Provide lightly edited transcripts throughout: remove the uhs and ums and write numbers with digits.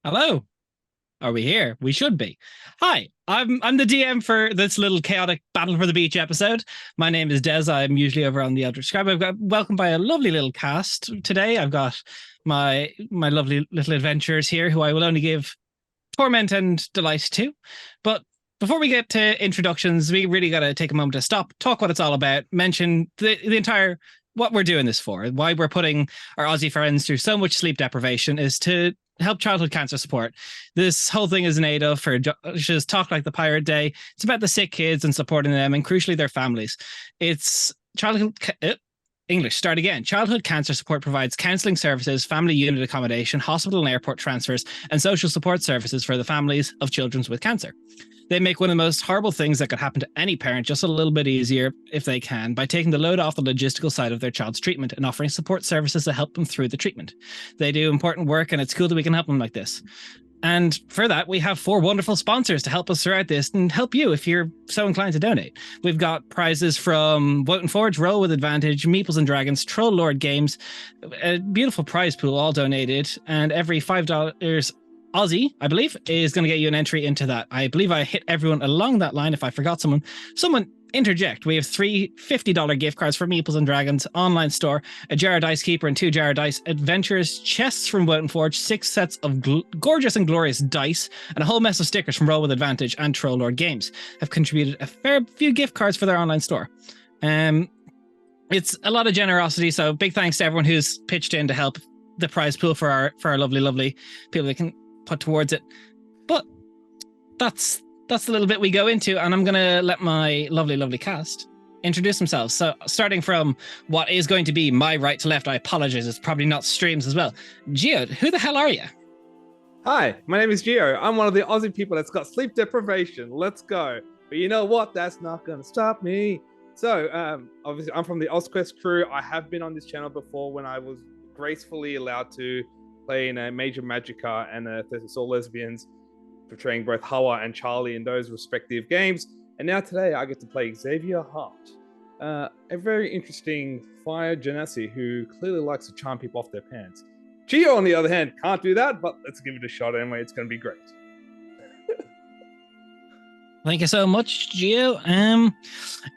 Hello. Are we here? We should be. Hi, I'm the DM for this little chaotic Battle for the Beach episode. My name is Dez. I'm usually over on the Eldritch Scribe. I've got welcomed by a lovely little cast today. I've got my lovely little adventurers here who I will only give torment and delight to. But before we get to introductions, we really got to take a moment to stop, talk what it's all about, mention the entire what we're doing this for, why we're putting our Aussie friends through so much sleep deprivation is to help childhood cancer support. This whole thing is an aid of for Josh's Talk Like the Pirate Day. It's about the sick kids and supporting them and crucially their families. It's childhood English, start again. Childhood cancer support provides counselling services, family unit accommodation, hospital and airport transfers, and social support services for the families of children with cancer. They make one of the most horrible things that could happen to any parent just a little bit easier if they can by taking the load off the logistical side of their child's treatment and offering support services to help them through the treatment. They do important work and it's cool that we can help them like this. And for that, we have 4 wonderful sponsors to help us throughout this and help you if you're so inclined to donate. We've got prizes from Wout and Forge, Roll with Advantage, Meeples and Dragons, Troll Lord Games, a beautiful prize pool all donated, and every $5 Aussie, I believe, is going to get you an entry into that. I believe I hit everyone along that line. If I forgot someone interject. We have 3 $50 gift cards for Meeples and Dragons online store, a Jar Dice Keeper and 2 Jar Dice Adventures, chests from Wout and Forge, 6 sets of gorgeous and glorious dice, and a whole mess of stickers from Roll with Advantage and Troll Lord Games have contributed a fair few gift cards for their online store. It's a lot of generosity, so big thanks to everyone who's pitched in to help the prize pool for our lovely people that can put towards it. But that's a little bit we go into, and I'm going to let my lovely cast introduce themselves. So starting from what is going to be my right to left, I apologize, it's probably not streams as well. Geo, who the hell are you? Hi, my name is Geo. I'm one of the Aussie people that's got sleep deprivation. Let's go. But you know what? That's not going to stop me. So, obviously, I'm from the OzQuest crew. I have been on this channel before when I was gracefully allowed to play in a Major Magica and 30 Soul Lesbians, portraying both Hawa and Charlie in those respective games. And now today I get to play Xavier Hart, a very interesting fire genasi who clearly likes to charm people off their pants. Geo, on the other hand, can't do that, but let's give it a shot anyway. It's going to be great. Thank you so much, Geo.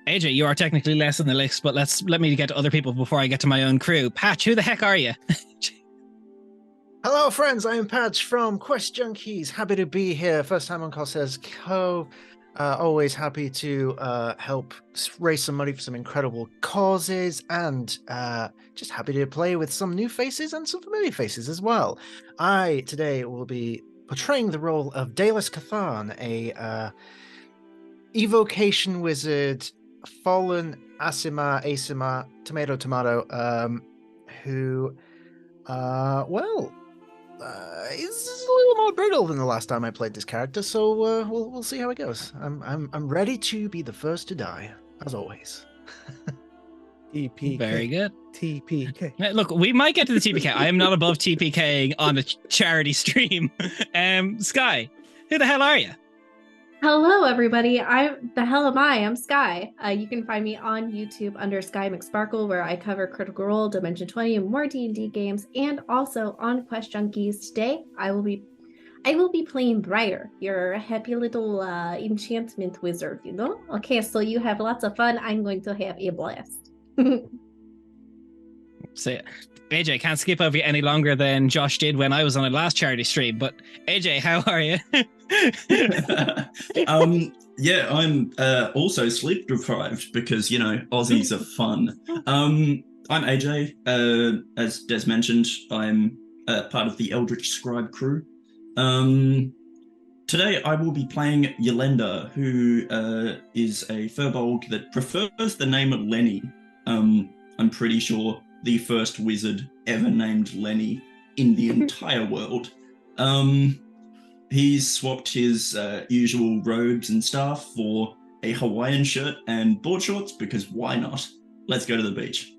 AJ, you are technically less in the list, but let me get to other people before I get to my own crew. Patch, who the heck are you? Hello, friends. I am Patch from Quest Junkies. Happy to be here. First time on Corsair's Cove. Always happy to help raise some money for some incredible causes, and just happy to play with some new faces and some familiar faces as well. I today will be portraying the role of Dalus Cathan, a evocation wizard, fallen Asima, tomato, who, it's a little more brutal than the last time I played this character, so we'll see how it goes. I'm ready to be the first to die, as always. TPK. Very good. TPK. Look, we might get to the TPK. I am not above TPKing on a charity stream. Sky, who the hell are you? Hello, everybody. I'm Sky. You can find me on YouTube under SkyMcSparkle, where I cover Critical Role, Dimension 20, and more D&D games, and also on Quest Junkies. Today, I will be playing Briar, your happy little enchantment wizard, you know? Okay, so you have lots of fun. I'm going to have a blast. So, AJ, can't skip over you any longer than Josh did when I was on a last charity stream, but AJ, how are you? Yeah, I'm also sleep deprived because, you know, Aussies are fun. I'm AJ. As Des mentioned, I'm part of the Eldritch Scribe crew. Today I will be playing Yolanda, who is a furbolg that prefers the name Lenny. I'm pretty sure the first wizard ever named Lenny in the entire world. He's swapped his usual robes and stuff for a Hawaiian shirt and board shorts because why not? Let's go to the beach.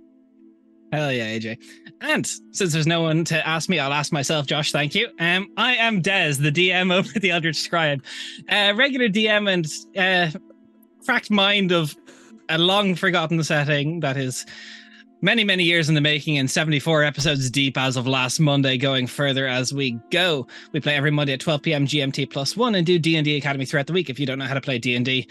Hell yeah, AJ. And since there's no one to ask me, I'll ask myself, Josh, thank you. I am Dez, the DM over the Eldritch Scribe. Regular DM and cracked mind of a long forgotten setting that is Many, many years in the making and 74 episodes deep as of last Monday, going further as we go. We play every Monday at 12 p.m. GMT +1 and do D&D Academy throughout the week. If you don't know how to play D&D,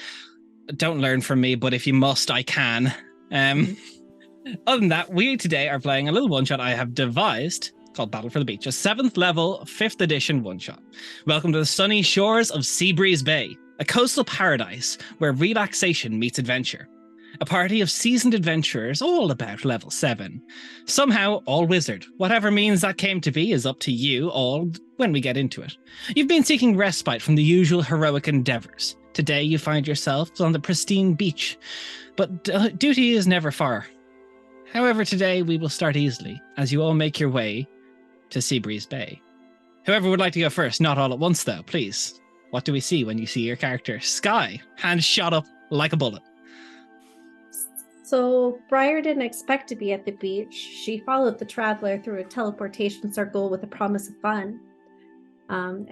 don't learn from me, but if you must, I can. Other than that, we today are playing a little one-shot I have devised called Battle for the Beach, a 7th level, 5th edition one-shot. Welcome to the sunny shores of Seabreeze Bay, a coastal paradise where relaxation meets adventure. A party of seasoned adventurers, all about level 7. Somehow, all wizard. Whatever means that came to be is up to you all when we get into it. You've been seeking respite from the usual heroic endeavors. Today you find yourselves on the pristine beach, but duty is never far. However, today we will start easily, as you all make your way to Seabreeze Bay. Whoever would like to go first, not all at once though, please. What do we see when you see your character? Sky, hand shot up like a bullet. So Briar didn't expect to be at the beach. She followed the traveler through a teleportation circle with a promise of fun. And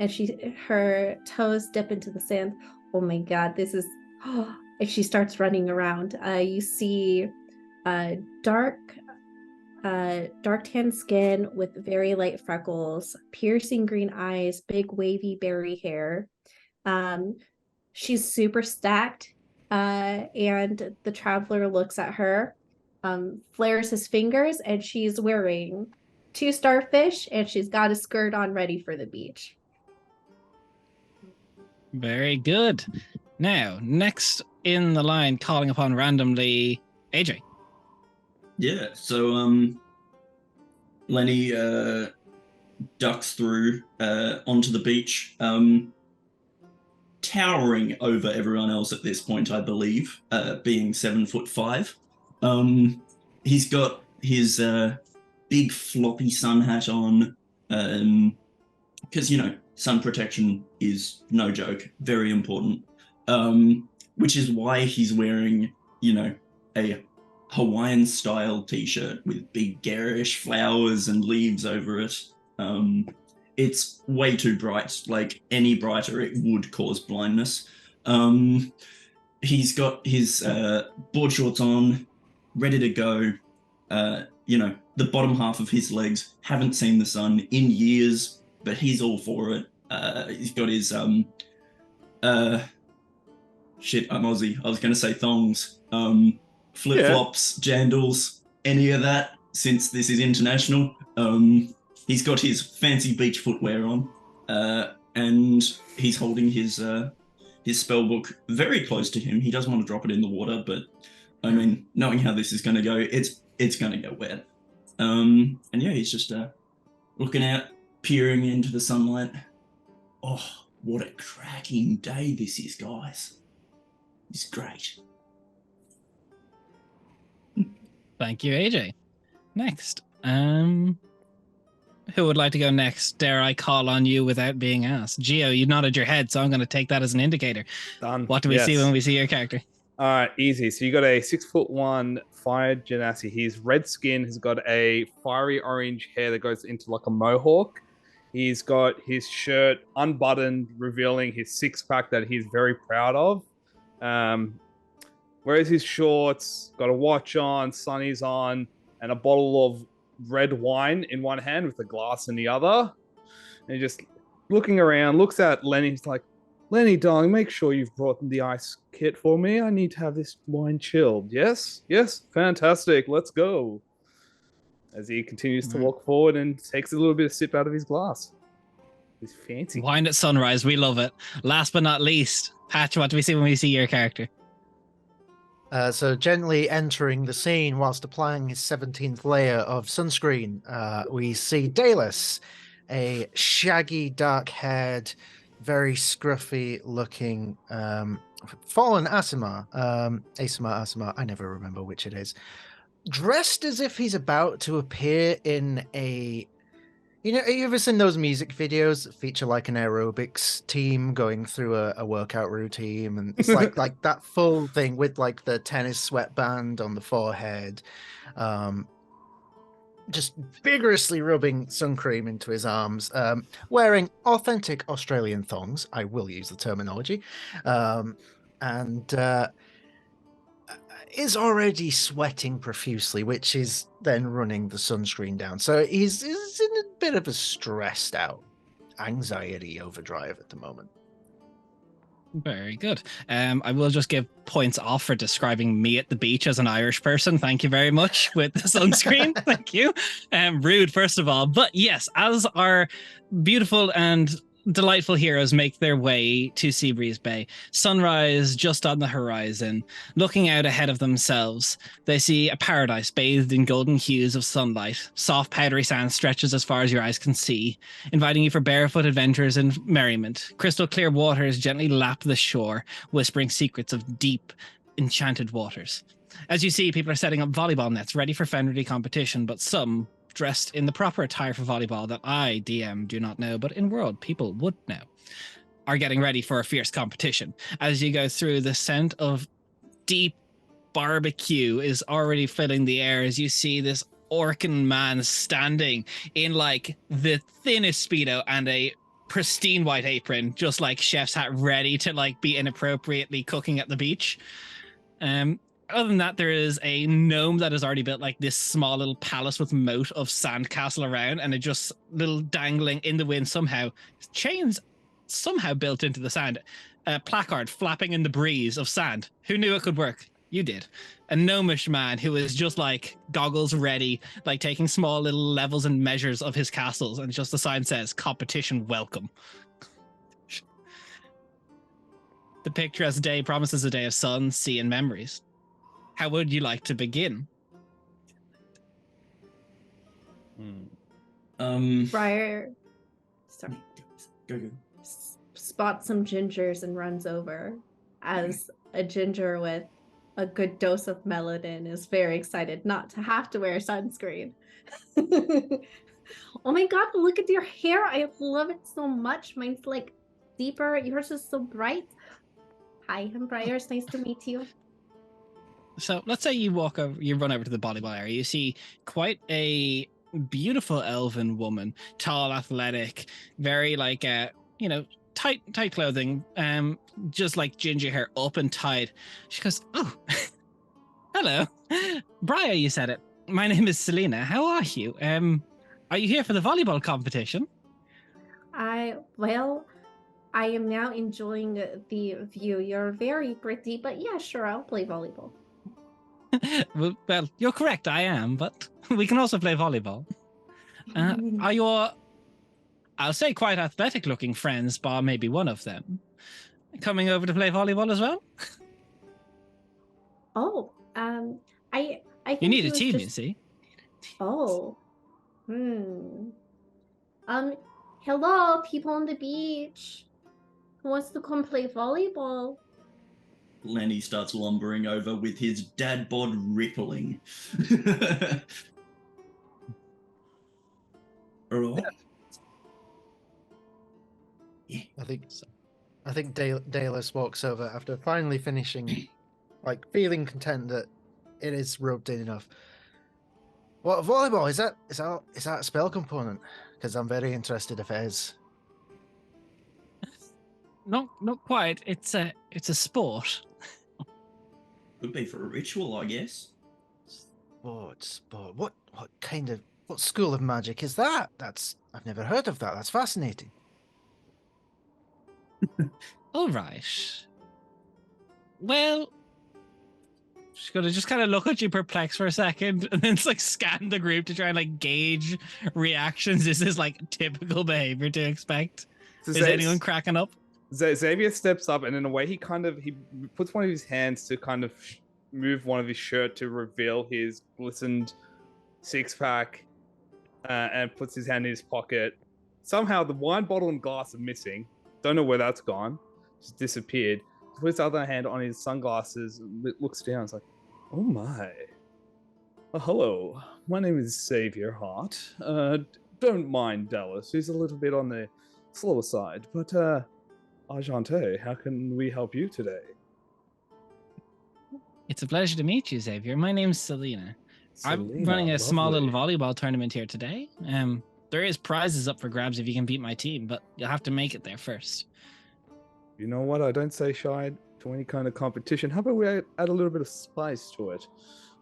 her toes dip into the sand. Oh my god, this is... and she starts running around. You see dark tan skin with very light freckles, piercing green eyes, big wavy berry hair. She's super stacked, and the traveler looks at her, flares his fingers, and she's wearing 2 starfish, and she's got a skirt on ready for the beach. Very good. Now, next in the line, calling upon randomly, AJ. Yeah, so Lenny ducks through onto the beach, towering over everyone else at this point, I believe, being 7'5". He's got his big floppy sun hat on, because, sun protection is no joke, very important, which is why he's wearing, a Hawaiian-style t-shirt with big garish flowers and leaves over it. It's way too bright. Like, any brighter, it would cause blindness. He's got his board shorts on, ready to go. The bottom half of his legs haven't seen the sun in years, but he's all for it. He's got his... shit, I'm Aussie. I was going to say thongs. Flip-flops, jandals, any of that, since this is international. He's got his fancy beach footwear on, and he's holding his spell book very close to him. He doesn't want to drop it in the water, but I mean, knowing how this is going to go, it's going to go wet. And yeah, he's just looking out, peering into the sunlight. Oh, what a cracking day this is, guys. It's great. Thank you, AJ. Next, who would like to go next? Dare I call on you without being asked? Geo, you nodded your head, so I'm going to take that as an indicator. Done. What do we see when we see your character? All right, easy. So you got a 6'1" fire genasi. He's red skin. He's got a fiery orange hair that goes into like a mohawk. He's got his shirt unbuttoned, revealing his six-pack that he's very proud of. Wears his shorts, got a watch on, sunnies on, and a bottle of red wine in one hand with a glass in the other. And he's just looking around, looks at Lenny. He's like, Lenny, darling, make sure you've brought the ice kit for me. I need to have this wine chilled. Yes? Yes? Fantastic. Let's go. As he continues to walk forward and takes a little bit of sip out of his glass. He's fancy. Wine at sunrise. We love it. Last but not least, Patch, what do we see when we see your character? So gently entering the scene whilst applying his 17th layer of sunscreen, we see Dallas, a shaggy, dark-haired, very scruffy-looking fallen Asima, I never remember which it is, dressed as if he's about to appear in a... have you ever seen those music videos that feature like an aerobics team going through a workout routine, and it's like that full thing with like the tennis sweatband on the forehead, just vigorously rubbing sun cream into his arms, wearing authentic Australian thongs. I will use the terminology, and is already sweating profusely, which is then running the sunscreen down. So he's in a bit of a stressed out anxiety overdrive at the moment. Very good. I will just give points off for describing me at the beach as an Irish person. Thank you very much with the sunscreen. Thank you. Rude, first of all. But yes, as our beautiful and delightful heroes make their way to Seabreeze Bay, sunrise just on the horizon, looking out ahead of themselves, they see a paradise bathed in golden hues of sunlight. Soft, powdery sand stretches as far as your eyes can see, inviting you for barefoot adventures and merriment. Crystal clear waters gently lap the shore, whispering secrets of deep, enchanted waters. As you see, people are setting up volleyball nets ready for friendly competition, but some dressed in the proper attire for volleyball that I, DM, do not know, but in world people would know, are getting ready for a fierce competition. As you go through, the scent of deep barbecue is already filling the air as you see this Orcan man standing in like the thinnest Speedo and a pristine white apron, just like chef's hat, ready to like be inappropriately cooking at the beach. Other than that, there is a gnome that has already built like this small little palace with moat of sandcastle around, and it just little dangling in the wind somehow. Chains somehow built into the sand. A placard flapping in the breeze of sand. Who knew it could work? You did. A gnomish man who is just like goggles ready, like taking small little levels and measures of his castles, and just the sign says competition welcome. The picturesque day promises a day of sun, sea, and memories. How would you like to begin? Briar, sorry, Go. spots some gingers and runs over as a ginger with a good dose of melanin is very excited not to have to wear sunscreen. Oh my god, look at your hair. I love it so much. Mine's like deeper. Yours is so bright. Hi, I'm Briar. It's nice to meet you. So let's say you run over to the volleyball area. You see quite a beautiful elven woman, tall, athletic, very like tight clothing, just like ginger hair up and tied. She goes, "Oh, hello, Briar. You said it. My name is Selena. How are you? Are you here for the volleyball competition?" I am now enjoying the view. You're very pretty, but yeah, sure, I'll play volleyball. Well, you're correct. I am, but we can also play volleyball. Are your, I'll say, quite athletic-looking friends, bar maybe one of them, coming over to play volleyball as well? Oh, I think You need he a was team, just... you see. Oh, hello, people on the beach. Who wants to come play volleyball? Lenny starts lumbering over with his dad bod rippling. All right. Yeah. I think Dallas walks over after finally finishing, like feeling content that it is rubbed in enough. What volleyball is that? Is that a spell component? Because I'm very interested if it is. Not quite. It's a sport. Could be for a ritual, I guess. Sport. What school of magic is that? I've never heard of that. That's fascinating. All right. Well, she's gonna just kind of look at you perplexed for a second, and then it's like scan the group to try and like gauge reactions. This is like typical behavior to expect. So Is anyone cracking up? Xavier steps up, and in a way, he puts one of his hands to kind of move one of his shirt to reveal his glistened six-pack, and puts his hand in his pocket. Somehow, the wine bottle and glass are missing. Don't know where that's gone. Just disappeared. He puts the other hand on his sunglasses, looks down. It's like, oh my. Oh, hello. My name is Xavier Hart. Don't mind Dallas. He's a little bit on the slower side, but Argente, how can we help you today? It's a pleasure to meet you, Xavier. My name's Selena. I'm running a small little volleyball tournament here today. There is prizes up for grabs if you can beat my team, but you'll have to make it there first. You know what? I don't say shy to any kind of competition, how about we add a little bit of spice to it?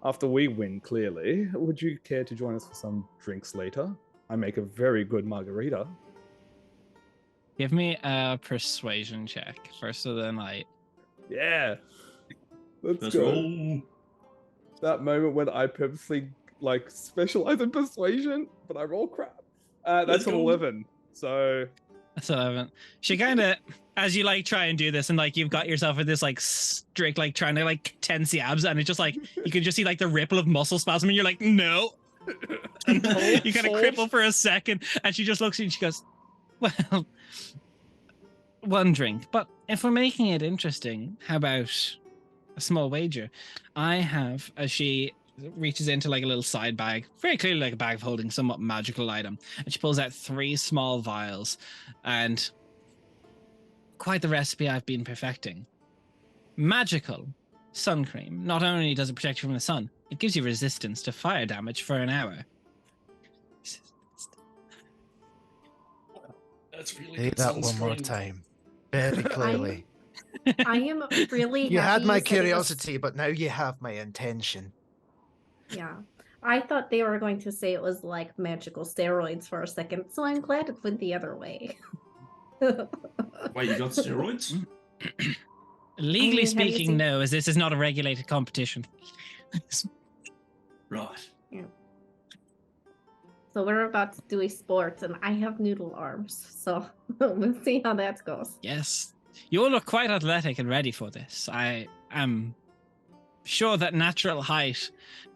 After we win, clearly, would you care to join us for some drinks later? I make a very good margarita. Give me a persuasion check first of the night. Yeah. Let's Let's go. roll. That moment when I purposely specialize in persuasion, but I roll crap. That's Let's an go. 11. So That's 11. She kind of, as you try and do this, and you've got yourself in this strict trying to tense the abs, and it's just you can just see the ripple of muscle spasm, and you're like, no. And you kind of cripple for a second, and she just looks at you and she goes, well, one drink. But if we're making it interesting, how about a small wager? I have, as she reaches into a little side bag, very clearly a bag of holding somewhat magical item, and she pulls out 3 small vials, and quite the recipe I've been perfecting. Magical sun cream. Not only does it protect you from the sun, it gives you resistance to fire damage for an hour. That's really Say good that one more sunscreen. time. Very clearly. I am really You had happy my you said it was- curiosity, but now you have my intention. Yeah. I thought they were going to say it was like magical steroids for a second, so I'm glad it went the other way. Wait, you got steroids? Legally have you speaking, seen- no, as this is not a regulated competition. Right. So we're about to do a sport, and I have noodle arms, so we'll see how that goes. Yes. You all look quite athletic and ready for this. I am sure that natural height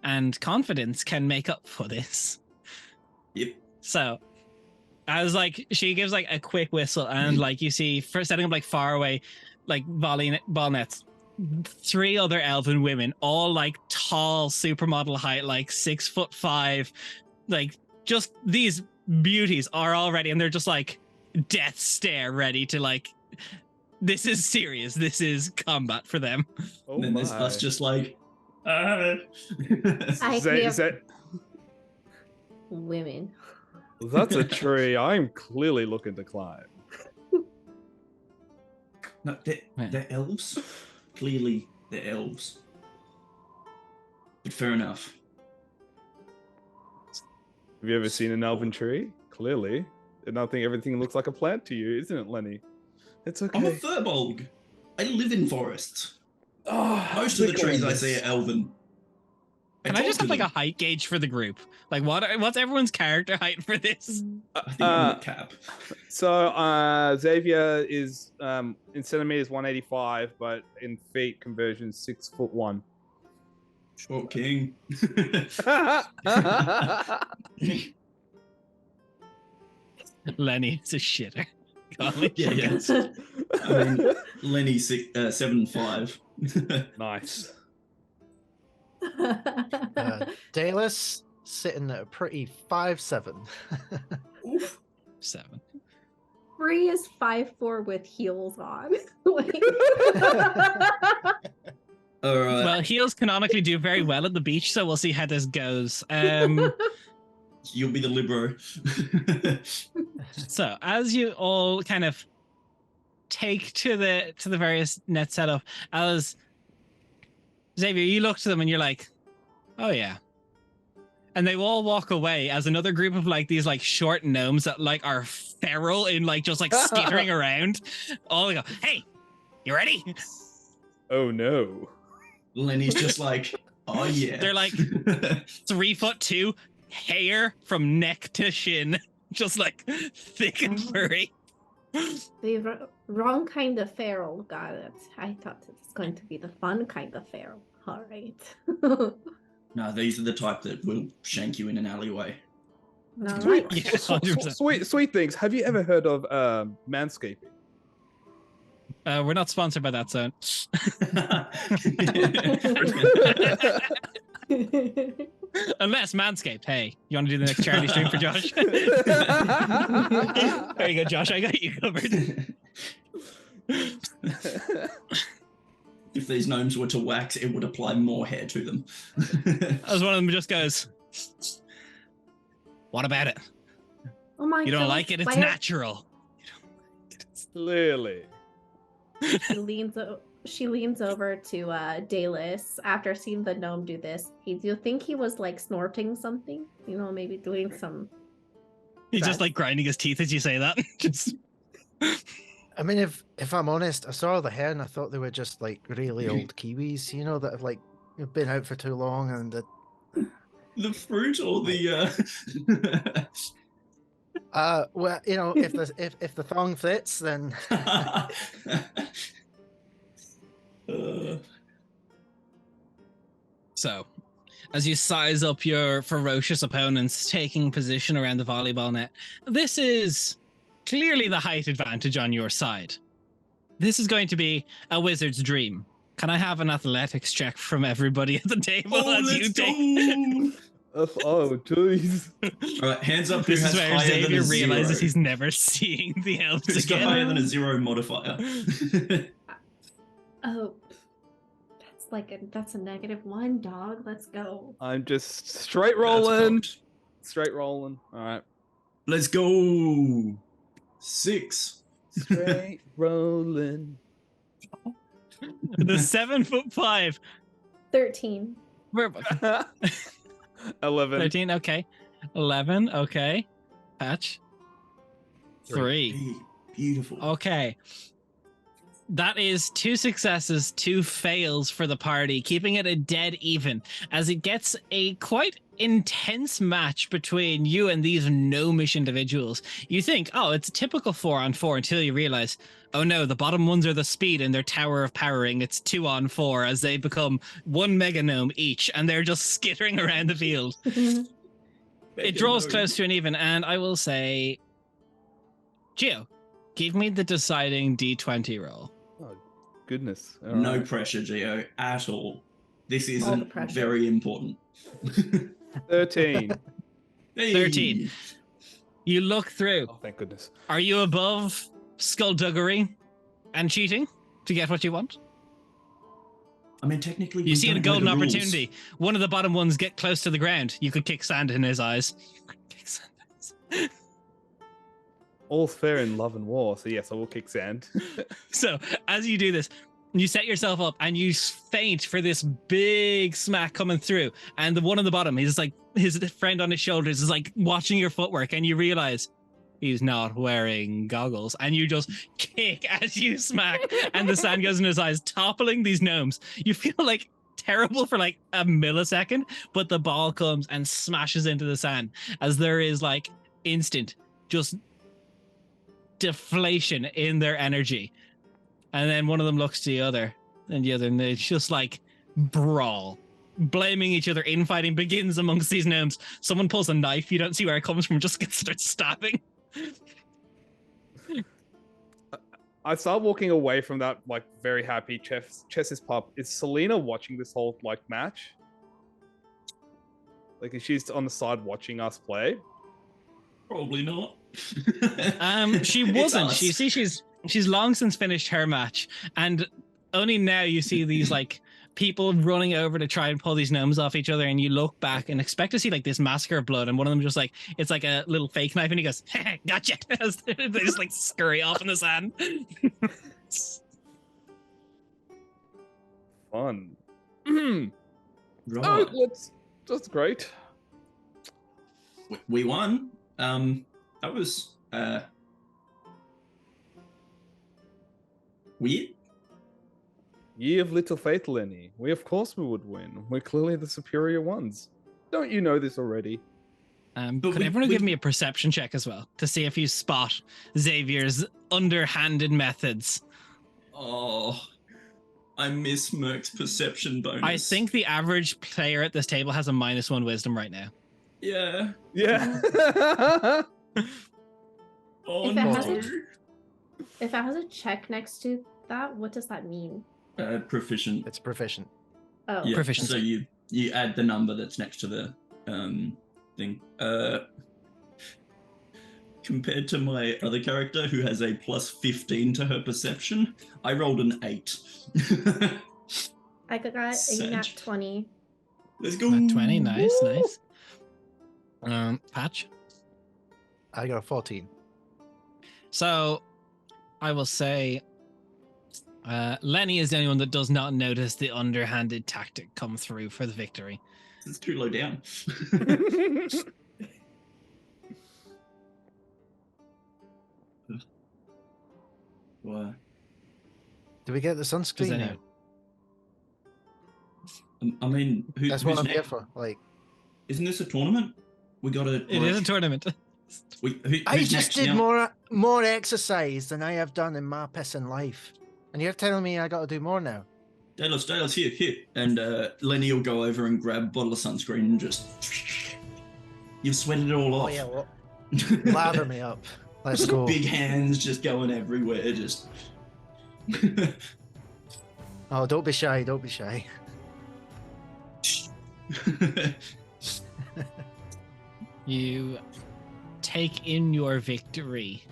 and confidence can make up for this. Yep. So, as she gives a quick whistle, and you see, for setting up far away, ball nets, 3 other elven women, all tall supermodel height, 6'5", just these beauties are all ready, and they're just death stare ready to this is serious. This is combat for them. Oh And then there's my. us just I have women. That's a tree I'm clearly looking to climb. No, they're elves. Clearly, they're elves. But fair enough. Have you ever seen an elven tree? Clearly. And I think everything looks like a plant to you, isn't it, Lenny? It's okay. I'm a furbolg. I live in forests. Oh, Most of the look at trees I this. see are elven. Can I talk just to have them. a height gauge for the group? What's everyone's character height for this? I think I'm a cap. So Xavier is in centimeters 185, but in feet conversion 6'1". Short king. Lenny is a shitter. Golly. Yeah. I mean, Lenny's 7'5". Nice. Dallas sitting at a pretty 5'7". Oof. 7. Bree is 5'4" with heels on. All right. Well, heels canonically do very well at the beach, so we'll see how this goes. You'll be the libero. So as you all kind of take to the various net setup, as Xavier, you look to them and you're like, oh yeah. And they all walk away as another group of these short gnomes that are feral in just skittering around. All go, hey, you ready? Oh no. Lenny's just like, oh yeah. They're 3'2", hair from neck to shin, just thick and furry. The wrong kind of feral, got it. I thought it was going to be the fun kind of feral. All right. No, these are the type that will shank you in an alleyway. All right. Yeah, 100%. Sweet things. Have you ever heard of manscaping? We're not sponsored by that zone. Unless Manscaped. Hey, you want to do the next charity stream for Josh? There you go, Josh. I got you covered. If these gnomes were to wax, it would apply more hair to them. As one of them just goes, what about it? Oh my god. You don't like it? It's natural. Clearly. He leans she leans over to Dallas after seeing the gnome do this. Do you think he was like snorting something? You know, maybe doing some. He's just Stress. like grinding his teeth as you say that. Just I mean, if I'm honest, I saw the hair and I thought they were just like really old kiwis, you know, that have like been out for too long and The fruit or the well, you know, if the thong fits, then so, as you size up your ferocious opponents taking position around the volleyball net, this is clearly the height advantage on your side. This is going to be a wizard's dream. Can I have an athletics check from everybody at the table as you take? Oh, jeez. All right, hands up who This is has where higher than Xavier a zero. realizes he's never seeing the elves Who's got again. higher than a 0 modifier? Oh, that's a -1, dog. Let's go. I'm just straight That's rolling. cocked. Straight rolling. All right. Let's go. 6. Straight rolling. The 7'5". 13. We're 11. 13, okay. 11, okay. Patch. 3. Beautiful. Okay. That is 2 successes, 2 fails for the party, keeping it a dead even, as it gets a quite intense match between you and these gnomish individuals. You think, oh, it's a typical 4-on-4 until you realize, oh no, the bottom ones are the speed in their tower of powering. It's 2-on-4 as they become 1 mega gnome each, and they're just skittering around the field. It draws close to an even, and I will say, Geo, give me the deciding D20 roll. Oh, goodness. All No right. pressure, Geo, at all. This All the isn't pressure. very important. 13. Hey. 13. You look through. Oh, thank goodness. Are you above skullduggery and cheating to get what you want? I mean, technically, You we see a don't know golden the rules. opportunity. One of the bottom ones get close to the ground. You could kick sand in his eyes. You could kick sand in his eyes. All's fair in love and war, so yes, I will kick sand. So as you do this, you set yourself up and you feint for this big smack coming through. And the one on the bottom, he's like, his friend on his shoulders is like watching your footwork, and you realize he's not wearing goggles. And you just kick as you smack, and the sand goes in his eyes, toppling these gnomes. You feel like terrible for like a millisecond, but the ball comes and smashes into the sand as there is like instant just deflation in their energy. And then one of them looks to the other, and the other, and it's just like brawl. Blaming each other, infighting begins amongst these gnomes. Someone pulls a knife, you don't see where it comes from, just starts stabbing. I start walking away from that, like, very happy chess is pop. Is Selena watching this whole, like, match? Like, is she on the side watching us play? Probably not. She It's wasn't. us. You see, she's long since finished her match, and only now you see these like people running over to try and pull these gnomes off each other, and you look back and expect to see like this massacre of blood, and one of them just like, it's like a little fake knife, and he goes, gotcha. They just like scurry off in the sand. Fun. Right. Oh, that's great. We won. That was weird. Ye of little faith, Lenny. Of course we would win. We're clearly the superior ones. Don't you know this already? But Could we- everyone we- give me a perception check as well to see if you spot Xavier's underhanded methods? Oh, I miss Merc's perception bonus. I think the average player at this table has a -1 wisdom right now. Yeah. Yeah. Oh If it no. hasn't- If it has a check next to that, what does that mean? Proficient. it's proficient. Oh, Yeah. Proficiency. So you add the number that's next to the thing. Compared to my other character who has a +15 to her perception, I rolled an 8. I got a Sag. nat 20. Let's go. 20, nice. Patch. I got a 14. So I will say Lenny is the only one that does not notice the underhanded tactic come through for the victory. It's too low down. What? Do we get the sunscreen any- now? I mean, That's what who's I'm here next? for. Like, Isn't this a tournament? We got to. It is a tournament. I Who's just next did now? more exercise than I have done in my pissing life, and you're telling me I got to do more now. Dallas, here. And Lenny will go over and grab a bottle of sunscreen and just. You've sweated it all Oh off. yeah, well, lather me up. Let's go. Big hands just going everywhere. Just. Oh, don't be shy. Don't be shy. You take in your victory,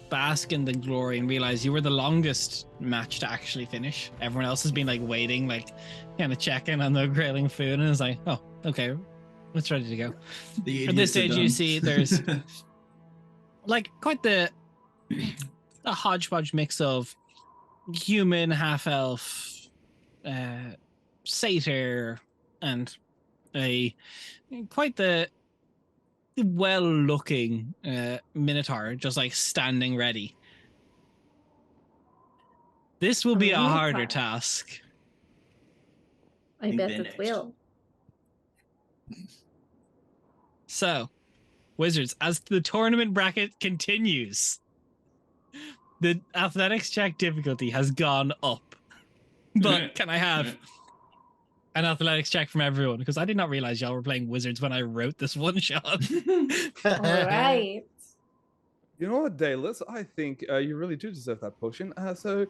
bask in the glory, and realize you were the longest match to actually finish. Everyone else has been like waiting, like kind of checking on the grilling food, and it's like, oh, okay, it's ready to go. At this stage, you see there's like quite the a hodgepodge mix of human, half elf, satyr, and a quite the well-looking minotaur just like standing ready. This will be a harder Minotaur. task. I think bet they're it next. will. So, Wizards, as the tournament bracket continues, the athletics check difficulty has gone up. But can I have an athletics check from everyone? Because I did not realize y'all were playing Wizards when I wrote this one shot. All right. You know what, Dallas? I think you really do deserve that potion. So,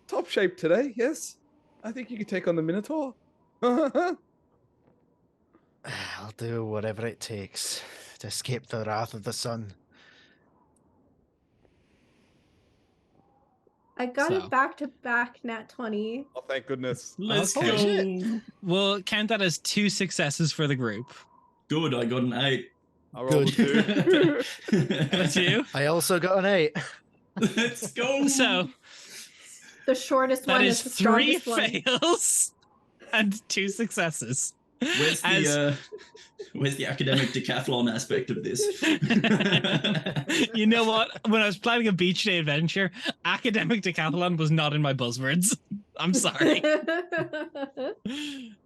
top shape today, yes? I think you could take on the Minotaur. I'll do whatever it takes to escape the wrath of the sun. I got So. it back to back nat 20. Oh, thank goodness. Let's Okay. go. We'll count that as 2 successes for the group. Good, I got an 8. I rolled a 2. That's you. I also got an 8. Let's go. So The shortest that one is is the 3 strongest one. fails and 2 successes. Where's the academic decathlon aspect of this? You know what? When I was planning a beach day adventure, academic decathlon was not in my buzzwords. I'm sorry.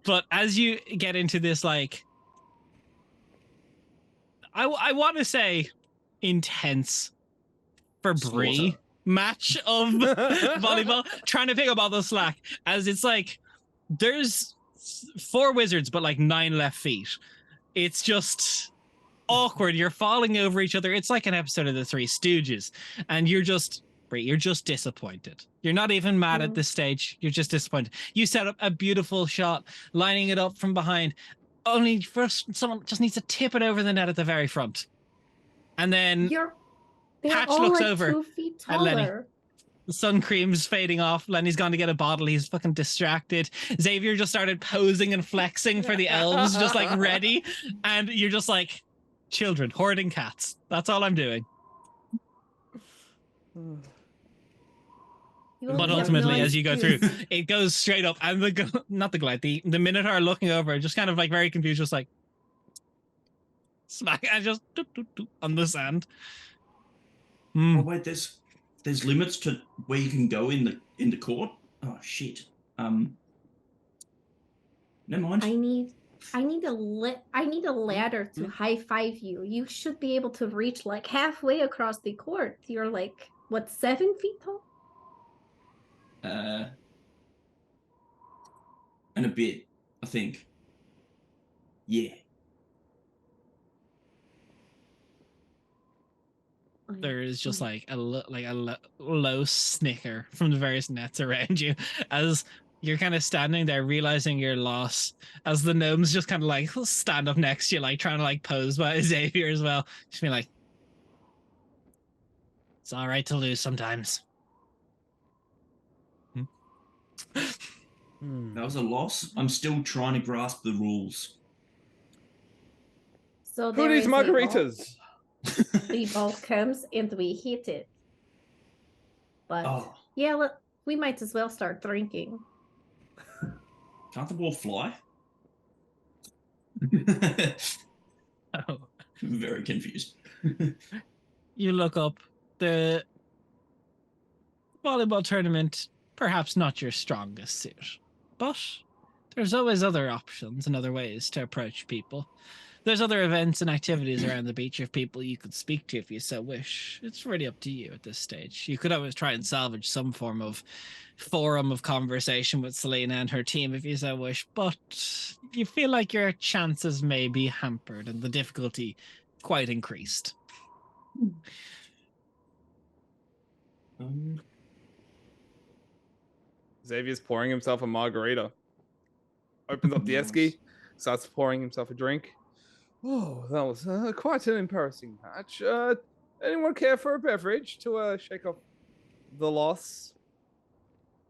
But as you get into this, like, I want to say intense for Bree Slaughter. match of volleyball, trying to pick up all the slack, as it's like there's 4 wizards but like 9 left feet. It's just awkward. You're falling over each other. It's like an episode of the Three Stooges, and you're just disappointed. You're not even mad at this stage. You're just disappointed. You set up a beautiful shot, lining it up from behind, only first someone just needs to tip it over the net at the very front, and then They're Patch all looks like over 2 feet at Lenny. taller. the sun cream's fading off. Lenny's gone to get a bottle. He's fucking distracted. Xavier just started posing and flexing for the elves, just like ready. And you're just like children hoarding cats. That's all I'm doing. You But only have ultimately, no as you go through, excuse. it goes straight up, and the Minotaur looking over, just kind of like very confused, just like smack, and just doop, doop, doop, on the sand. Oh wait, there's limits to where you can go in the court. Oh shit. Never mind. I need a ladder to high five you. You should be able to reach like halfway across the court. You're like what, 7 feet tall? And a bit, I think. Yeah. There is just like a low snicker from the various nets around you as you're kind of standing there realizing your loss, as the gnomes just kind of like stand up next to you, like trying to like pose by Xavier as well. Just be like, it's all right to lose sometimes. That was a loss. I'm still trying to grasp the rules. So Who there needs is margaritas? the ball comes and we hit it. But Oh. yeah, We might as well start drinking. Can't the ball fly? Oh. Very confused. You look up the volleyball tournament, perhaps not your strongest suit, but there's always other options and other ways to approach people. There's other events and activities around the beach of people you could speak to if you so wish. It's really up to you at this stage. You could always try and salvage some form of forum of conversation with Selena and her team if you so wish, but you feel like your chances may be hampered and the difficulty quite increased. Xavier's pouring himself a margarita. Opens up the esky, starts pouring himself a drink. Oh, that was quite an embarrassing match. Anyone care for a beverage to shake off the loss?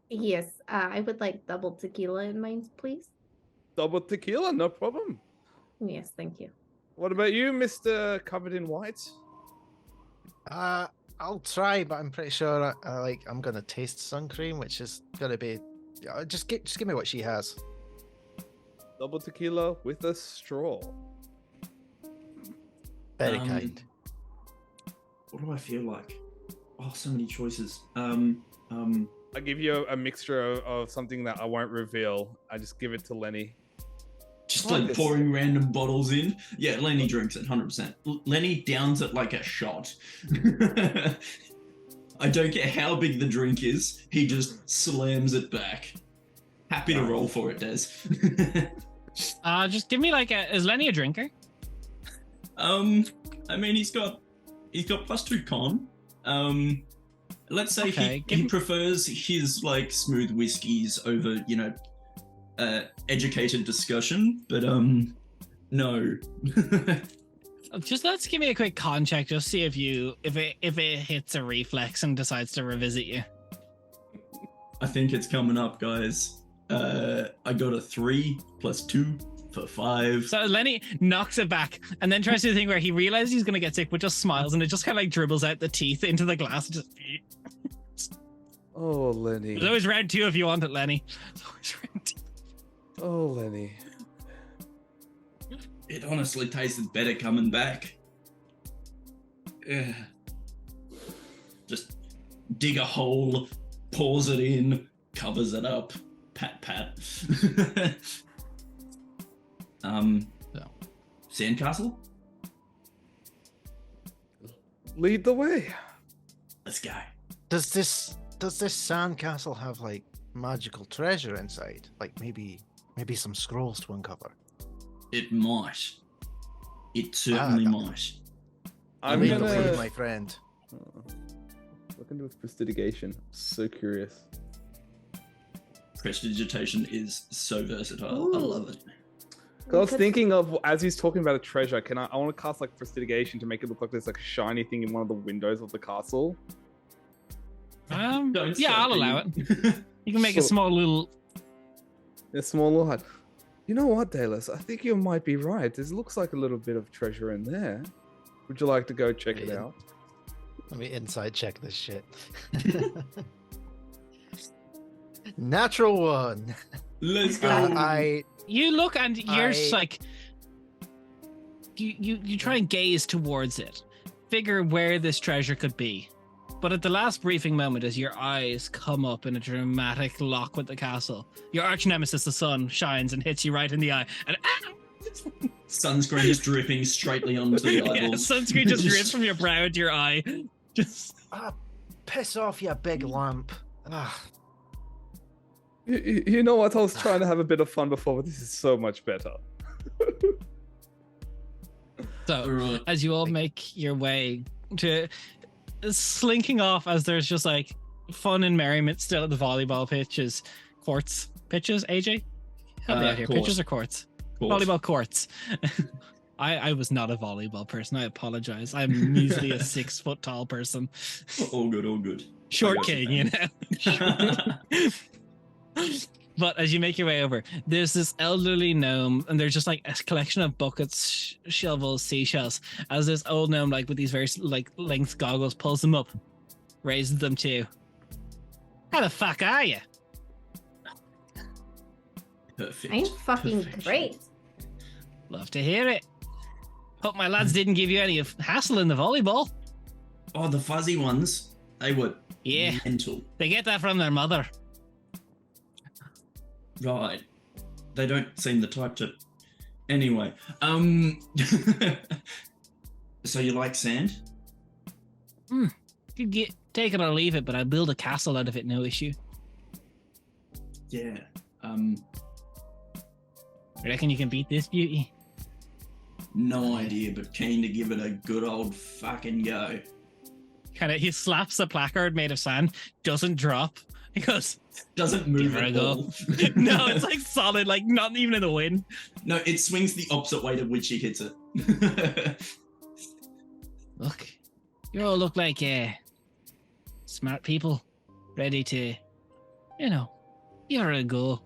Yes, I would like double tequila in mine, please. Double tequila, no problem. Yes, thank you. What about you, Mr. Covered in White? I'll try, but I'm pretty sure I'm gonna taste sun cream, which is gonna be. Just give me what she has. Double tequila with a straw. Very kind. What do I feel like? Oh, so many choices. I give you a mixture of something that I won't reveal. I just give it to Lenny. Just Like like this. pouring random bottles in. Yeah, Lenny drinks it 100%. Lenny downs it like a shot. I don't care how big the drink is. He just slams it back. Happy to roll for it, Dez. Just give me is Lenny a drinker? I mean, he's got +2 con. Let's say Okay, he prefers his like smooth whiskeys over, educated discussion, but no. Just let's give me a quick con check, just see if it hits a reflex and decides to revisit you. I think it's coming up, guys. I got a 3 + 2 for 5. So Lenny knocks it back and then tries to do the thing where he realizes he's gonna get sick, but just smiles and it just kind of like dribbles out the teeth into the glass. Just Oh, Lenny. there's always round 2 if you want it, Lenny. There's always round 2. Oh, Lenny. It honestly tasted better coming back. Yeah. Just dig a hole, pours it in, covers it up, pat. Sandcastle? Lead the way. Let's go. Does this sandcastle have like magical treasure inside? Like maybe some scrolls to uncover? It might. It certainly might. I'm Lead the way, gonna my friend. look into its prestidigitation. So curious. Prestidigitation is so versatile. I love it. I was thinking of, as he's talking about a treasure, I want to cast like prestidigitation to make it look like there's like a shiny thing in one of the windows of the castle. Don't Yeah, stop I'll me. allow it. You can make a So- small little. A small little hut. You know what, Dallas? I think you might be right. There looks like a little bit of treasure in there. Would you like to go check it Yeah. out? Let me inside check this shit. Natural 1. Let's go. You look and you're just I- like you try and gaze towards it, figure where this treasure could be. But at the last briefing moment, as your eyes come up in a dramatic lock with the castle, your arch nemesis, the sun, shines and hits you right in the eye. And Sunscreen is dripping straightly onto the yeah, eyeballs. sunscreen just drips from your brow to your eye. Just Piss off, you big lamp. Ah, You know what? I was trying to have a bit of fun before, but this is so much better. so Right. as you all make your way to slinking off, as there's just like fun and merriment still at the volleyball pitches, courts, pitches. AJ, help me out here. Court. Pitches or courts? Court. Volleyball courts. I was not a volleyball person. I apologize. I'm usually a 6 foot tall person. All good, all good. Short got you, king, you know. But as you make your way over, there's this elderly gnome, and there's just like a collection of buckets, shovels, seashells. As this old gnome, like with these very like length goggles, pulls them up, raises them to you. How the fuck are you? Perfect. I'm fucking Perfection. great. Love to hear it. Hope my lads didn't give you any hassle in the volleyball. Oh, the fuzzy ones. They were Yeah, mental. they get that from their mother. Right. They don't seem the type to. Anyway, so you like sand? You get take it or leave it, but I'd build a castle out of it, no issue. Yeah. Reckon you can beat this beauty? No idea, but keen to give it a good old fucking go. He slaps a placard made of sand, doesn't drop. He goes, Doesn't move Give her at a go. all. no, it's like solid, like not even in the wind. No, it swings the opposite way to which he hits it. Look, you all look like smart people, ready to, give her a go.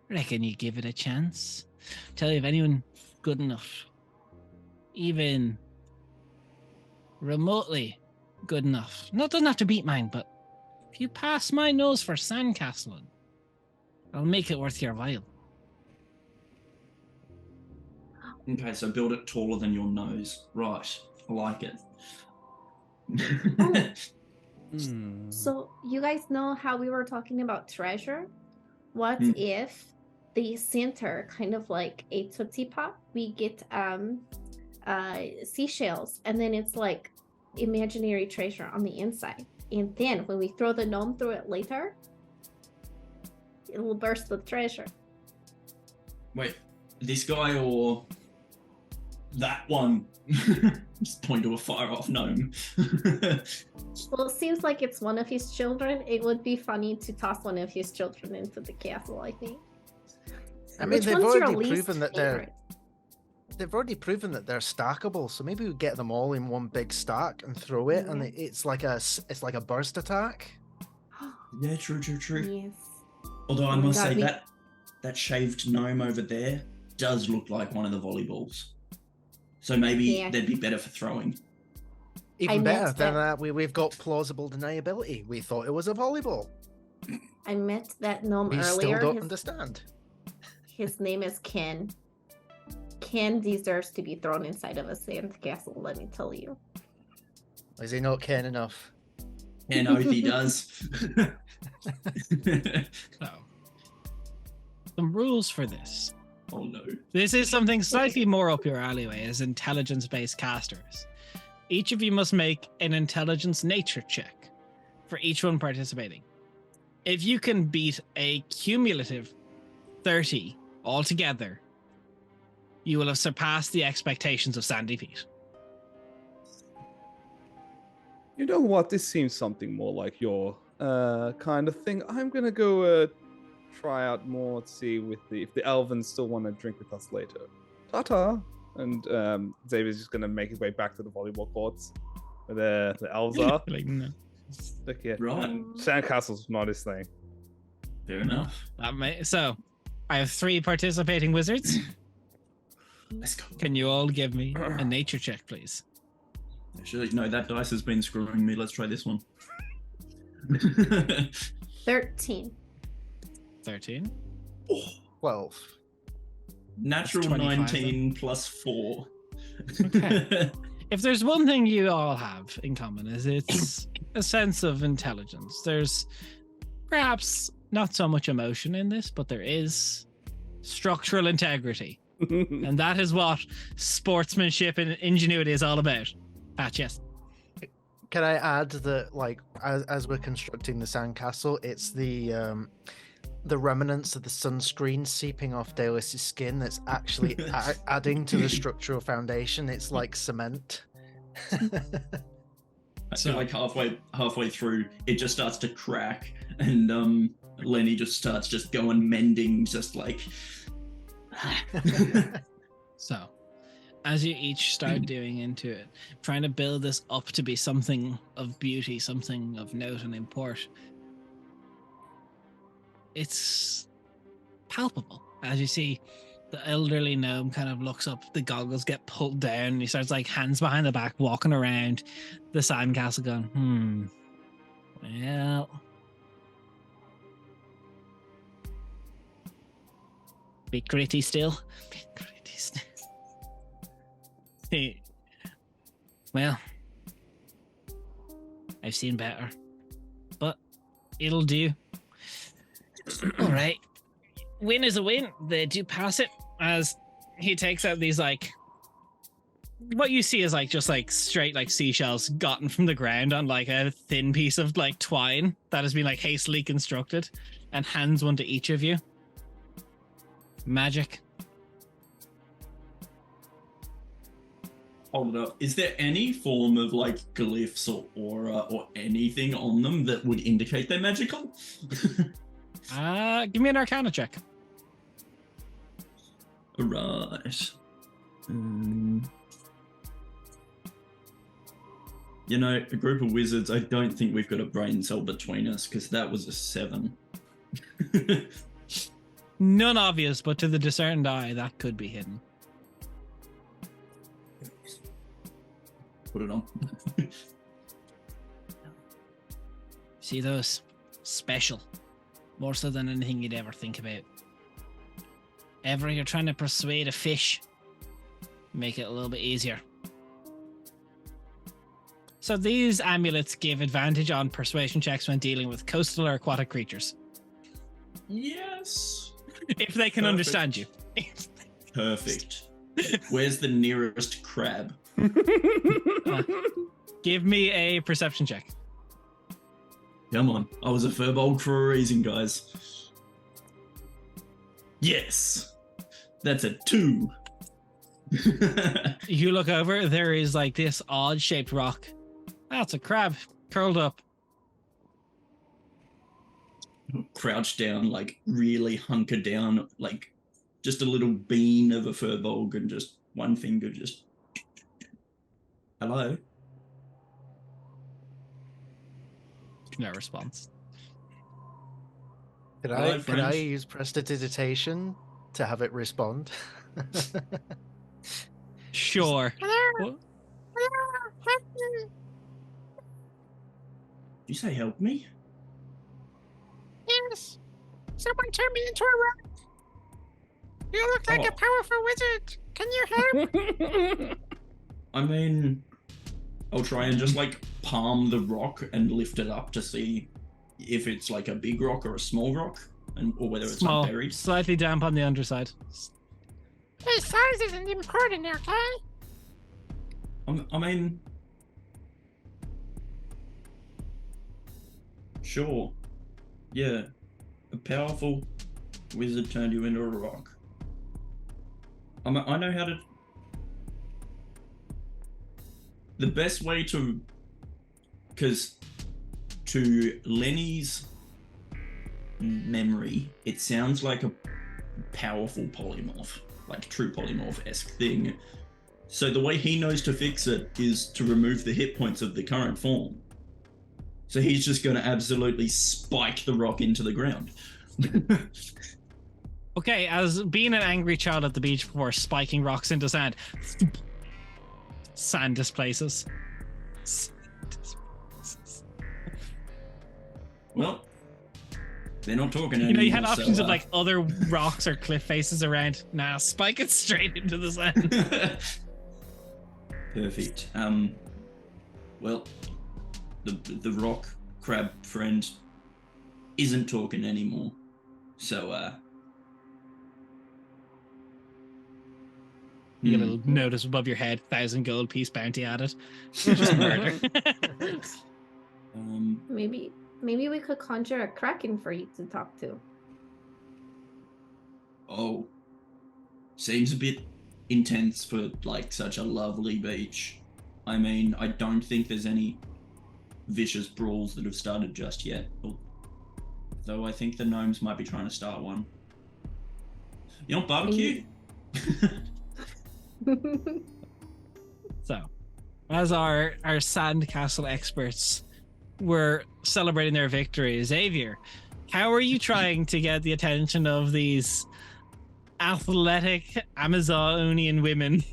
Reckon you give it a chance. Tell you if anyone good enough, even remotely good enough. Not doesn't have to beat mine, but if you pass my nose for sandcastling, I'll make it worth your while. Okay, so build it taller than your nose. Right, I like it. So you guys know how we were talking about treasure? What if the center, kind of like a Tootsie Pop, we get seashells, and then it's like imaginary treasure on the inside. And then when we throw the gnome through it later, it will burst with treasure. Wait, this guy or that one? Just point to a fire-off gnome. Well, it seems like it's one of his children. It would be funny to toss one of his children into the castle, I think. I mean, Which one's your least favorite? they've already proven that they're stackable. So maybe we get them all in one big stack and throw it, and it's like a burst attack. Yeah, true. Yes. Although I must say that shaved gnome over there does look like one of the volleyballs. So maybe they'd be better for throwing. Even better than that, we've got plausible deniability. We thought it was a volleyball. I met that gnome We earlier. still don't understand. His name is Ken. Ken deserves to be thrown inside of a sand castle, let me tell you. Is he not Ken enough? And oath he does. So, some rules for this. Oh no. This is something slightly more up your alleyway as intelligence-based casters. Each of you must make an intelligence nature check for each one participating. If you can beat a cumulative 30 altogether, you will have surpassed the expectations of Sandy Pete. You know what? This seems something more like your kind of thing. I'm gonna go try out more to see if the Elvins still want to drink with us later. Ta-ta! And Xavier's just gonna make his way back to the volleyball courts where the elves are. Like, no. Look, yeah. Right. Sandcastle's not his thing. Fair enough. So, I have 3 participating wizards. Let's go. Can you all give me a nature check, please? Actually, no, that dice has been screwing me. Let's try this one. 13. 13. 12. Natural 25 19 plus 4. Okay. If there's one thing you all have in common, is it's a sense of intelligence. There's perhaps not so much emotion in this, but there is structural integrity. And that is what sportsmanship and ingenuity is all about. Patch, yes. Can I add that, like, as we're constructing the sandcastle, it's the remnants of the sunscreen seeping off Daelus's skin that's actually adding to the structural foundation. It's like cement. I feel like halfway through, it just starts to crack, and Lenny just starts going mending, just like. So, as you each start doing into it, trying to build this up to be something of beauty, something of note and import, it's palpable. As you see, the elderly gnome kind of looks up, the goggles get pulled down, and he starts like hands behind the back, walking around the sandcastle going, well, Bit gritty still. Hey. Well, I've seen better, but it'll do. All right. Win is a win. They do pass it as he takes out these, like, what you see is like just like straight like seashells gotten from the ground on like a thin piece of like twine that has been like hastily constructed, and hands one to each of you. Magic. Hold up. Is there any form of like glyphs or aura or anything on them that would indicate they're magical? Give me an Arcana check. Right. You know, a group of wizards, I don't think we've got a brain cell between us, because that was a 7. None obvious, but to the discerned eye, that could be hidden. Put it on. See those? Special. More so than anything you'd ever think about. Ever you're trying to persuade a fish, make it a little bit easier. So these amulets give advantage on persuasion checks when dealing with coastal or aquatic creatures. Yes. If they can understand you. Perfect. Where's the nearest crab? Give me a perception check. Come on. I was a furbolg for a reason, guys. Yes. That's a 2. You look over, there is like this odd shaped rock. That's a crab curled up. Crouch down, like really hunker down, like just a little bean of a furbolg, and just one finger just. Hello. No response. Did Hello, I friends. use prestidigitation to have it respond? Sure. Hello. Did you say help me? Yes. Someone turned me into a rock. You look like a powerful wizard. Can you help? I mean, I'll try and just like palm the rock and lift it up to see if it's like a big rock or a small rock, and or whether it's Small, like buried. slightly damp on the underside. Hey, size isn't important, okay? I mean, sure. Yeah, a powerful wizard turned you into a rock. I know how to. The best way to, because to Lenny's memory, it sounds like a powerful polymorph, like true polymorph-esque thing. So the way he knows to fix it is to remove the hit points of the current form. So he's just going to absolutely spike the rock into the ground. Okay, as being an angry child at the beach before spiking rocks into sand, sand displaces. Well, they're not talking anymore. You know, you had options so, of like other rocks or cliff faces around. Nah, spike it straight into the sand. Perfect. Well, the rock crab friend isn't talking anymore. So, You get a little notice above your head, 1,000 gold piece bounty added. Just murder. Maybe we could conjure a kraken for you to talk to. Oh, seems a bit intense for like such a lovely beach. I mean, I don't think there's any vicious brawls that have started just yet. Though I think the gnomes might be trying to start one. You want barbecue? So, as our sandcastle experts were celebrating their victory, Xavier, how are you trying to get the attention of these athletic Amazonian women?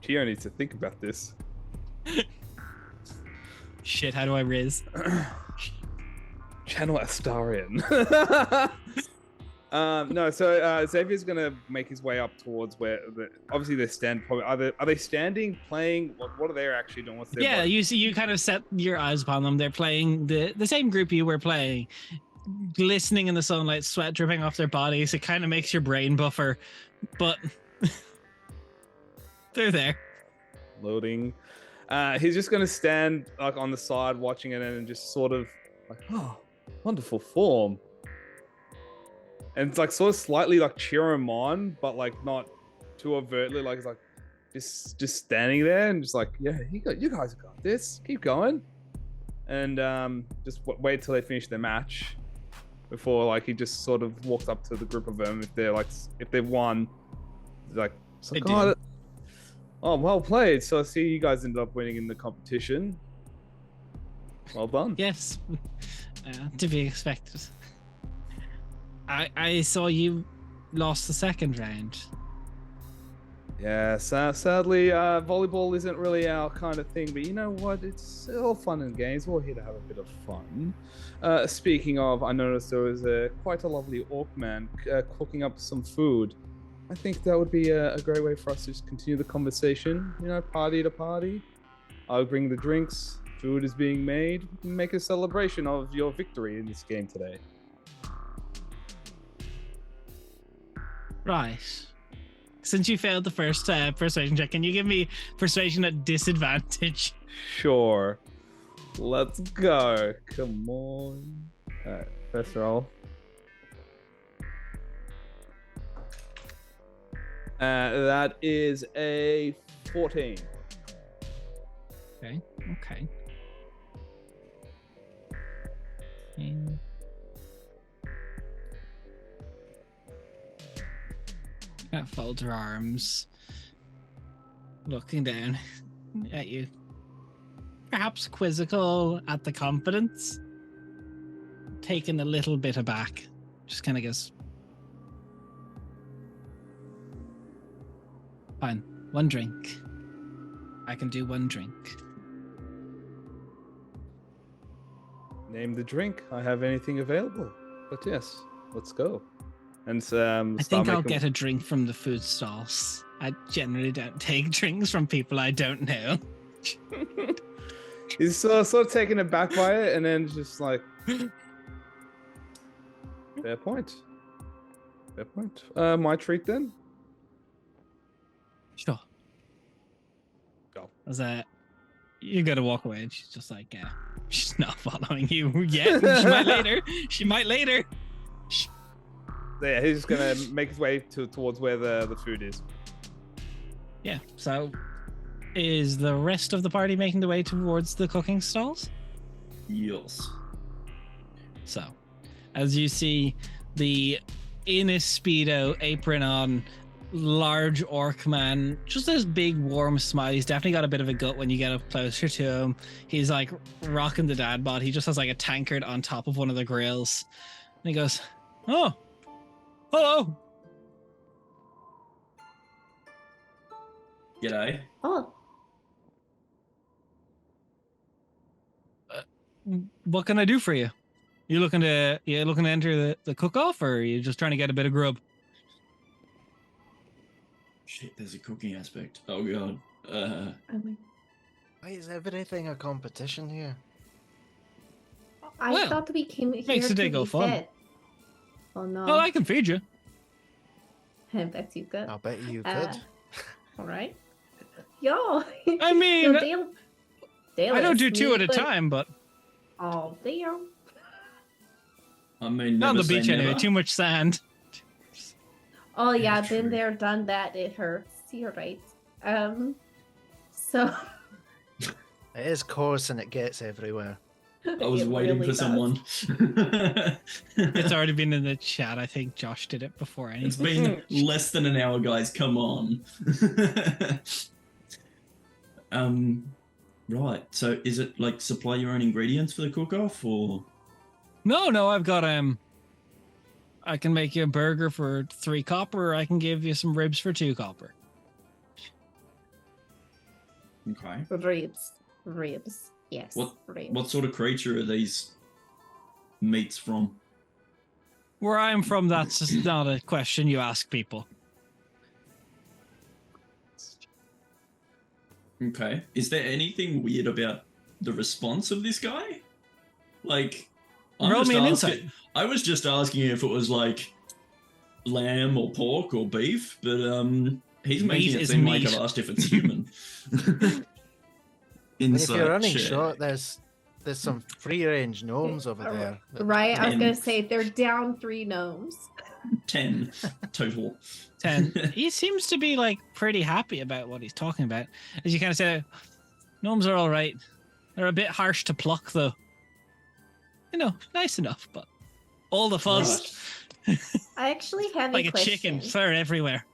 Geo needs to think about this. Shit, how do I riz? Channel Astarion. No, so Xavier's gonna make his way up towards where obviously they stand. Probably are they standing, playing? What are they actually doing? What's their Yeah, body? you see, you kind of set your eyes upon them. They're playing the same group you were playing, glistening in the sunlight, sweat dripping off their bodies. It kind of makes your brain buffer, but they're there. Loading. He's just gonna stand like on the side watching it and just sort of like, oh, wonderful form. And it's like sort of slightly like cheer him on, but like not too overtly. Like it's like just standing there and just like, yeah, you guys have got this. Keep going. And just wait till they finish their match before like he just sort of walks up to the group of them. If they've won, like, oh, well played. So I see you guys ended up winning in the competition. Well done. Yes, to be expected. I saw you lost the second round. Yeah, sadly, volleyball isn't really our kind of thing, but you know what? It's all fun and games. We're here to have a bit of fun. Speaking of, I noticed there was quite a lovely orc man cooking up some food. I think that would be a great way for us to just continue the conversation, you know, party to party. I'll bring the drinks, food is being made, we can make a celebration of your victory in this game today. Right. Since you failed the first persuasion check, can you give me persuasion at disadvantage? Sure. Let's go. Come on. Alright, first roll. That is a 14. Okay. Folds her arms, looking down at you. Perhaps quizzical at the confidence. Taken a little bit aback. Just kind of goes, fine, one drink. I can do one drink. Name the drink. I have anything available. But yes, let's go. And I think I'll get a drink from the food stalls. I generally don't take drinks from people I don't know. He's sort of taken aback by it, and then just like, fair point. My treat then. Sure. Go. As you gotta walk away, and she's just like, she's not following you yet. She might later. Yeah, he's just gonna make his way towards where the food is. Yeah. So, is the rest of the party making the way towards the cooking stalls? Yes. So, as you see, the in a speedo, apron on, large orc man, just this big warm smile. He's definitely got a bit of a gut when you get up closer to him. He's like rocking the dad bod. He just has like a tankard on top of one of the grills, and he goes, "Oh, hello." G'day. Oh, What can I do for you? You looking to enter the cook-off, or are you just trying to get a bit of grub? Shit, there's a cooking aspect. Oh god. Why is everything a competition here? I Well, thought we came here makes the day to go be fun. fed. Oh no. Well, I can feed you. I bet you could. I'll bet you Uh, could. All right. Yo. I mean, Dale I don't do is two at a sweet, but- time, but Oh, damn. I mean, not on never the beach say anyway. never. Too much sand. Oh yeah, That's been true. there, done that. It hurts. You're right. So It is coarse and it gets everywhere. I was it waiting really for does. someone. It's already been in the chat. I think Josh did it before. Anyway. It's been less than an hour, guys. Come on. Right. So, is it like supply your own ingredients for the cook-off, or? No. I've got I can make you a burger for 3 copper. Or I can give you some ribs for 2 copper. Okay. Ribs. Yes. What- Ribs. What sort of creature are these? meat's from. Where I'm from, that's just not a question you ask people. Okay. Is there anything weird about the response of this guy? Like, Roll me an insight. I was just asking if it was like lamb or pork or beef, but he's making it seem like I've asked if it's human. If you're running check. short, there's some free range gnomes over there. Right, I was 10. gonna say they're down 3 gnomes. 10 total. 10. He seems to be like pretty happy about what he's talking about. As you kind of say, gnomes are all right. They're a bit harsh to pluck, though. You know, nice enough, but all the fuzz. Right. I actually have Like a a question. chicken, fur everywhere.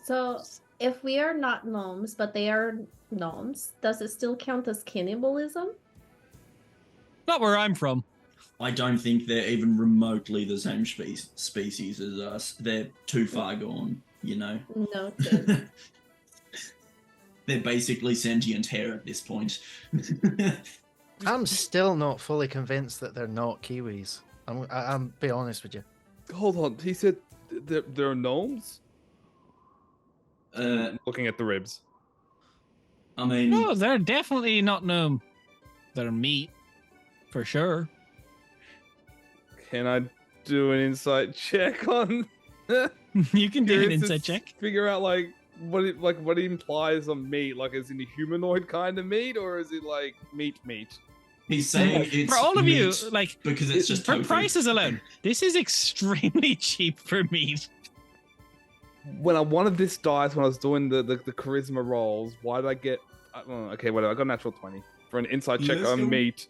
So, if we are not gnomes, but they are gnomes, does it still count as cannibalism? Not where I'm from. I don't think they're even remotely the same species as us. They're too far gone, you know? Noted. They're basically sentient hair at this point. I'm still not fully convinced that they're not Kiwis. I'm be honest with you. Hold on. He said they're gnomes? Looking at the ribs. I mean, No, they're definitely not gnome. They're meat, for sure. Can I do an insight check on? You can do an Curious to insight check. Figure out what it implies on meat. Like, is it a humanoid kind of meat, or is it like meat? he's saying it's For all of you, meat like, because it's just for tofu. prices alone, this is extremely cheap for meat. When I wanted this dice when I was doing the charisma rolls, why did I get? Okay, whatever. I got a natural 20 for an insight check Let's on go. meat.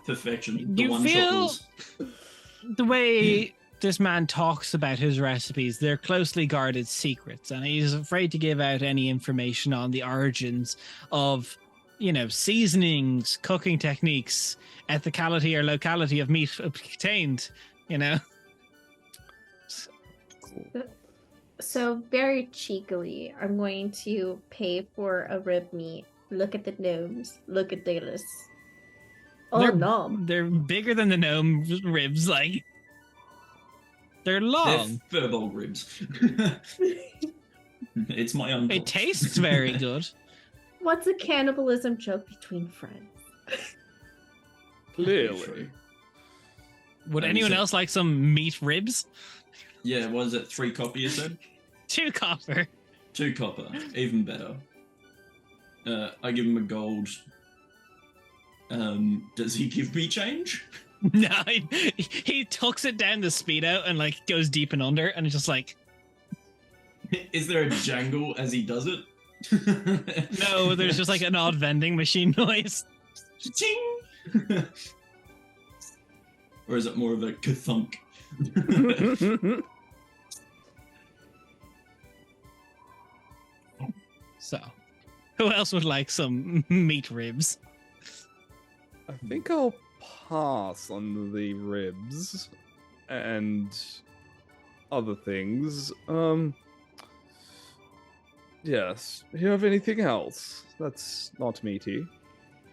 Perfection. The You one feel- rules. The way this man talks about his recipes, they're closely guarded secrets, and he's afraid to give out any information on the origins of, you know, seasonings, cooking techniques, ethicality or locality of meat obtained, you know. So, very cheekily, I'm going to pay for a rib meat. Look at the gnomes. Look at this. Oh, They're- nom. They're bigger than the gnome ribs, like. They're long. They're furball ribs. It's my uncle. It tastes very good. What's a cannibalism joke between friends? Clearly. Would And anyone so- else like some meat ribs? Yeah, what is it? 3 copper, you said? 2 copper. 2 copper. Even better. I give him a gold. Does he give me change? No, he tucks it down the speedo and like goes deep and under, and it's just like, Is there a jangle as he does it? no, there's just like an odd vending machine noise. Ching! Or is it more of a kathunk? So, who else would like some meat ribs? I think I'll pass on the ribs and other things. Yes. You have anything else that's not meaty?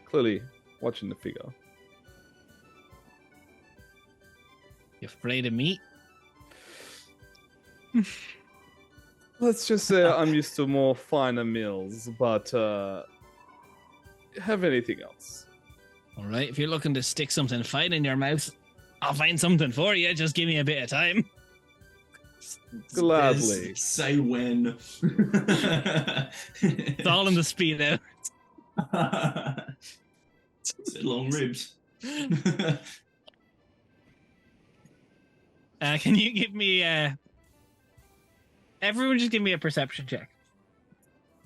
Clearly watching the figure. You afraid of meat? Let's just say I'm used to more finer meals, but have anything else? All right, if you're looking to stick something fine in your mouth, I'll find something for you. Just give me a bit of time. Gladly. Yes, say when. It's all in the speedo. Say long ribs. Can you give me everyone just give me a perception check.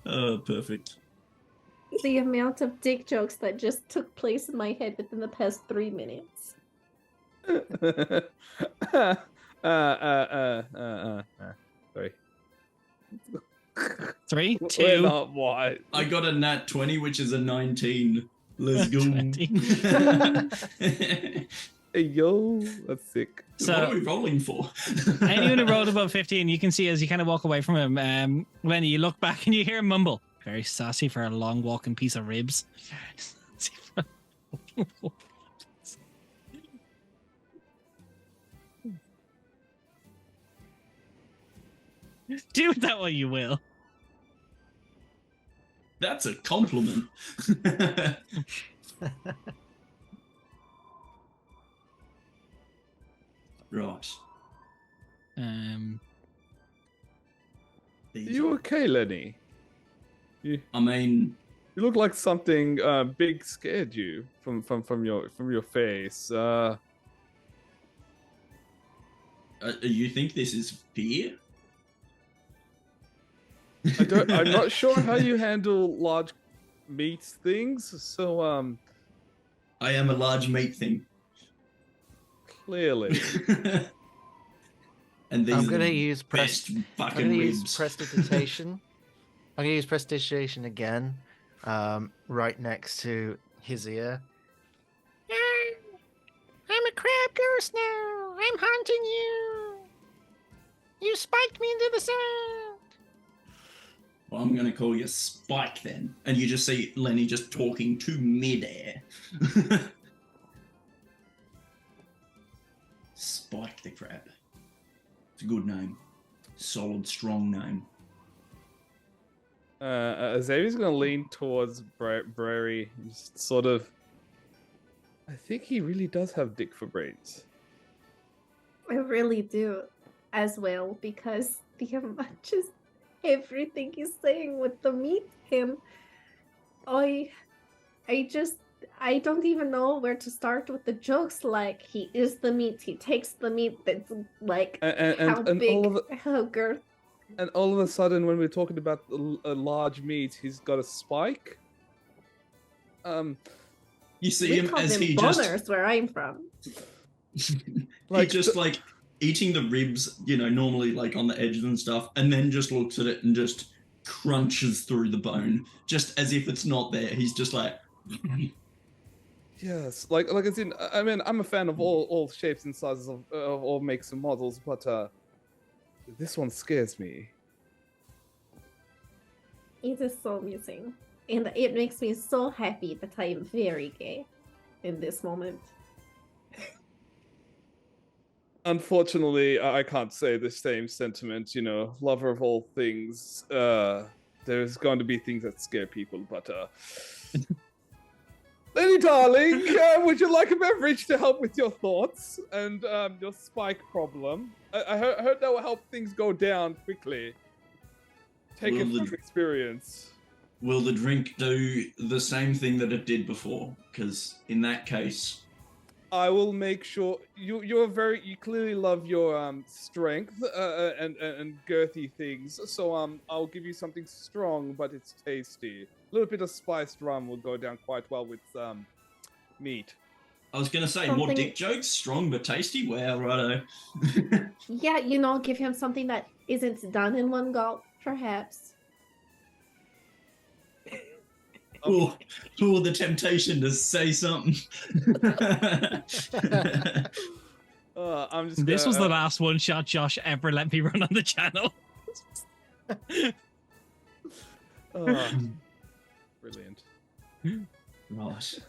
Perfect. The amount of dick jokes that just took place in my head within the past 3 minutes. Sorry. 3, We're 2, not white. I got a nat 20, which is a 19. Let's go. 20. Hey, yo, that's sick. What are So we rolling for? anyone who rolled above 15, you can see as you kind of walk away from him, Lenny, you look back and you hear him mumble. Very sassy for a long walking piece of ribs. Do with that what you will. That's a compliment. Right. Are you okay, Lenny? I mean, You look like something big scared you from your face. you think this is fear? I'm not sure how you handle large meat things, so I am a large meat thing. clearly. And these I'm are gonna the use best I'm fucking gonna ribs. use prestidigitation. I'm gonna use prestidigitation again, right next to his ear. I'm a crab ghost now. I'm haunting you. You spiked me into the sand. Well, I'm gonna call you Spike then. And you just see Lenny just talking to midair. Spike the crab. It's a good name. Solid, strong name. Xavier's gonna lean towards Brary, just sort of. I think he really does have dick for brains. I really do as well, because the amount just everything he's saying with the meat him. I don't even know where to start with the jokes. Like, he is the meat, he takes the meat, that's like how big, how girth. And all of a sudden, when we're talking about a large meat, he's got a spike. You see We him call as them he boners just where I'm from. Like, he just like eating the ribs, you know, normally like on the edges and stuff, and then just looks at it and just crunches through the bone, just as if it's not there. He's just like, yes, like as in, I mean, I'm a fan of all shapes and sizes of all makes and models, but this one scares me. It is so amusing. And it makes me so happy that I am very gay in this moment. Unfortunately, I can't say the same sentiment. You know, lover of all things. There's going to be things that scare people, but Lenny, darling, would you like a beverage to help with your thoughts and your spike problem? I heard that will help things go down quickly. Take it from experience. will the drink do the same thing that it did before? Because in that case, I will make sure you clearly love your strength and girthy things. So I'll give you something strong, but it's tasty. A little bit of spiced rum will go down quite well with meat. I was gonna say more dick jokes, strong but tasty. Wow, righto. Yeah, you know, give him something that isn't done in one gulp, perhaps. Oh, the temptation to say something. I'm just. This was the last one shot Josh ever let me run on the channel. Brilliant. Right.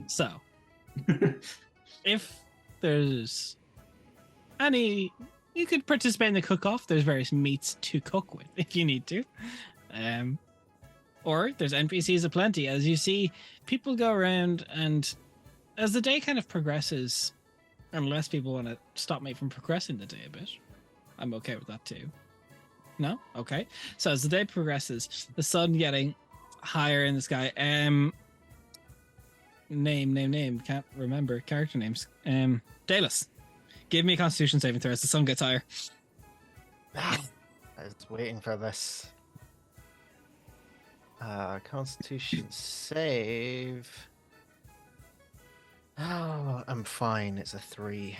So, if there's any, you could participate in the cook-off. There's various meats to cook with if you need to. Or there's NPCs aplenty. As you see, people go around, and as the day kind of progresses, unless people want to stop me from progressing the day a bit, I'm okay with that too. No? Okay. So as the day progresses, the sun getting higher in the sky. Name. Can't remember character names. Dallas, give me a Constitution saving throw as the sun gets higher. I was waiting for this. Constitution save. Oh, I'm fine. It's a 3.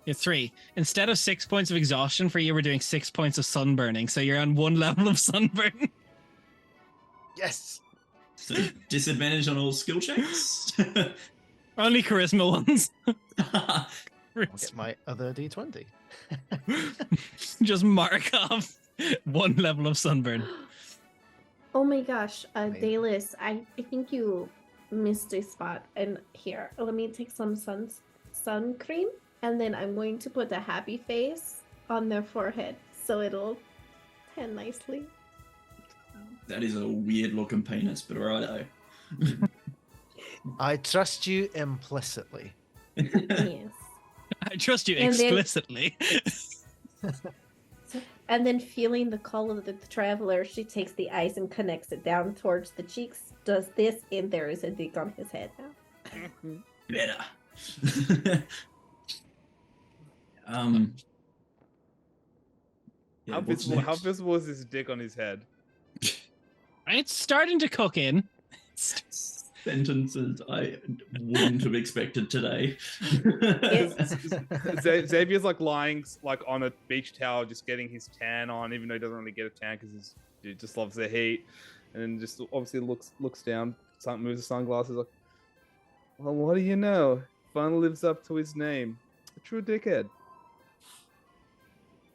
You're 3. Instead of 6 points of exhaustion for you, we're doing 6 points of sunburning. So you're on 1 level of sunburn. Yes. So disadvantage on all skill checks. Only charisma ones. I'll get my other D20. Just mark off 1 level of sunburn. Oh my gosh, Dallas, I think you missed a spot. And here, let me take some sun cream, and then I'm going to put a happy face on their forehead so it'll tan nicely. That is a weird looking penis, but righto. I trust you implicitly. Yes. I trust you And then- explicitly. And then feeling the call of the traveler, she takes the ice and connects it down towards the cheeks, does this, and there is a dick on his head now. Better. Yeah, How what's visible, how next? visible is this dick on his head? It's starting to cook in. Sentences I wouldn't have expected today. Xavier's like lying like on a beach towel, just getting his tan on, even though he doesn't really get a tan because he just loves the heat, and then just obviously looks down, moves the sunglasses, like, well, what do you know? Fun lives up to his name. A true dickhead.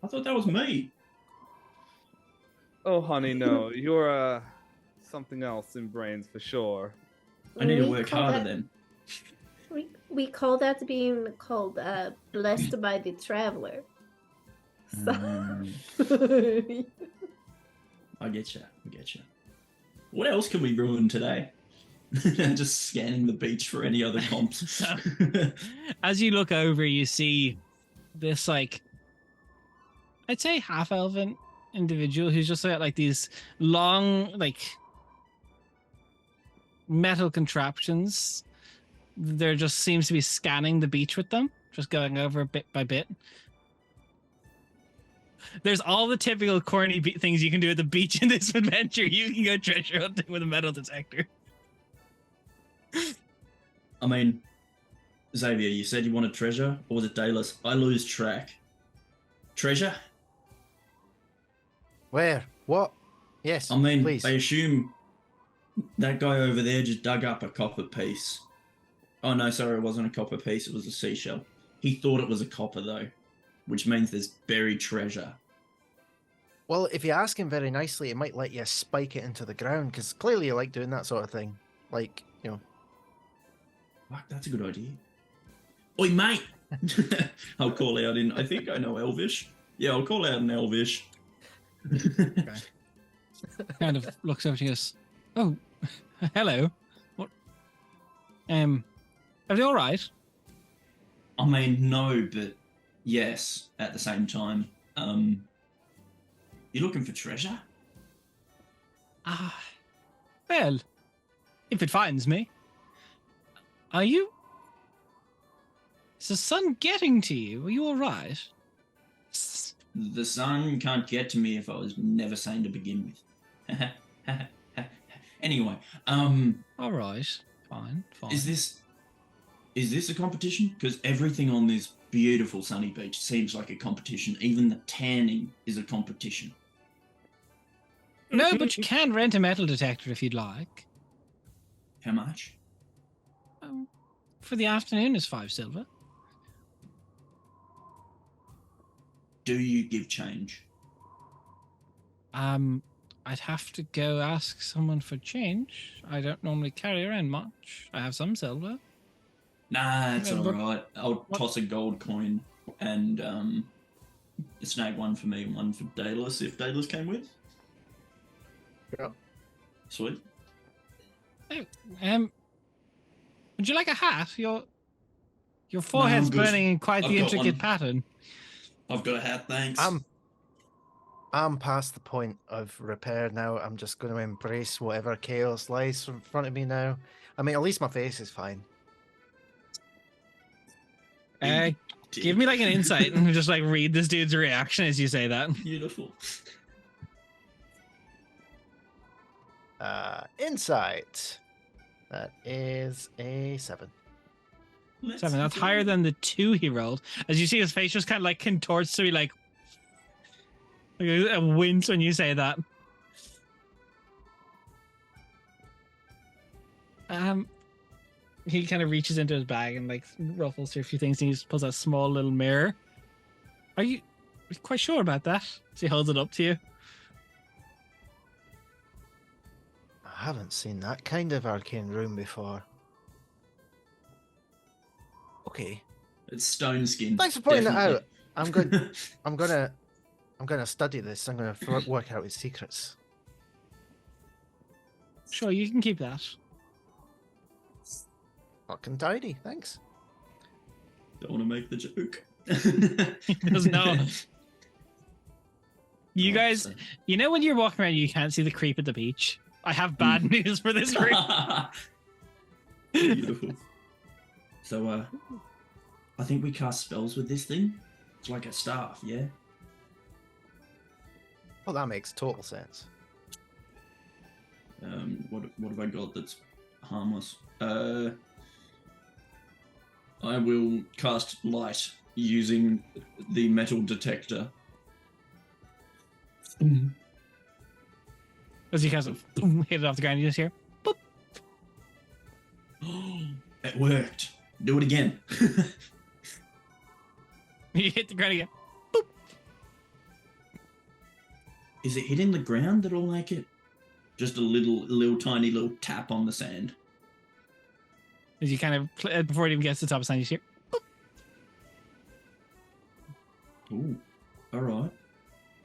I thought that was me. Oh, honey, no, you're something else in brains for sure. I need to We work call harder that- then. We call that being called blessed by the traveler. So... I get you. What else can we ruin today? Just scanning the beach for any other comps. As you look over, you see this, like, I'd say half-elven individual who's just got like these long, like, metal contraptions. There just seems to be scanning the beach with them, just going over bit by bit. There's all the typical corny things you can do at the beach in this adventure. You can go treasure hunting with a metal detector. I mean, Xavier, you said you wanted treasure, or was it Daedalus? I lose track. Treasure? Where? What? Yes, I mean, please. I assume that guy over there just dug up a copper piece. Oh no, sorry, it wasn't a copper piece, it was a seashell. He thought it was a copper though, which means there's buried treasure. Well, if you ask him very nicely, it might let you spike it into the ground, because clearly you like doing that sort of thing. Like, you know. Fuck, that's a good idea. Oi, mate! I'll call out in, I think I know Elvish. Yeah, I'll call out in Elvish. Kind of looks over to you and goes, "Oh, hello. What? Are they all right?" I mean, no, but yes, at the same time. You looking for treasure? Well, if it finds me. Are you? Is the sun getting to you? Are you all right? The sun can't get to me if I was never sane to begin with. Anyway, All right. Fine. is this a competition? Because everything on this beautiful sunny beach seems like a competition. Even the tanning is a competition. No, but you can rent a metal detector if you'd like. How much? For the afternoon is 5 silver. Do you give change? I'd have to go ask someone for change. I don't normally carry around much. I have some silver. Nah, it's Yeah, all but- right. I'll toss a gold coin and snag one for me and one for Daedalus if Daedalus came with. Yeah. Sweet. Oh, would you like a hat? Your forehead's good. burning in quite I've the got intricate one. pattern. I've got a hat, thanks. I'm past the point of repair now. I'm just going to embrace whatever chaos lies in front of me now. I mean, at least my face is fine. Give me like an insight and just like read this dude's reaction as you say that. Beautiful. Insight. That is a 7. 7. That's higher than the 2 he rolled. As you see his face just kind of like contorts to be like a wince when you say that. He kind of reaches into his bag and like ruffles through a few things and he just pulls a small little mirror. Are you quite sure about that? So he holds it up to you. I haven't seen that kind of arcane room before. Okay. It's stone skin. Thanks for pointing that definitely. out. I'm good. I'm gonna study this. I'm gonna work out its secrets. Sure, you can keep that. Fucking tidy. Thanks. Don't want to make the joke. There's no. You guys, you know when you're walking around, you can't see the creep at the beach. I have bad news for this group. Beautiful. So, I think we cast spells with this thing. It's like a staff, yeah? Well, that makes total sense. What have I got that's harmless? I will cast light using the metal detector. As you kind of hit it off the ground, you just hear, boop. It worked. Do it again. You hit the ground again. Is it hitting the ground that'll make it? Just a little tiny little tap on the sand. As you kind of, before it even gets to the top of the sand, you hear, Ooh, all right.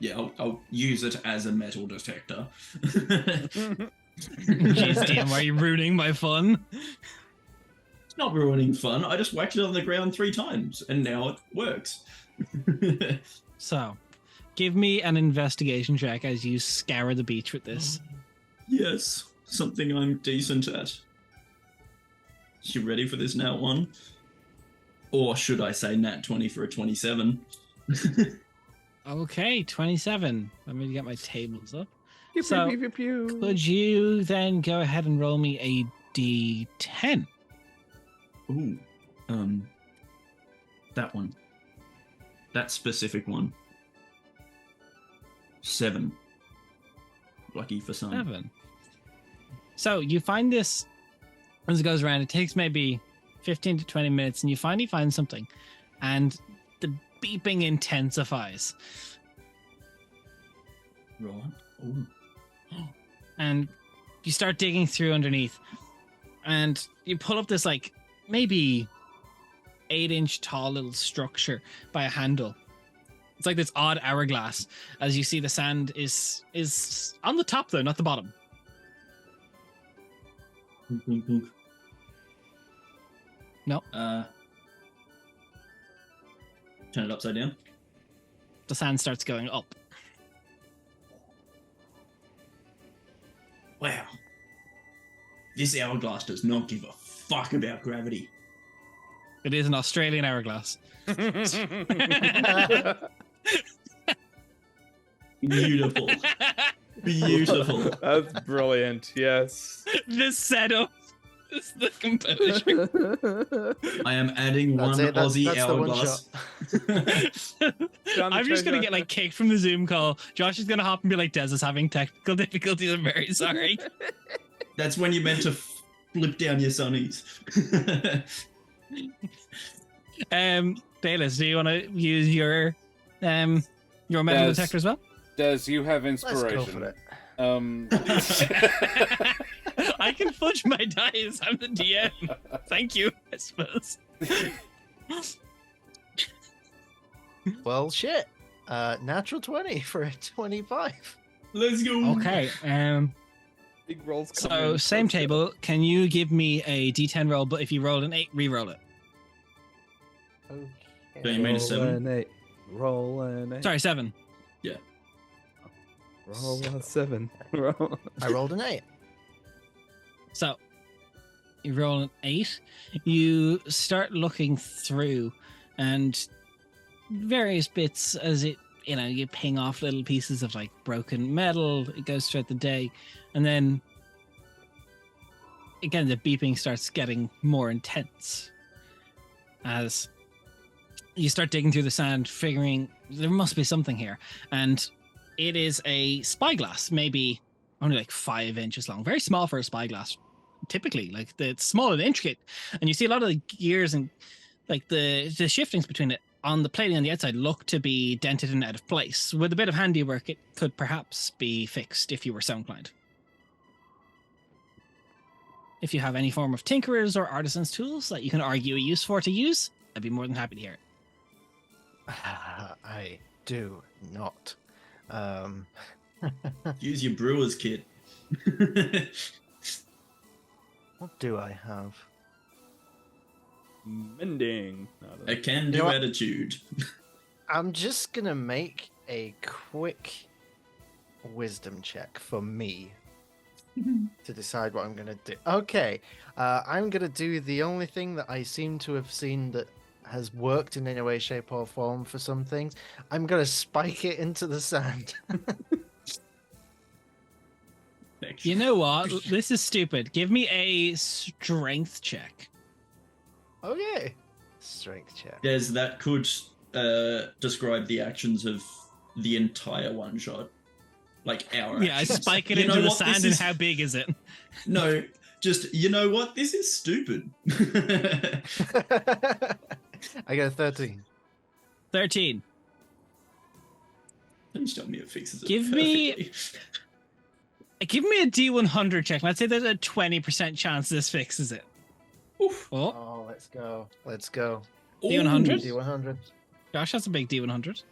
Yeah, I'll use it as a metal detector. jeez, DM, why are you ruining my fun? It's not ruining fun. I just whacked it on the ground 3 times, and now it works. So, give me an investigation check as you scour the beach with this. Yes, something I'm decent at. You ready for this nat 1? Or should I say nat 20 for a 27? Okay, 27. Let me get my tables up. Pew, So, pew, pew, pew, pew. Could you then go ahead and roll me a d10? Ooh, that one. That specific one. 7. Lucky for some. 7. So you find this as it goes around. It takes maybe 15 to 20 minutes, and you finally find something, and the beeping intensifies. Right. Ooh. And you start digging through underneath, and you pull up this like maybe 8-inch tall little structure by a handle. It's like this odd hourglass. As you see, the sand is on the top though, not the bottom. Boom, boom, boom. No. Turn it upside down. The sand starts going up. Wow. This hourglass does not give a fuck about gravity. It is an Australian hourglass. Beautiful. Beautiful. That's brilliant. Yes. This setup is the composure. I am adding That's one it, that's Aussie the one hourglass. I'm just going to get like kicked from the Zoom call. Josh is going to hop and be like, Dez is having technical difficulties. I'm very sorry. That's when you meant to flip down your sunnies. Bayless, do you want to use your metal Dez. detector as well? Dez, you have Let's go for inspiration. it. I can fudge my dice. I'm the DM. Thank you, I suppose. Well, shit. Natural 20 for a 25. Let's go. Okay. Big rolls So coming. same table. Can you give me a D10 roll? But if you roll an 8, re-roll it. Okay. So you made a 7. Roll an 8. Sorry, 7. Roll a 7. Roll. I rolled an 8. So you roll an 8. You start looking through, and various bits as it, you ping off little pieces of like broken metal. It goes throughout the day, and then again the beeping starts getting more intense as you start digging through the sand, figuring there must be something here. And it is a spyglass, maybe only like 5 inches long, very small for a spyglass. Typically, like it's small and intricate, and you see a lot of the gears and like the shiftings between it on the plating on the outside look to be dented and out of place. With a bit of handiwork, it could perhaps be fixed if you were so inclined. If you have any form of tinkerers or artisans tools that you can argue a use for to use, I'd be more than happy to hear it. I do not. Use your brewer's kit. What do I have? Mending. No, I don't A know. can-do You know what? attitude. I'm just gonna make a quick wisdom check for me to decide what I'm gonna do. Okay, I'm gonna do the only thing that I seem to have seen that has worked in any way, shape, or form for some things. I'm gonna spike it into the sand. You know what? This is stupid. Give me a strength check. Okay, strength check. Des, that could describe the actions of the entire one shot. Like our Yeah, I actions. spike it You know into the what? This sand, and is- how big is it? No, just, you know what? This is stupid. I got a 13. 13. Please tell me it fixes it Give me- perfectly. Give me a D100 check. Let's say there's a 20% chance this fixes it. Oof. Oh, Oh, let's go. Let's go. D100? D100. Josh, that's a big D100.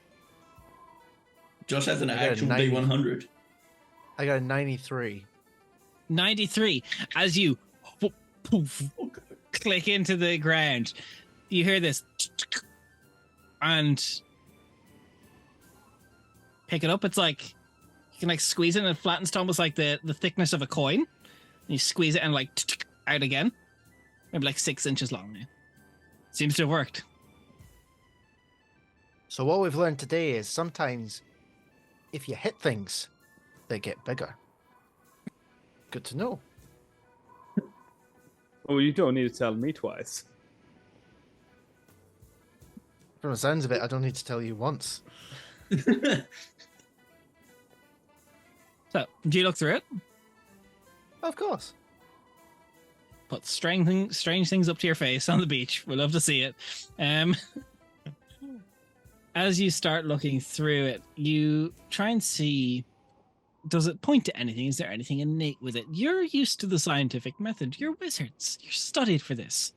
Josh has an I got a actual 90. D100. I got a 93. 93. As you poof, click into the ground, you hear this and pick it up. It's like you can like squeeze it and it flattens to almost like the thickness of a coin. And you squeeze it and like out again. Maybe like 6 inches long now. Seems to have worked. So what we've learned today is sometimes if you hit things, they get bigger. Good to know. Oh, you don't need to tell me twice. From the sounds of it, I don't need to tell you once. So, do you look through it? Of course. Put strange things up to your face on the beach. We'd love to see it. As you start looking through it, you try and see, does it point to anything? Is there anything innate with it? You're used to the scientific method. You're wizards. You're studied for this.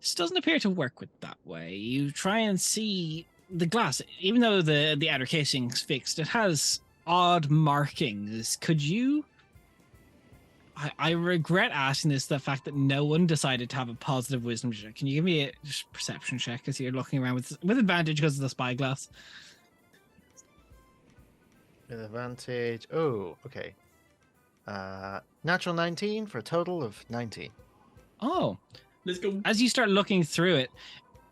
This doesn't appear to work with that way. You try and see the glass, even though the outer casing's fixed, it has odd markings. Could you... I regret asking this, the fact that no one decided to have a positive wisdom check. Can you give me a perception check as you're looking around with advantage because of the spyglass? With advantage. Oh, okay. Natural 19 for a total of 19. Oh, Let's go. as you start looking through it,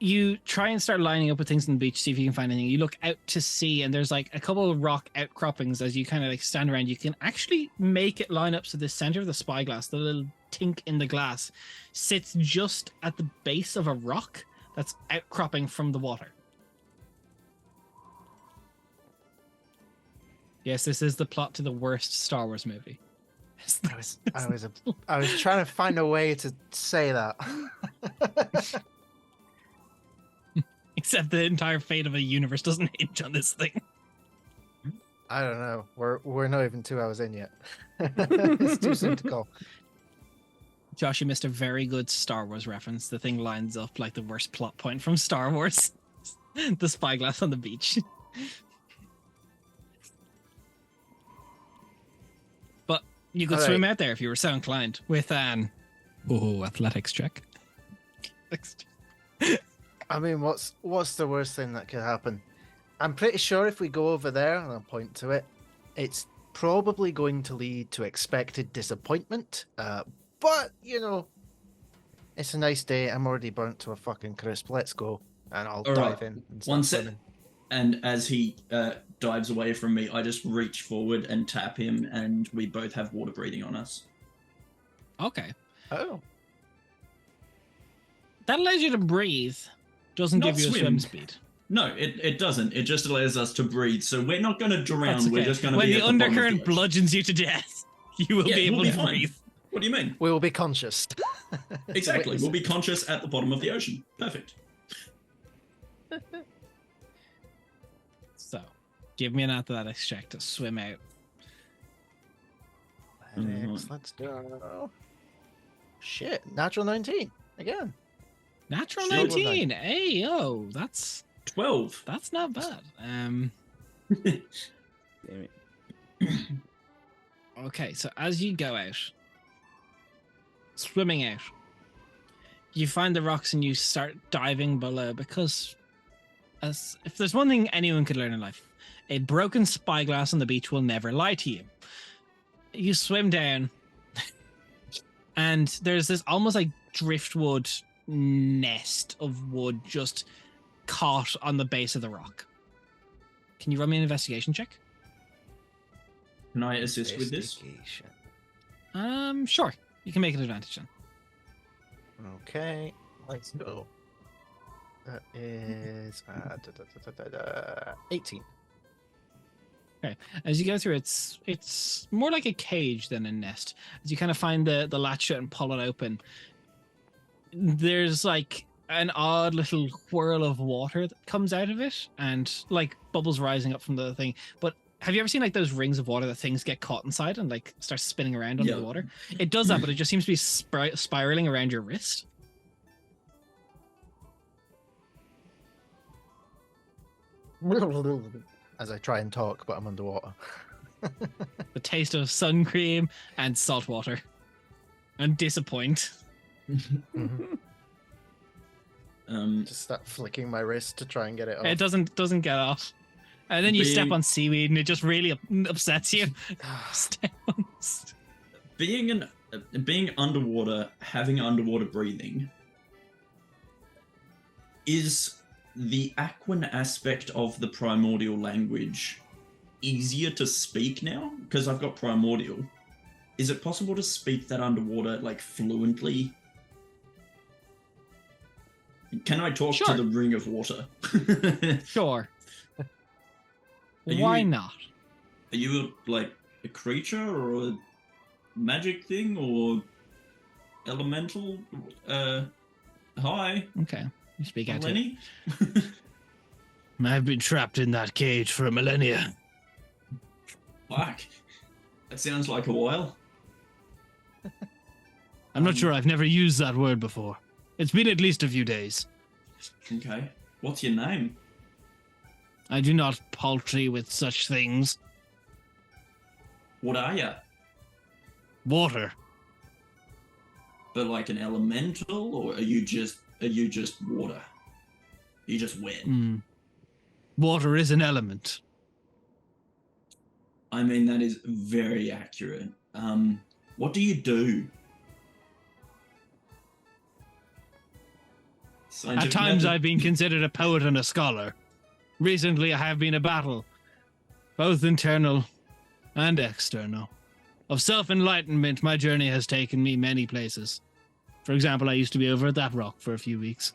you try and start lining up with things on the beach, see if you can find anything. You look out to sea, and there's like a couple of rock outcroppings. As you kind of like stand around, you can actually make it line up so the center of the spyglass, the little tink in the glass, sits just at the base of a rock that's outcropping from the water. Yes, this is the plot to the worst Star Wars movie. I was trying to find a way to say that. Except the entire fate of a universe doesn't hinge on this thing. I don't know. We're not even 2 hours in yet. It's too soon to call. Josh, you missed a very good Star Wars reference. The thing lines up like the worst plot point from Star Wars. The spyglass on the beach. But you could All swim right. out there if you were so inclined with an athletics check. I mean, what's the worst thing that could happen? I'm pretty sure if we go over there and I'll point to it, it's probably going to lead to expected disappointment. But you know, it's a nice day. I'm already burnt to a fucking crisp. Let's go, and I'll All dive right. in. And One start sec. swimming. And as he dives away from me, I just reach forward and tap him, and we both have water breathing on us. Okay. Oh, That allows you to breathe. Doesn't Not give you a swim swim. speed. No, it doesn't. It just allows us to breathe. So we're not going to drown. That's We're okay. just going to When be the at the bottom of undercurrent the ocean. bludgeons you to death, you will Yeah, be able we'll be to fine. breathe. What do you mean? we will be conscious. Exactly. We'll be conscious at the bottom of the ocean. Perfect. So, give me an athletics check to swim out. Athletics, let's go. Shit, natural 19 again. Natural Sure. 19. Hey, yo, that's 12. That's not bad. Damn it. Okay, so as you go out, swimming out, you find the rocks and you start diving below because if there's one thing anyone could learn in life, a broken spyglass on the beach will never lie to you. You swim down and there's this almost like driftwood nest of wood just caught on the base of the rock. Can you run me an investigation check? Can I assist with this? Investigation. Sure. You can make an advantage then. Okay, let's go. That is 18. Okay. As you go through, it's more like a cage than a nest. As you kind of find the latch shut and pull it open, there's like an odd little whirl of water that comes out of it, and like bubbles rising up from the thing. But have you ever seen like those rings of water that things get caught inside and like start spinning around under the water? It does that, but it just seems to be spiraling around your wrist. As I try and talk, but I'm underwater. The taste of sun cream and salt water, and disappoint. Just start flicking my wrist to try and get it off. It doesn't get off, and then you step on seaweed and it just really upsets you. Step on Being underwater, having underwater breathing, is the Aquan aspect of the primordial language easier to speak now? Because I've got primordial. Is it possible to speak that underwater, like, fluently? Can I talk to the ring of water? Sure. Why not? Are you, like, a creature or a magic thing or elemental? Hi. Okay. You speak out to Lenny? I've been trapped in that cage for a millennia. Fuck. That sounds like a while. I'm not sure. I've never used that word before. It's been at least a few days. Okay. What's your name? I do not paltry with such things. What are you? Water. But like an elemental, or are you just water? Are you just wet? Water is an element. I mean, that is very accurate. What do you do? At times I've been considered a poet and a scholar. Recently I have been a battle, both internal and external. Of self-enlightenment, my journey has taken me many places. For example, I used to be over at that rock for a few weeks.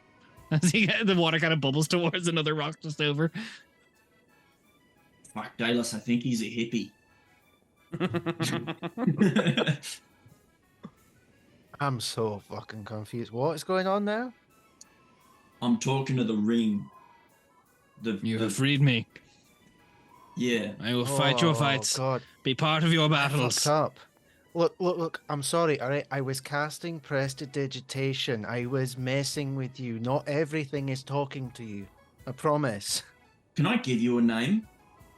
As the water kind of bubbles towards another rock just over. Fuck, Dallas, I think he's a hippie. I'm so fucking confused. What is going on now? I'm talking to the ring. You have freed me. Yeah. I will fight your fights. God. Be part of your battles. I fucked up. Look. I'm sorry. All right. I was casting prestidigitation. I was messing with you. Not everything is talking to you. I promise. Can I give you a name?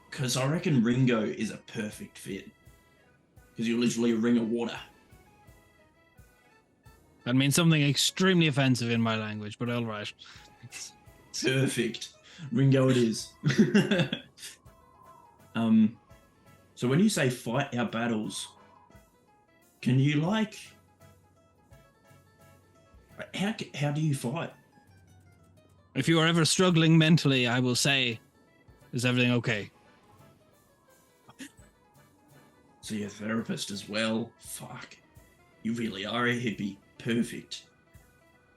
Because I reckon Ringo is a perfect fit. Because you're literally a ring of water. That means something extremely offensive in my language, but all right. Perfect. Ringo it is. So when you say fight our battles, can you how do you fight? If you are ever struggling mentally, I will say, is everything okay? So you're a therapist as well? Fuck. You really are a hippie. Perfect.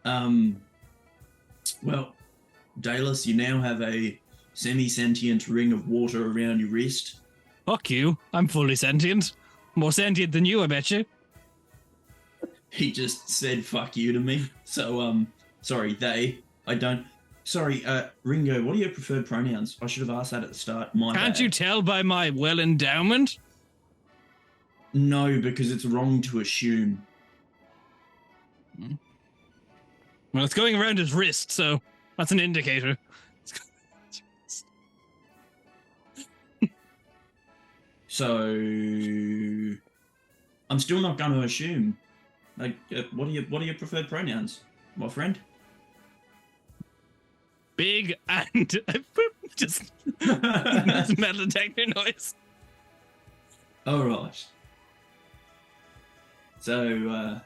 Well, Dallas, you now have a semi-sentient ring of water around your wrist. Fuck you. I'm fully sentient. More sentient than you, I bet you. He just said fuck you to me. So, sorry, Sorry, Ringo, what are your preferred pronouns? I should have asked that at the start. My Can't bad. you tell by my well endowment? No, because it's wrong to assume. Well, it's going around his wrist, so that's an indicator. So I'm still not going to assume. Like, what are your preferred pronouns, my friend? Big and just metal detector noise. All right. So,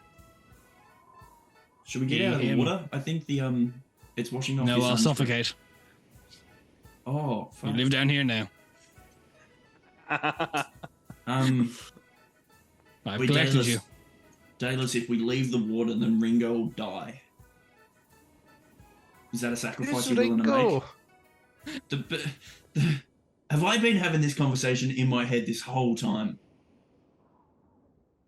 should we get out of the water? I think the it's washing off. No, I'll suffocate. Oh, You fuck. live down here now. I've collected you. Dallas, if we leave the water, then Ringo will die. Is that a sacrifice you're willing to make? Have I been having this conversation in my head this whole time?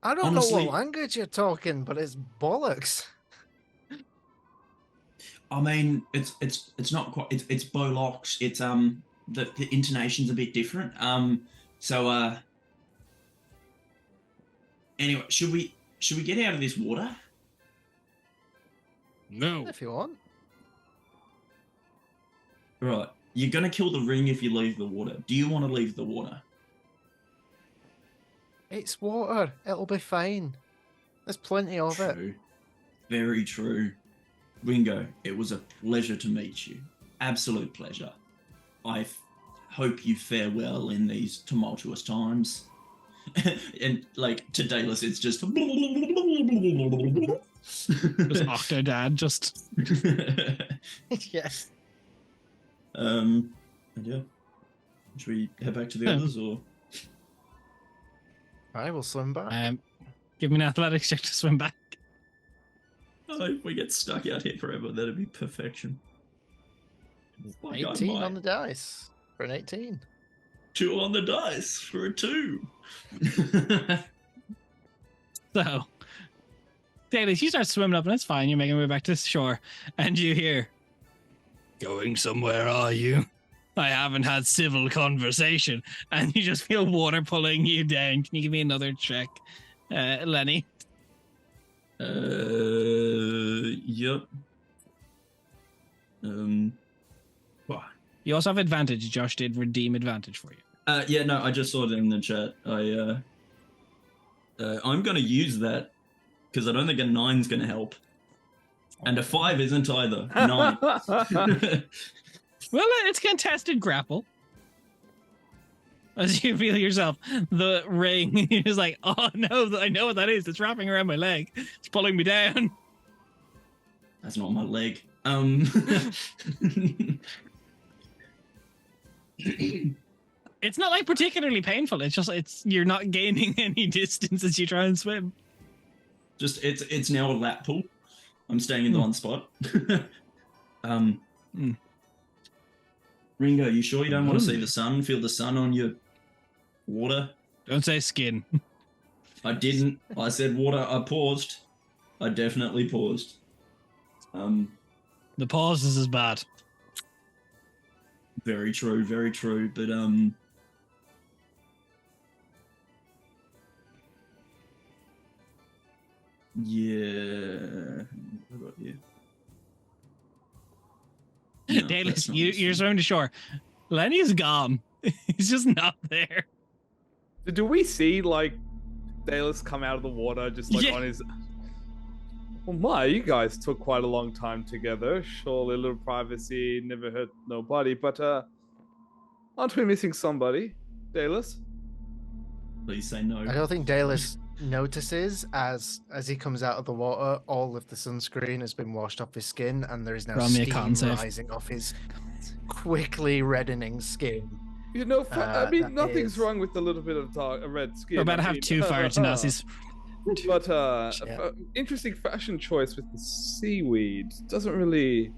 I don't Honestly- know what language you're talking, but it's bollocks. I mean, it's not quite. It's Bolocks. It's the intonation's a bit different. Anyway, should we get out of this water? No. If you want. Right. You're gonna kill the ring if you leave the water. Do you want to leave the water? It's water. It'll be fine. There's plenty of it. True. Very true. Ringo, it was a pleasure to meet you. Absolute pleasure. I hope you fare well in these tumultuous times. And like to Dallas, it's just Just Octodad, just Yes. yeah. Should we head back to the others or? I will swim back. give me an athletics check to swim back. Oh, if we get stuck out here forever, that'd be perfection. Like, I 18 might. on the dice for an 18. 2 on the dice for a 2. So, Dallas, you start swimming up and it's fine. You're making your way back to the shore. And you hear, going somewhere, are you? I haven't had civil conversation. And you just feel water pulling you down. Can you give me another check, Lenny? Yep. Wow. You also have advantage. Josh did redeem advantage for you. Yeah, no, I just saw it in the chat. I'm going to use that because I don't think a 9's going to help. And a 5 isn't either. 9. Well, it's contested grapple. As you feel yourself, the ring is like, oh no, I know what that is. It's wrapping around my leg. It's pulling me down. That's not my leg. It's not like particularly painful. It's just you're not gaining any distance as you try and swim. Just it's now a lap pool. I'm staying in the one spot. Ringo, you sure you don't want to see the sun? Feel the sun on your water? Don't say skin. I didn't. I said water. I paused. I definitely paused. The pause is as bad. Very true, very true. But yeah. What about you? No, Dallas, that's not you're the swimming to shore. Lenny's gone. He's just not there. Do we see like Dallas come out of the water just like Yeah. on his? Well, my, you guys took quite a long time together. Surely a little privacy never hurt nobody. But aren't we missing somebody, Dallas? Please say no. I don't think Dallas notices as he comes out of the water, all of the sunscreen has been washed off his skin, and there is now Roll me a steam con save. rising off his quickly reddening skin. You know, I mean, that nothing's is- wong with a little bit of red skin. We're about to I have mean, 2 fire tenacity. But Yeah. interesting fashion choice with the seaweed. Doesn't really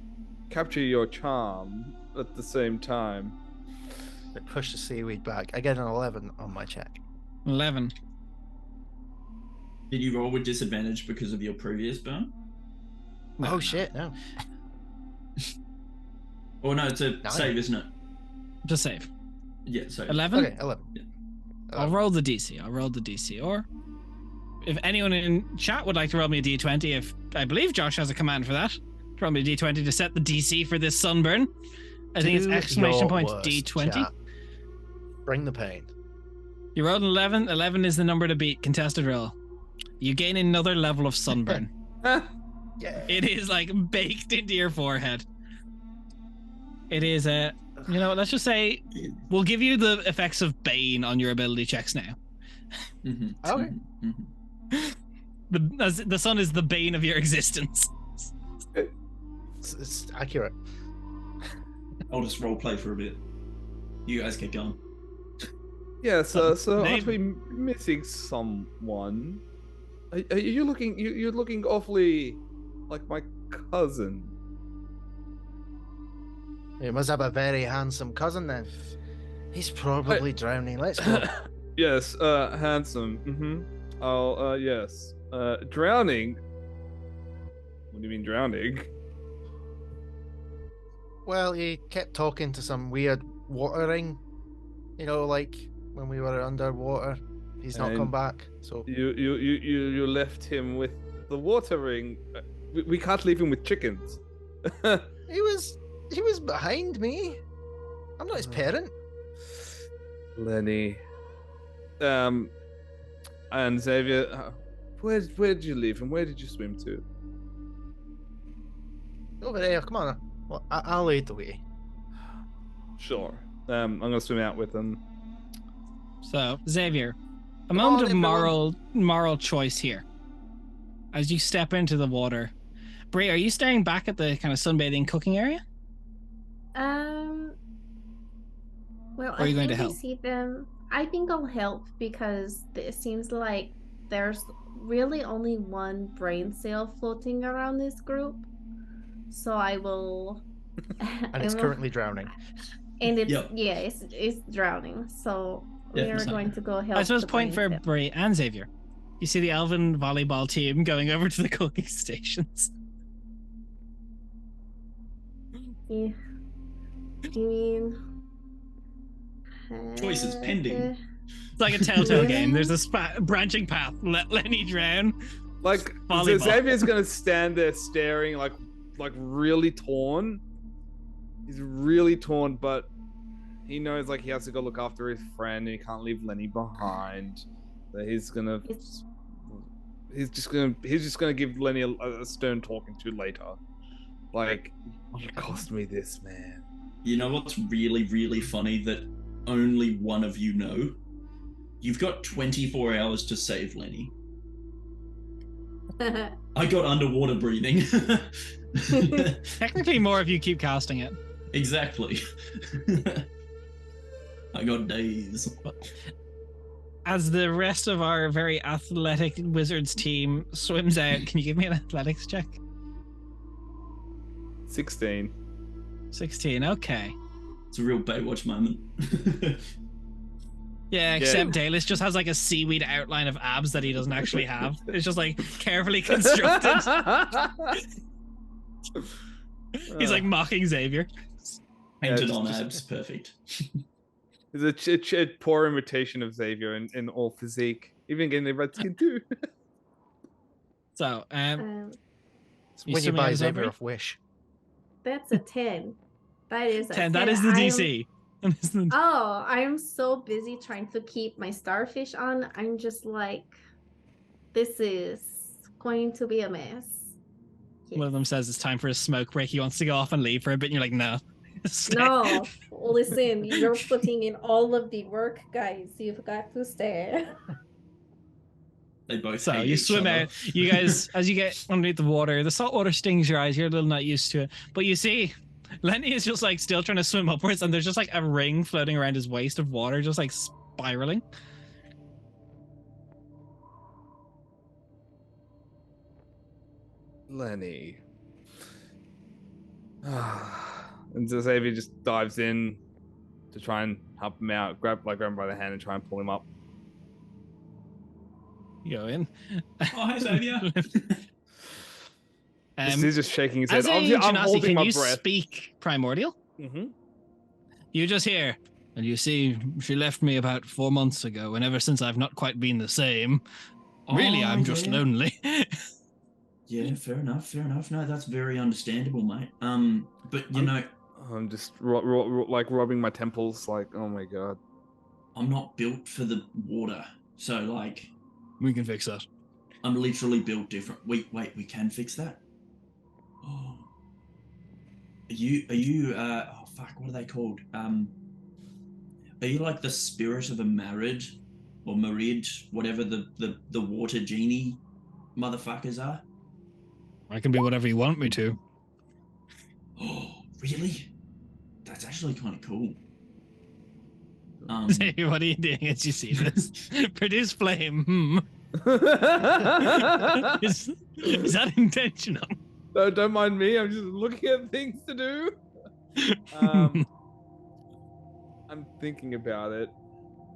capture your charm at the same time. They push the seaweed back. I get an 11 on my check. 11. Did you roll with disadvantage because of your previous burn? Oh shit, no. Or no, it's a 9. save, isn't it? Just save. Yeah, so 11? Okay, 11. I'll roll the DC. I'll roll the DC. Or if anyone in chat would like to roll me a D20, if I believe Josh has a command for that, roll me a D20 to set the DC for this sunburn. I think it's Do exclamation your point worst, D20. chat. Bring the pain. You rolled an 11. 11 is the number to beat. Contested roll. You gain another level of sunburn. Yeah. It is like baked into your forehead. It is let's just say we'll give you the effects of Bane on your ability checks now. Okay. The sun is the bane of your existence. It's accurate. I'll just role play for a bit. You guys get going. Yeah, so Name. aren't we missing someone? Are you looking? You're looking awfully like my cousin. You must have a very handsome cousin then. He's probably drowning. Let's go. Yes, handsome. Oh, yes. Drowning. What do you mean drowning? Well, he kept talking to some weird watering. You know, like when we were underwater. He's not come And back. So You left him with the watering. We can't leave him with chickens. he was behind me. I'm not his parent. Lenny. And Xavier, where did you leave him? Where did you swim to? Over there. Come on. Well, I'll lead the way. Sure. I'm gonna swim out with him. So, Xavier, a Come moment on, of everyone. moral choice here. As you step into the water. Brie, are you staying back at the kind of sunbathing cooking area? Well, Or are you going to I help? see them. I think I'll help because it seems like there's really only one brain cell floating around this group. So I will. And it's currently drowning. And it's Yep. it's drowning. So Yeah, we are it's not going bad. to go help. I suppose the point for brain cell. Brie and Xavier. You see the Elven volleyball team going over to the cooking stations. Yeah. I mean. Choice is pending. It's like a telltale game. There's a branching path. Let Lenny drown. Like, so Volleyball. Xavier's gonna stand there staring, like really torn. He's really torn, but he knows like he has to go look after his friend, and he can't leave Lenny behind. So he's just gonna give Lenny a stern talking to later. Like, you cost me this, man. You know what's really, really funny that only one of you know? You've got 24 hours to save Lenny. I got underwater breathing. Technically more if you keep casting it. Exactly. I got days. As the rest of our very athletic wizards team swims out, can you give me an athletics check? 16. 16, okay. It's a real Baywatch moment. Yeah, except Dallas just has like a seaweed outline of abs that he doesn't actually have. It's just like carefully constructed. He's like mocking Xavier. Painted just- on abs, perfect. It's a poor imitation of Xavier in all physique, even getting the red skin too. So, Um, You When you swimming buy out of Xavier Zobri? off Wish. that's a 10. That is a 10, that is the I'm- DC. Oh, I am so busy trying to keep my starfish on. I'm just like, this is going to be a mess. One of them says it's time for a smoke break. He wants to go off and leave for a bit, and you're like, no. Stay. No, listen, you're putting in all of the work, guys. You've got to stay. They both So hate you each swim other. out. You guys, as you get underneath the water, the salt water stings your eyes. You're a little not used to it. But you see, Lenny is just like still trying to swim upwards, and there's just like a ring floating around his waist of water, just like spiraling. Lenny. And so Xavier just dives in to try and help him out, grab him by the hand and try and pull him up. You go in. Oh, hi, Xavier. He's just shaking his head. As a Obviously, I'm Genasi, holding can my you breath. speak Primordial? Mm-hmm. You just hear, and you see, she left me about 4 months ago, and ever since I've not quite been the same. Really, Oh, I'm just yeah. lonely. Yeah, fair enough. No, that's very understandable, mate. But you know, I'm just like rubbing my temples, like, oh my god. I'm not built for the water. So, like, We can fix that. I'm literally built different. Wait, we can fix that? Oh. Are you, oh, fuck, what are they called? Are you like the spirit of a Marid or Marid, whatever the water genie motherfuckers are? I can be whatever you want me to. Oh, really? That's actually kind of cool. What are you doing as you see this? Produce flame. Is that intentional? No, don't mind me. I'm just looking at things to do. I'm thinking about it,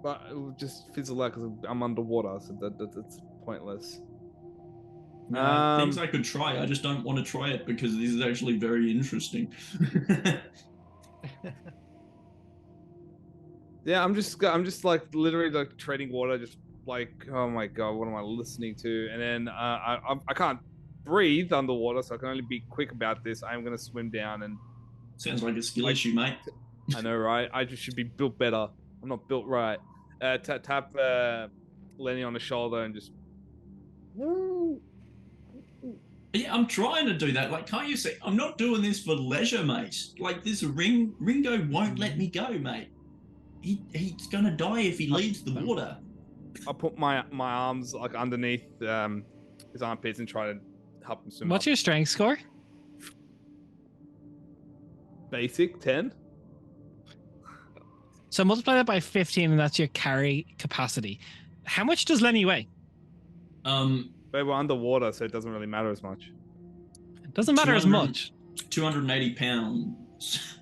but it will just fizzle out because I'm underwater, so that's pointless. Things I could try. I just don't want to try it because this is actually very interesting. Yeah, I'm just like literally like treading water, just like, oh my god, what am I listening to? And then I can't breathe underwater, so I can only be quick about this. I'm gonna swim down and. Sounds like a skill issue, mate. I know, right? I just should be built better. I'm not built right. Tap Lenny on the shoulder and just. Yeah, I'm trying to do that. Like, can't you see? I'm not doing this for leisure, mate. Like, this Ringo won't let me go, mate. He's gonna die if he leaves the water. I put my arms like underneath his armpits and try to help him swim. What's your strength score? Basic 10. So multiply that by 15, and that's your carry capacity. How much does Lenny weigh? But we're underwater, so it doesn't really matter as much. Doesn't matter as much. 280 pounds.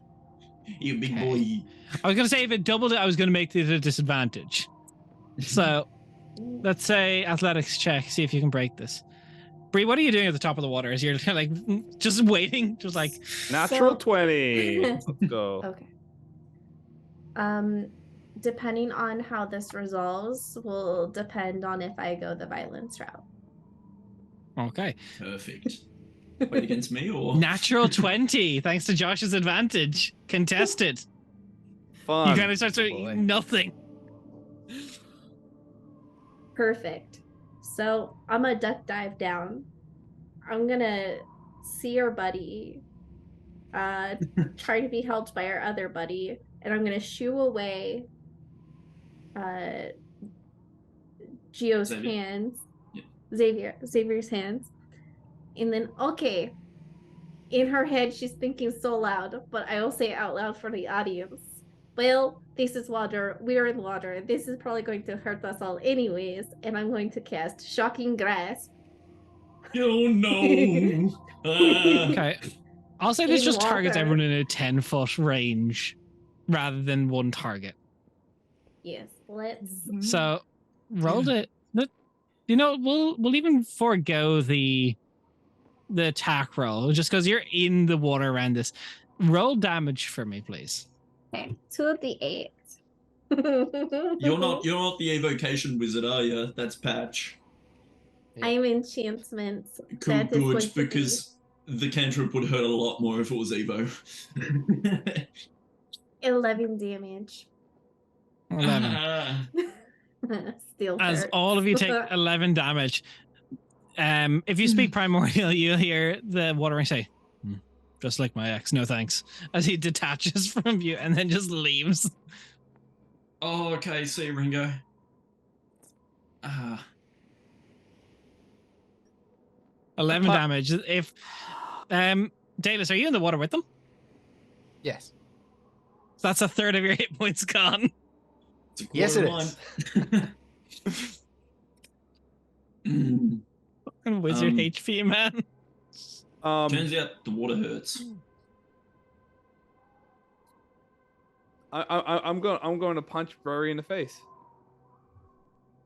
You big boy. I was going to say if it doubled it, I was going to make it a disadvantage. So let's say athletics check, see if you can break this. Bree, what are you doing at the top of the water? Is you're like just waiting, just like natural 20. Let's go. Okay. Depending on how this resolves will depend on if I go the violence route. Okay. Perfect. Wait against me or natural 20, thanks to Josh's advantage. Contested. Fun. You kind of start doing nothing. Perfect. So I'm gonna duck dive down. I'm gonna see our buddy, try to be helped by our other buddy, and I'm gonna shoo away Geo's hands, Xavier's hands, and then okay. In her head, she's thinking so loud, but I will say it out loud for the audience. Well, this is water. We're in water. This is probably going to hurt us all anyways, and I'm going to cast Shocking Grasp. Oh no! Okay. I'll say this just targets water. everyone in a 10-foot range rather than one target. Yes, let's. So rolled it. You know, we'll even forego the attack roll just because you're in the water around this. Roll damage for me, please. Okay, 2d8. You're not the evocation wizard, are you? That's Patch. I'm enchantments. Cool, good, because the cantrip would hurt a lot more if it was Evo. 11 damage. 11. Still As hurts. all of you take 11 damage. If you speak primordial, you'll hear the watering say, just like my ex, no thanks, as he detaches from you and then just leaves. Oh, okay, see you, Ringo. 11 damage. If Dallas, are you in the water with them? Yes. That's a third of your hit points gone. Yes, it is. Fucking wizard HP, man. Turns out the water hurts. I'm going to punch Rory in the face.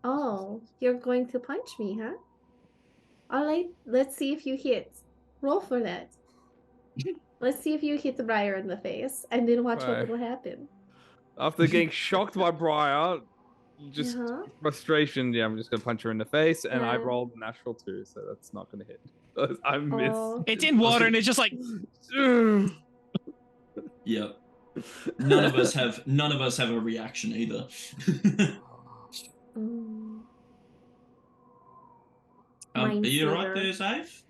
Oh, you're going to punch me, huh? All right, let's see if you hit. Roll for that. Let's see if you hit the Briar in the face, and then watch what will happen. After getting shocked by Briar, just frustration. Yeah, I'm just gonna punch her in the face, and I rolled natural 2, so that's not gonna hit. I missed. It's in water, and it's just like. Yep. None of us have a reaction either. Are you alright there, Zave?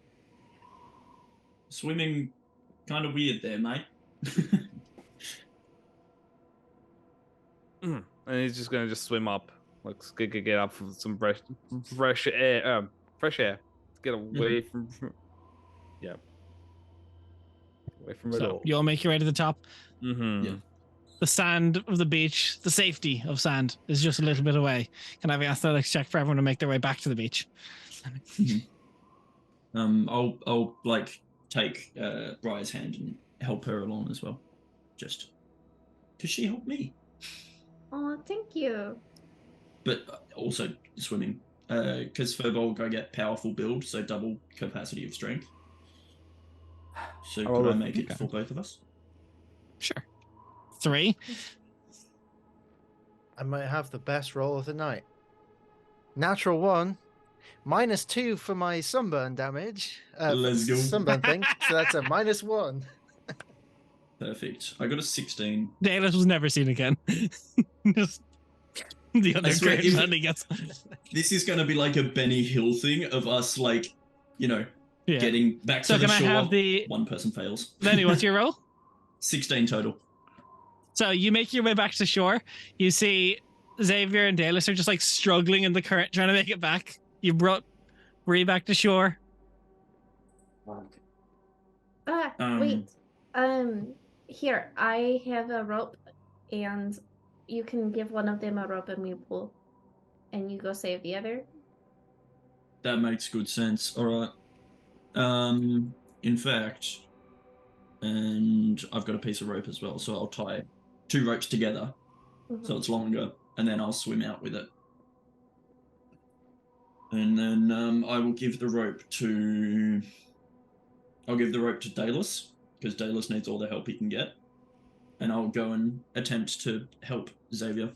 Swimming kind of weird there, mate. And he's just gonna swim up. Let's get up for some fresh air. Fresh air. Let's get away from away from it all. You'll make your way to the top. Mm-hmm. Yeah. The sand of the beach, the safety of sand, is just a little bit away. Can I have an athletics check for everyone to make their way back to the beach? I'll like take Briar's hand and help her along as well. Just because she helped me. Oh, thank you. But also swimming. Because Furbolg, I get powerful build, so double capacity of strength. So could I make it for both of us? Sure. 3. I might have the best roll of the night. Natural 1, -2 for my sunburn damage. Let's go. Sunburn thing. So that's a -1. Perfect. I got a 16. Dallas was never seen again. Just the other swear, great man he gets. This is going to be like a Benny Hill thing of us, like, Yeah. getting back So to the can I shore. have the- One person fails. Lenny, what's your roll? 16 total. So you make your way back to shore. You see Xavier and Dallas are just like struggling in the current, trying to make it back. You brought Bree back to shore. Wait. Here, I have a rope, and you can give one of them a rope and Meeple, and you go save the other. That makes good sense. All right. In fact, and I've got a piece of rope as well, so I'll tie 2 ropes together, so it's longer, and then I'll swim out with it. And then I will give the rope to. I'll give the rope to Dallas, because Dallas needs all the help he can get, and I'll go and attempt to help Xavier.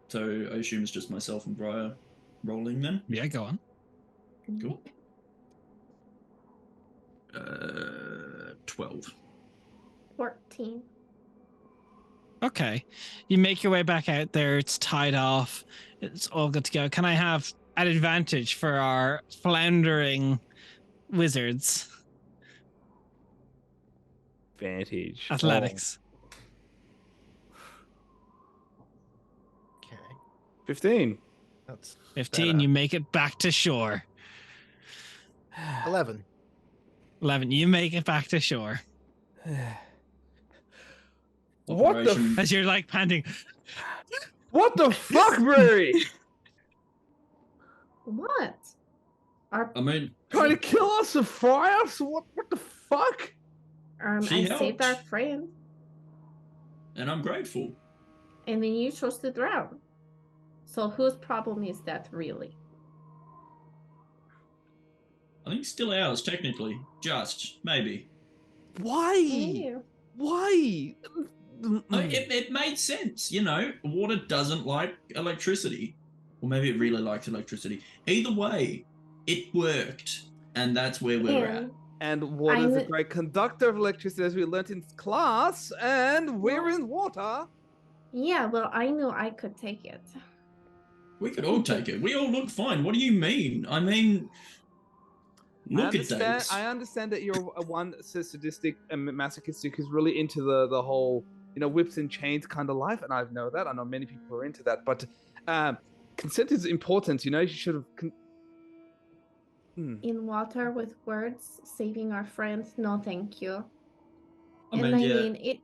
So I assume it's just myself and Briar rolling then. Yeah, go on. Cool. 12. 14. Okay. You make your way back out there. It's tied off. It's all good to go. Can I have an advantage for our floundering wizards? Advantage. Athletics. Okay. 15. That's 15. better. You make it back to shore. 11. 11. You make it back to shore. What the Operation- As you're like panting. What the fuck, Bree? What? I mean, Trying to kill us with fire? So what the fuck? She I saved our helped. friend, and I'm grateful. and then you chose to drown. So whose problem is that really? I think still ours, technically. Just, maybe. Why? You. Why? It made sense, Water doesn't like electricity. Or maybe it really likes electricity. Either way, it worked. And that's where we're at. And water is a I'm- great conductor of electricity, as we learnt in class, and we're in water. Yeah, well, I knew I could take it. We could all take it. We all look fine. What do you mean? I mean, look at those. I understand that you're one sadistic and masochistic who's really into the whole, whips and chains kind of life, and I know that. I know many people are into that, but consent is important. You should have. In water with words, saving our friends. No, thank you. I And mean,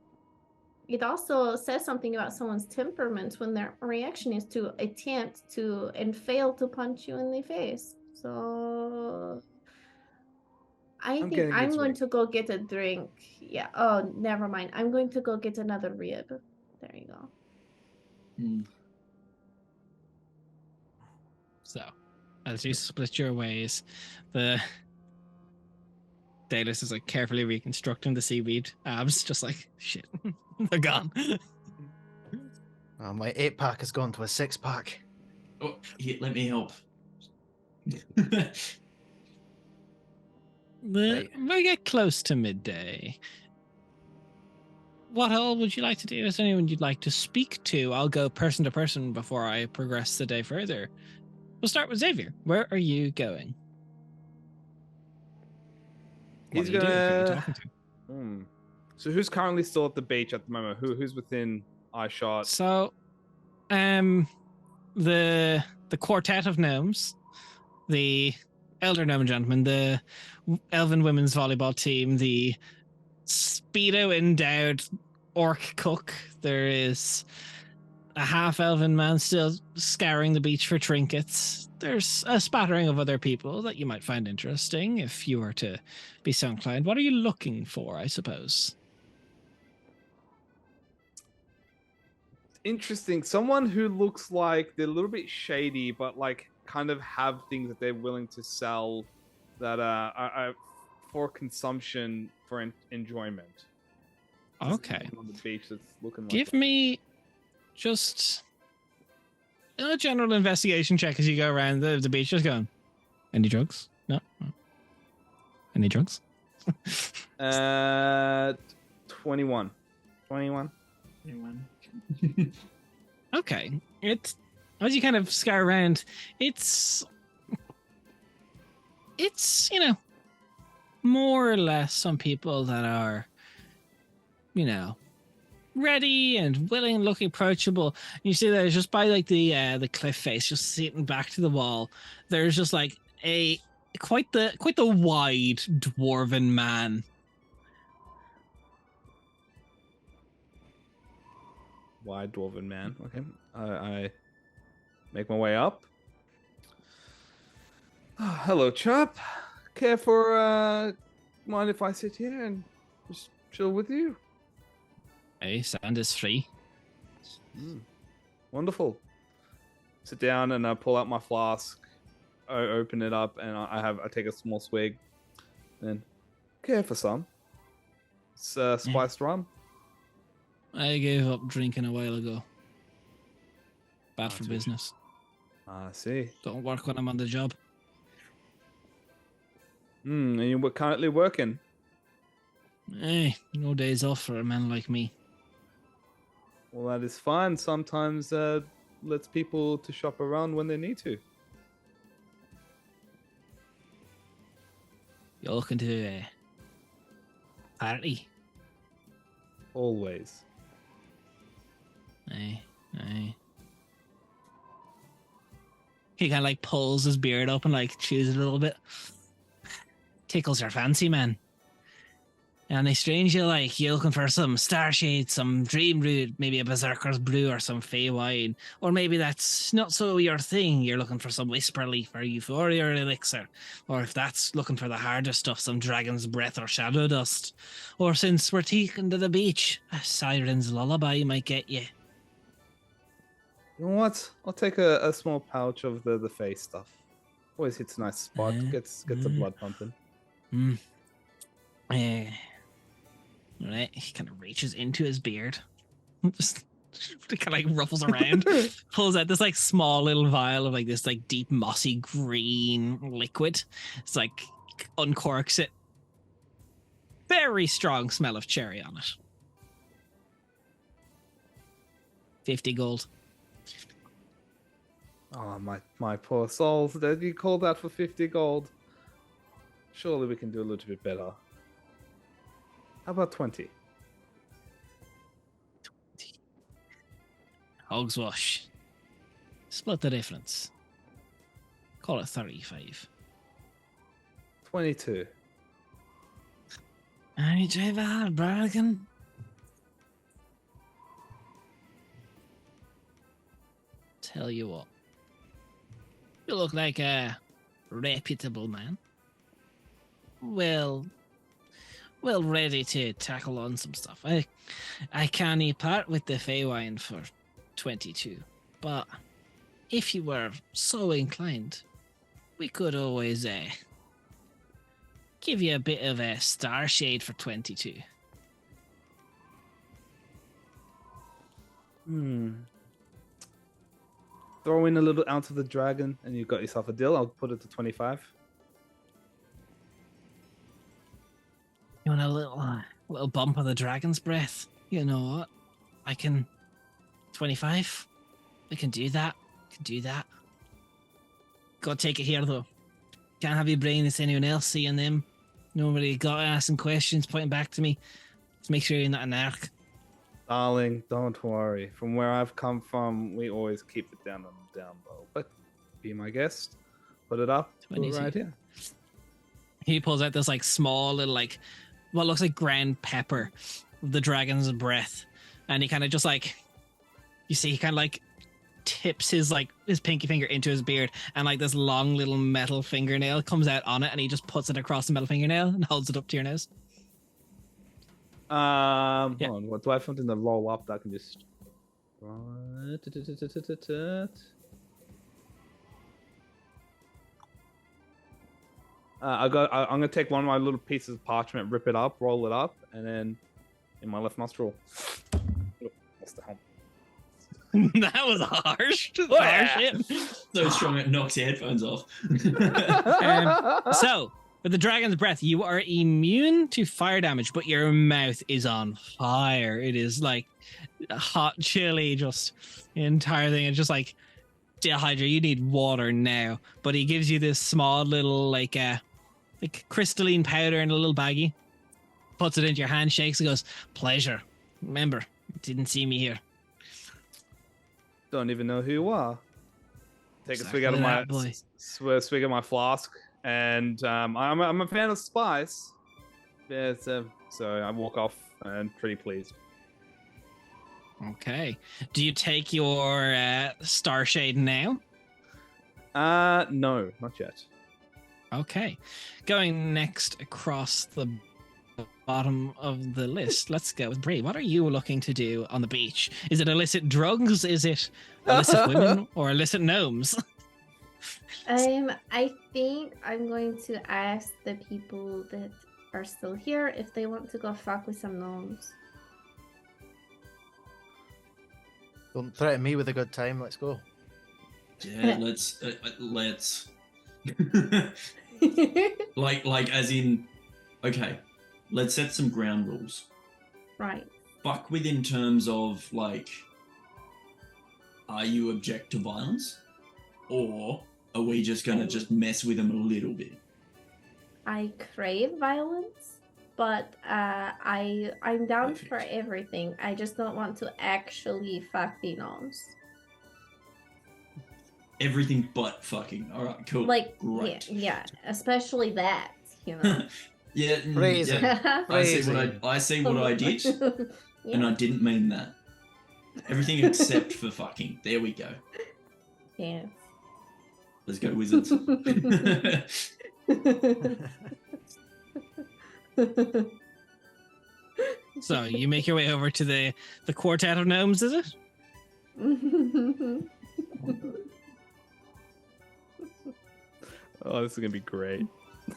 it also says something about someone's temperament when their reaction is to attempt to and fail to punch you in the face. So I think getting a I'm going drink. to go get a drink. Yeah. Oh, never mind. I'm going to go get another rib. There you go. So, as you split your ways, the Dallas is like carefully reconstructing the seaweed abs, just like shit, they're gone. Oh, my 8-pack has gone to a 6-pack. Oh, here, let me help. We get close to midday. What all would you like to do? Is there anyone you'd like to speak to? I'll go person to person before I progress the day further. We'll start with Xavier. Where are you going? What He's do you do? Who are you gonna. talking to? So who's currently still at the beach at the moment? Who's within eye shot? So, the quartet of gnomes, the elder gnome gentleman, the elven women's volleyball team, the speedo endowed orc cook. There is a half elven man still scouring the beach for trinkets. There's a spattering of other people that you might find interesting if you were to be so inclined. What are you looking for, I suppose? Interesting. Someone who looks like they're a little bit shady, but like kind of have things that they're willing to sell that are for consumption for enjoyment. Okay. On the beach that's looking like Give that. me just a general investigation check as you go around the beach. Just going, any drugs? No. Any drugs? 21. 21. Okay. It's as you kind of scour around, it's more or less some people that are, ready and willing, looking approachable. You see that just by like the cliff face, just sitting back to the wall, there's just like a quite the wide dwarven man. Wide dwarven man. Okay. I make my way up. Oh, hello, chap. Care for mind if I sit here and just chill with you? Hey, sand is free. Wonderful. Sit down and I pull out my flask. I open it up and I take a small swig. Then care for some. It's spiced rum. I gave up drinking a while ago. Bad for business. I see. Don't work when I'm on the job. And you were currently working. Hey, no days off for a man like me. Well, that is fine. Sometimes lets people to shop around when they need to. You're looking to party? Always. Aye. He kind of like pulls his beard up and like chews it a little bit. Tickles your fancy, man. Any strange you like? You looking for some Starshade, some Dream Root, maybe a Berserker's Brew or some Fey Wine? Or maybe that's not so your thing. You're looking for some Whisper Leaf or Euphoria Elixir. Or if that's looking for the harder stuff, some Dragon's Breath or Shadow Dust. Or since we're taking to the beach, a Siren's Lullaby might get you. You know what? I'll take a small pouch of the face stuff. Always hits a nice spot. Gets the blood pumping. Right, he kind of reaches into his beard, just kind of like ruffles around, pulls out this like small little vial of like this like deep mossy green liquid. It's like uncorks it. Very strong smell of cherry on it. 50 gold. Oh, my poor souls. Did you call that for 50 gold? Surely we can do a little bit better. How about 20? Hogswash. Split the difference. Call it 35. 22. I drive a hard bargain. Tell you what. You look like a reputable man. Well, ready to tackle on some stuff. I can't part with the Feywine for 22, but if you were so inclined, we could always give you a bit of a Starshade for 22. Throw in a little ounce of the dragon and you've got yourself a deal. I'll put it to 25. You want a little bump of the dragon's breath? You know what? I can 25. I can do that. Gotta take it here though. Can't have your brain as anyone else seeing them. Nobody got asking questions, pointing back to me. Let's make sure you're not an arc. Darling, don't worry. From where I've come from, we always keep it down low. But be my guest. Put it up. Put it right here. He pulls out this like small little like what looks like ground pepper of the dragon's breath, and he kind of just like you see he kind of like tips his pinky finger into his beard, and like this long little metal fingernail comes out on it, and he just puts it across the metal fingernail and holds it up to your nose. Hold on. What do I have something to roll up that I can just? I'm gonna take one of my little pieces of parchment, rip it up, roll it up, and then in my left nostril. What's the hell? That was harsh. So strong it knocks your headphones off. So, with the dragon's breath, you are immune to fire damage, but your mouth is on fire. It is like hot chili, just the entire thing. It's just like dehydrate. You need water now. But he gives you this small little like crystalline powder in a little baggie. Puts it into your hand, shakes, and goes, "Pleasure. Remember, you didn't see me here." Don't even know who you are. Take Exactly a swig of my flask, and I'm a fan of spice. Yeah, so I walk off and pretty pleased. Okay. Do you take your star shade now? No, not yet. Okay. Going next across the bottom of the list, let's go with Bree. What are you looking to do on the beach? Is it illicit drugs? Is it illicit women or illicit gnomes? I think I'm going to ask the people that are still here if they want to go fuck with some gnomes. Don't threaten me with a good time. Let's go. Yeah, let's. like as in, okay. Let's set some ground rules. Right. Fuck with in terms of like, are you object to violence, or are we just gonna just mess with them a little bit? I crave violence, but I'm down Perfect. for everything. I just don't want to actually fuck the gnomes. Everything but fucking. All right, cool. Like, great. yeah, especially that, you know. Yeah, Crazy. yeah. I see what I did, and I didn't mean that. Everything except for fucking. There we go. Yeah. Let's go, wizards. So you make your way over to the quartet of gnomes, is it? Oh, this is gonna be great.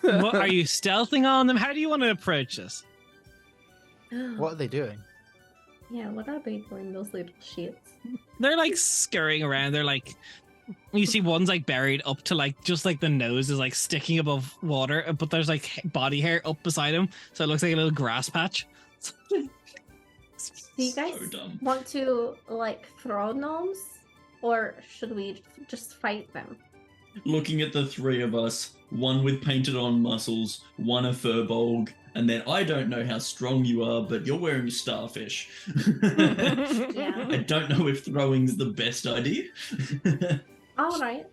What are you stealthing on them? How do you want to approach this? What are they doing? Yeah, what are they doing, those little shits? They're like scurrying around. They're like, you see one's like buried up to like just like the nose is like sticking above water, but there's like body hair up beside him, so it looks like a little grass patch. Do you guys So dumb. want to like throw gnomes, or should we just fight them? Looking at the three of us, one with painted on muscles, one a furbolg, and then I don't know how strong you are, but you're wearing starfish. Yeah. I don't know if throwing's the best idea. All right.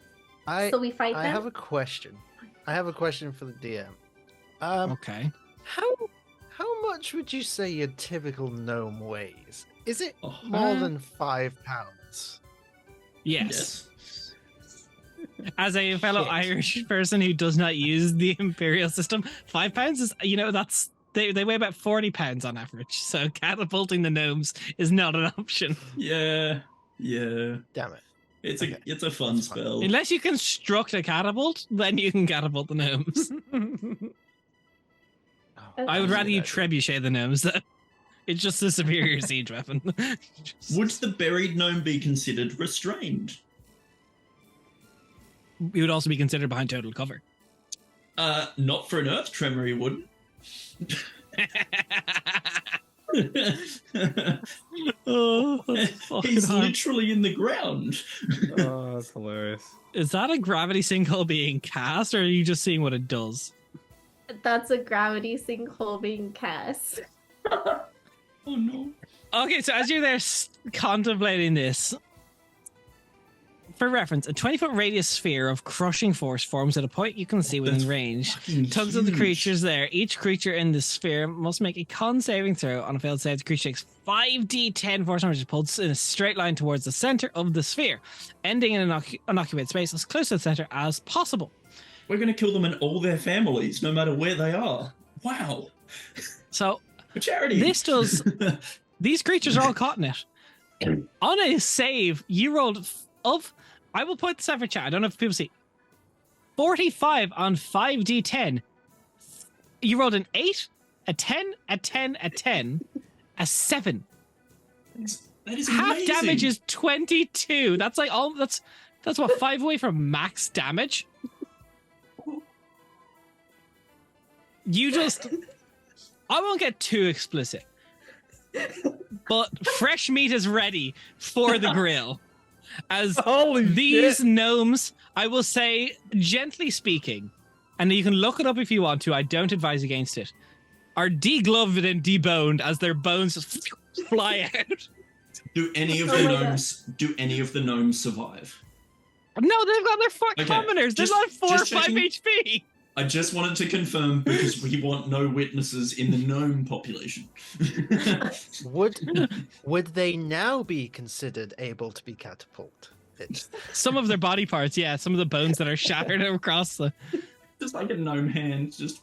So we fight them. I have a question. I have a question for the DM. Okay. How much would you say your typical gnome weighs? Is it Oh, more than 5 pounds? Yes. As a fellow Irish person who does not use the imperial system, 5 pounds is, that's they weigh about 40 pounds on average. So catapulting the gnomes is not an option. Yeah. Damn it. It's a fun That's fine. spell. Unless you construct a catapult, then you can catapult the gnomes. I would rather you trebuchet the gnomes, though. It's just a superior siege weapon. Would the buried gnome be considered restrained? You would also be considered behind total cover. Not for an earth tremor, he wouldn't. Oh, that's fucking He's hard. literally in the ground. Oh, that's hilarious. Is that a gravity sinkhole being cast, or are you just seeing what it does? That's a gravity sinkhole being cast. Oh no. Okay, so as you're there contemplating this, for reference, a 20-foot radius sphere of crushing force forms at a point you can see within That's range. fucking Tugs of the huge. creatures there. Each creature in the sphere must make a con saving throw. On a failed save, the creature takes 5d10 force damage, pulled in a straight line towards the center of the sphere, ending in an unoccupied space as close to the center as possible. We're going to kill them and all their families, no matter where they are. Wow. So For charity. this does... These creatures are all caught in it. On a save, you rolled of... I will point this out for chat. I don't know if people see. 45 on 5d10. You rolled an 8, a 10, a 10, a 10, a 7. That is Half amazing. damage is 22. That's like all... That's what, 5 away from max damage? You just... I won't get too explicit. But fresh meat is ready for the grill. As Holy these shit. gnomes, I will say, gently speaking, and you can look it up if you want to, I don't advise against it, are degloved and deboned as their bones just fly out. Do any of Oh the my God. gnomes? Do any of the gnomes survive? No, they've got their 4 Okay, commoners. They're just- not 4 or just 5 checking. HP. I just wanted to confirm because we want no witnesses in the gnome population. Would they now be considered able to be catapulted? Some of their body parts, yeah. Some of the bones that are shattered across the... Just like a gnome hand, just.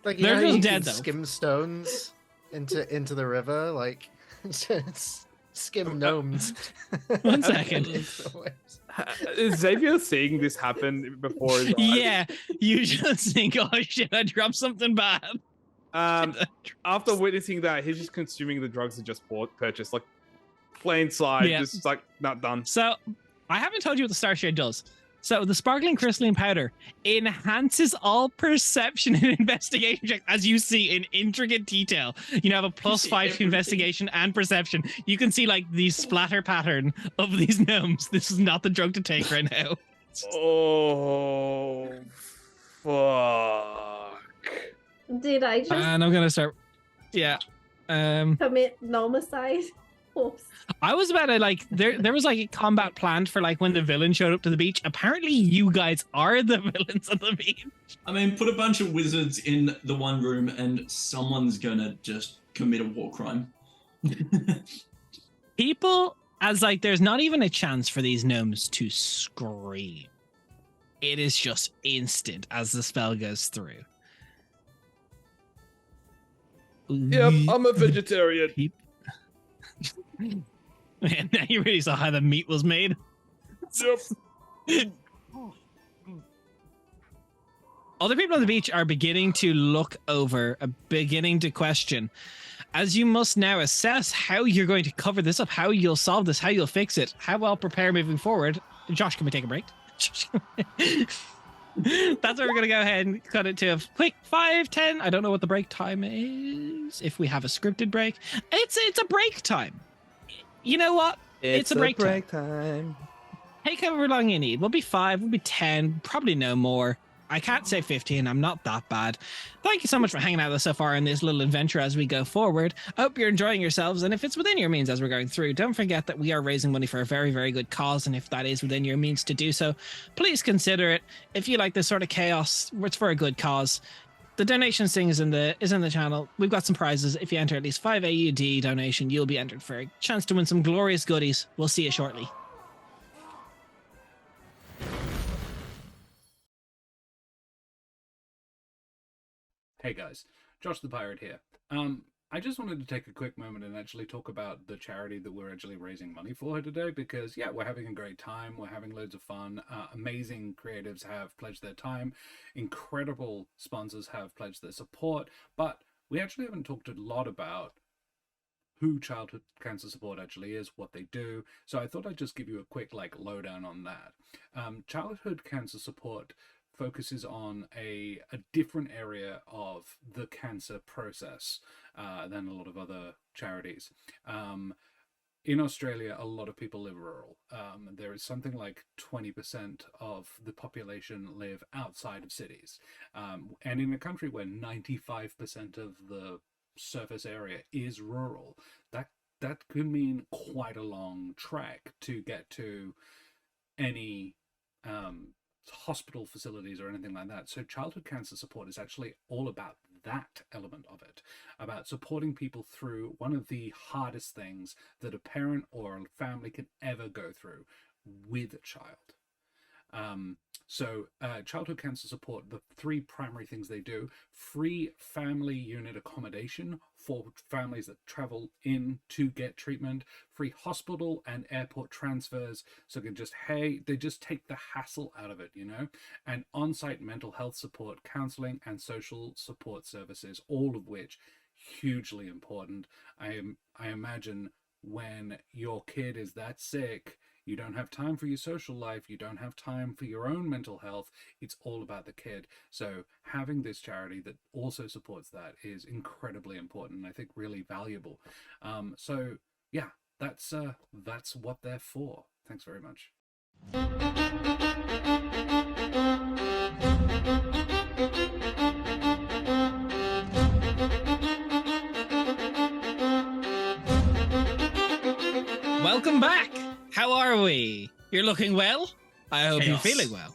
Like They're how just you dead, can though. skim stones into the river, like skim gnomes. 1 second. Is Xavier seeing this happen before his eyes? Yeah, you just think, oh shit, I dropped something bad. After witnessing that, he's just consuming the drugs he just purchased, like plain sight, Yeah. just like not done. So, I haven't told you what the star shade does. So, the sparkling crystalline powder enhances all perception and investigation checks, as you see in intricate detail. You have a plus see 5 to everything. investigation and perception. You can see like the splatter pattern of these gnomes. This is not the drug to take right now. Oh, fuck. Did I just And I'm gonna start. Yeah. commit nomicide? Oops. I was about to like there was like a combat planned for like when the villain showed up to the beach. Apparently you guys are the villains of the beach. I mean, put a bunch of wizards in the one room and someone's gonna just commit a war crime. People as like there's not even a chance for these gnomes to scream. It is just instant as the spell goes through. Yep, I'm a vegetarian. Man, now you really saw how the meat was made. Yep. Other people on the beach are beginning to look over, beginning to question. As you must now assess how you're going to cover this up, how you'll solve this, how you'll fix it, how well prepare moving forward. Josh, can we take a break? That's where we're going to go ahead and cut it to a quick 5, 10. I don't know what the break time is. If we have a scripted break. It's a break time. You know what? It's a break time. Take however long you need. We'll be 5, we'll be 10, probably no more. I can't say 15, I'm not that bad. Thank you so much for hanging out with us so far in this little adventure as we go forward. I hope you're enjoying yourselves, and if it's within your means as we're going through, don't forget that we are raising money for a very, very good cause, and if that is within your means to do so, please consider it. If you like this sort of chaos, it's for a good cause. The donations thing is in the channel. We've got some prizes. If you enter at least 5 AUD donation, you'll be entered for a chance to win some glorious goodies. We'll see you shortly. Hey guys, Josh the Pirate here. I just wanted to take a quick moment and actually talk about the charity that we're actually raising money for today because, yeah, we're having a great time. We're having loads of fun. Amazing creatives have pledged their time. Incredible sponsors have pledged their support. But we actually haven't talked a lot about who Childhood Cancer Support actually is, what they do. So I thought I'd just give you a quick lowdown on that. Childhood Cancer Support focuses on a different area of the cancer process than a lot of other charities. In Australia, a lot of people live rural. There is something like 20% of the population live outside of cities. And in a country where 95% of the surface area is rural, that could mean quite a long trek to get to any hospital facilities or anything like that. So childhood cancer support is actually all about that element of it, about supporting people through one of the hardest things that a parent or a family can ever go through with a child. So childhood cancer support, the three primary things they do: free family unit accommodation for families that travel in to get treatment, free hospital and airport transfers, so they just take the hassle out of it, and on-site mental health support, counseling and social support services, all of which hugely important. I imagine when your kid is that sick, you don't have time for your social life, you don't have time for your own mental health, it's all about the kid. So having this charity that also supports that is incredibly important, and I think really valuable. So yeah, that's what they're for. Thanks very much. Welcome back. How are we? You're looking well? I hope you're Chaos. feeling well.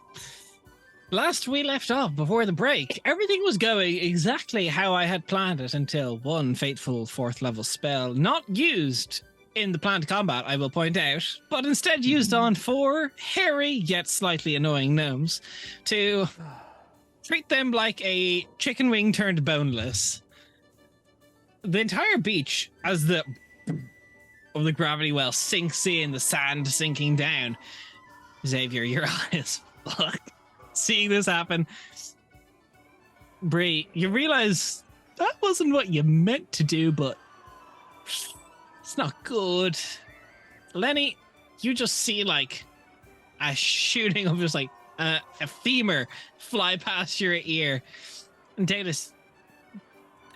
Last we left off before the break, everything was going exactly how I had planned it until one fateful 4th level spell, not used in the planned combat, I will point out, but instead used on 4 hairy yet slightly annoying gnomes to treat them like a chicken wing turned boneless. The entire beach, as the gravity well sinks in, the sand sinking down. Xavier, your eyes fuck. Seeing this happen, Bree, you realize that wasn't what you meant to do, but it's not good. Lenny, you just see like a shooting of just like a femur fly past your ear. And Davis,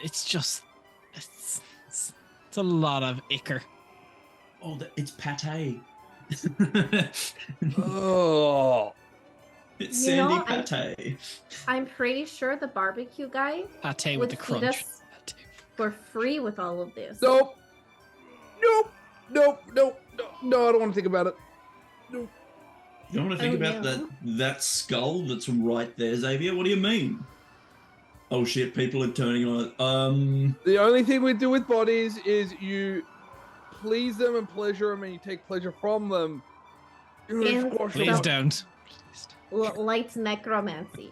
it's a lot of ichor. Oh, it's pate. Oh. It's You know, sandy pate. I'm pretty sure the barbecue guy Pate would with the feed crunch. us for free with all of this. Nope. No, I don't want to think about it. Nope. You don't want to think Oh, about no. that skull that's right there, Xavier? What do you mean? Oh shit, people are turning on it. The only thing we do with bodies is you please them and pleasure them, and you take pleasure from them. You And squash Please them. don't. Light necromancy.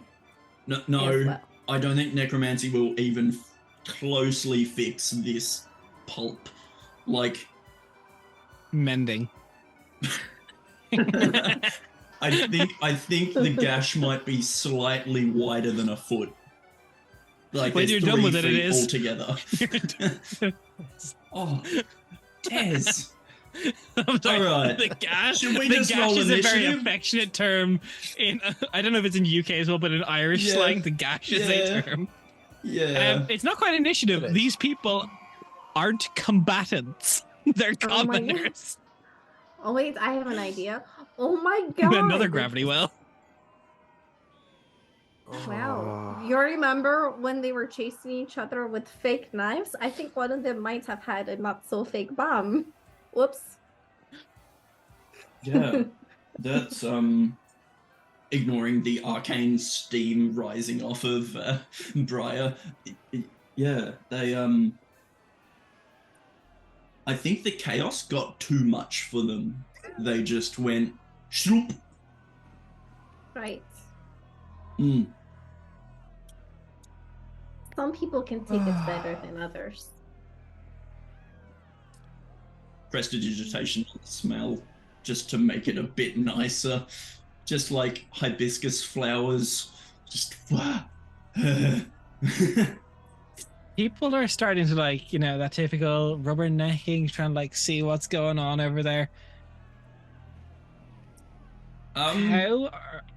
No, as well. I don't think necromancy will even closely fix this pulp. Like, Mending. I think the gash might be slightly wider than a foot. Like, When there's you're done 3 with it, it feet is. altogether. Oh, Dez. I'm sorry, All right. The gash. Should we The just gash roll is a very initiative? affectionate term in. I don't know if it's in UK as well, but in Irish Yeah. slang, the gash is Yeah. a term. Yeah. It's not quite initiative. It is. These people aren't combatants. They're Oh my commoners. Oh wait, I have an idea. Oh my god. Another gravity well. Wow. You remember when they were chasing each other with fake knives? I think one of them might have had a not so fake bomb. Whoops. Yeah. That's ignoring the arcane steam rising off of Briar. Yeah, they I think the chaos got too much for them. They just went shloop. Right. Mm. Some people can take it better than others. Prestidigitation on the smell just to make it a bit nicer. Just like hibiscus flowers. Just People are starting to like, that typical rubbernecking, trying to like see what's going on over there. How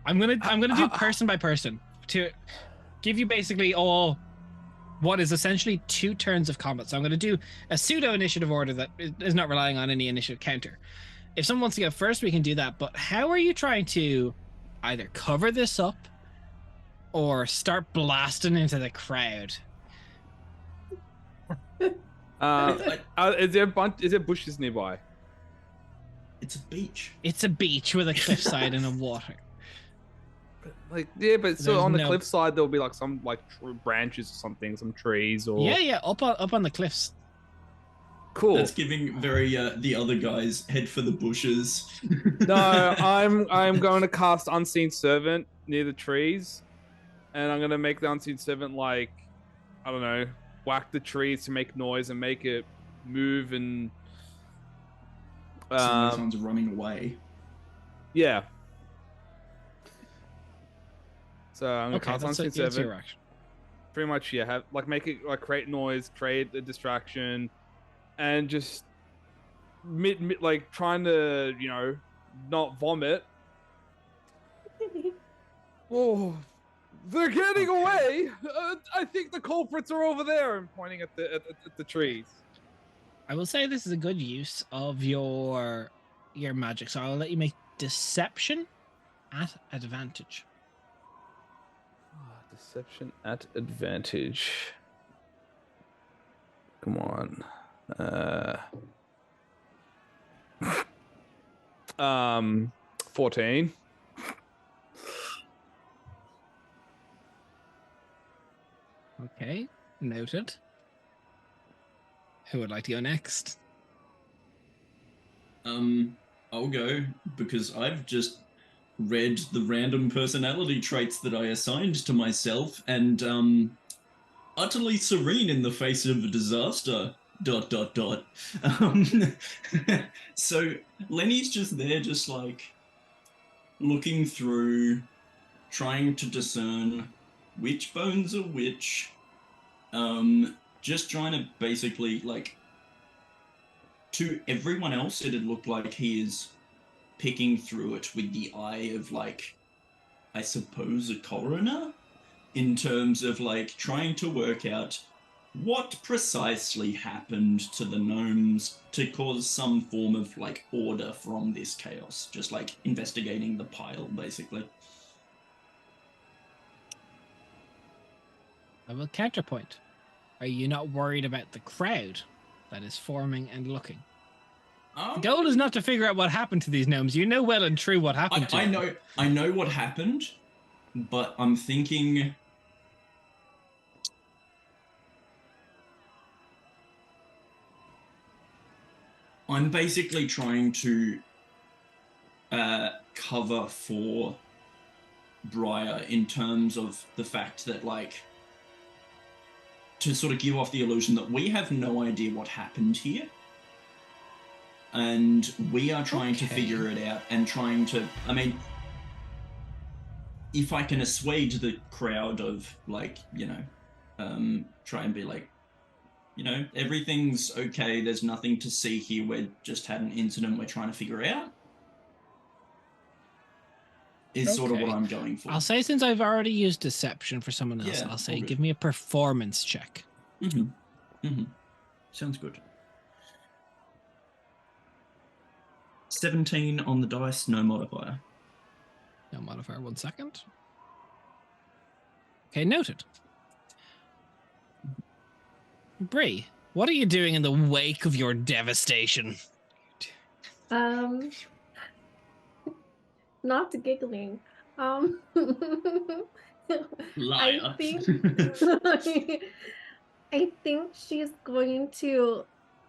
I'm gonna do person by person to give you basically all what is essentially 2 turns of combat. So I'm gonna do a pseudo initiative order that is not relying on any initiative counter. If someone wants to go first, we can do that. But how are you trying to either cover this up or start blasting into the crowd? Is there bushes nearby? It's a beach. It's a beach with a cliffside and a water. Like, yeah, but so There's on the no- cliffside there'll be like some like branches or something, some trees or. Yeah, up on the cliffs. Cool. That's giving very the other guys head for the bushes. No, I'm going to cast Unseen Servant near the trees, and I'm gonna make the Unseen Servant like, I don't know, whack the trees to make noise and make it move and. Someone's running away. Yeah. So I'm gonna Okay, cast that's Unseen your Servant. action. Pretty much, yeah. Have like make it like create noise, create a distraction, and just mid like trying to not vomit. Oh, they're getting away. I think the culprits are over there. I'm pointing at the trees. I will say this is a good use of your magic, so I'll let you make deception at advantage. Deception at advantage. Come on. 14. Okay, noted. Who would like to go next? I'll go because I've just read the random personality traits that I assigned to myself and utterly serene in the face of a disaster. ... So Lenny's just there, just like looking through, trying to discern which bones are which. Just trying to basically, like, to everyone else, it'd look like he is picking through it with the eye of, like, I suppose a coroner, in terms of, like, trying to work out what precisely happened to the gnomes to cause some form of, like, order from this chaos. Just, like, investigating the pile, basically. I will counterpoint. Are you not worried about the crowd that is forming and looking? The goal is not to figure out what happened to these gnomes. You know well and true what happened to them. I know what happened, but I'm thinking... I'm basically trying to cover for Briar in terms of the fact that, like, to sort of give off the illusion that we have no idea what happened here. And we are trying to figure it out and trying to, I mean, if I can assuage the crowd of, like, try and be like, everything's okay, there's nothing to see here, we just had an incident we're trying to figure out, is sort of what I'm going for. I'll say, since I've already used deception for someone else, Yeah, I'll say good. give me a performance check. Sounds good. 17 on the dice, no modifier. No modifier, 1 second. Okay, noted. Bree, what are you doing in the wake of your devastation? Not giggling. Liar. I think she's going to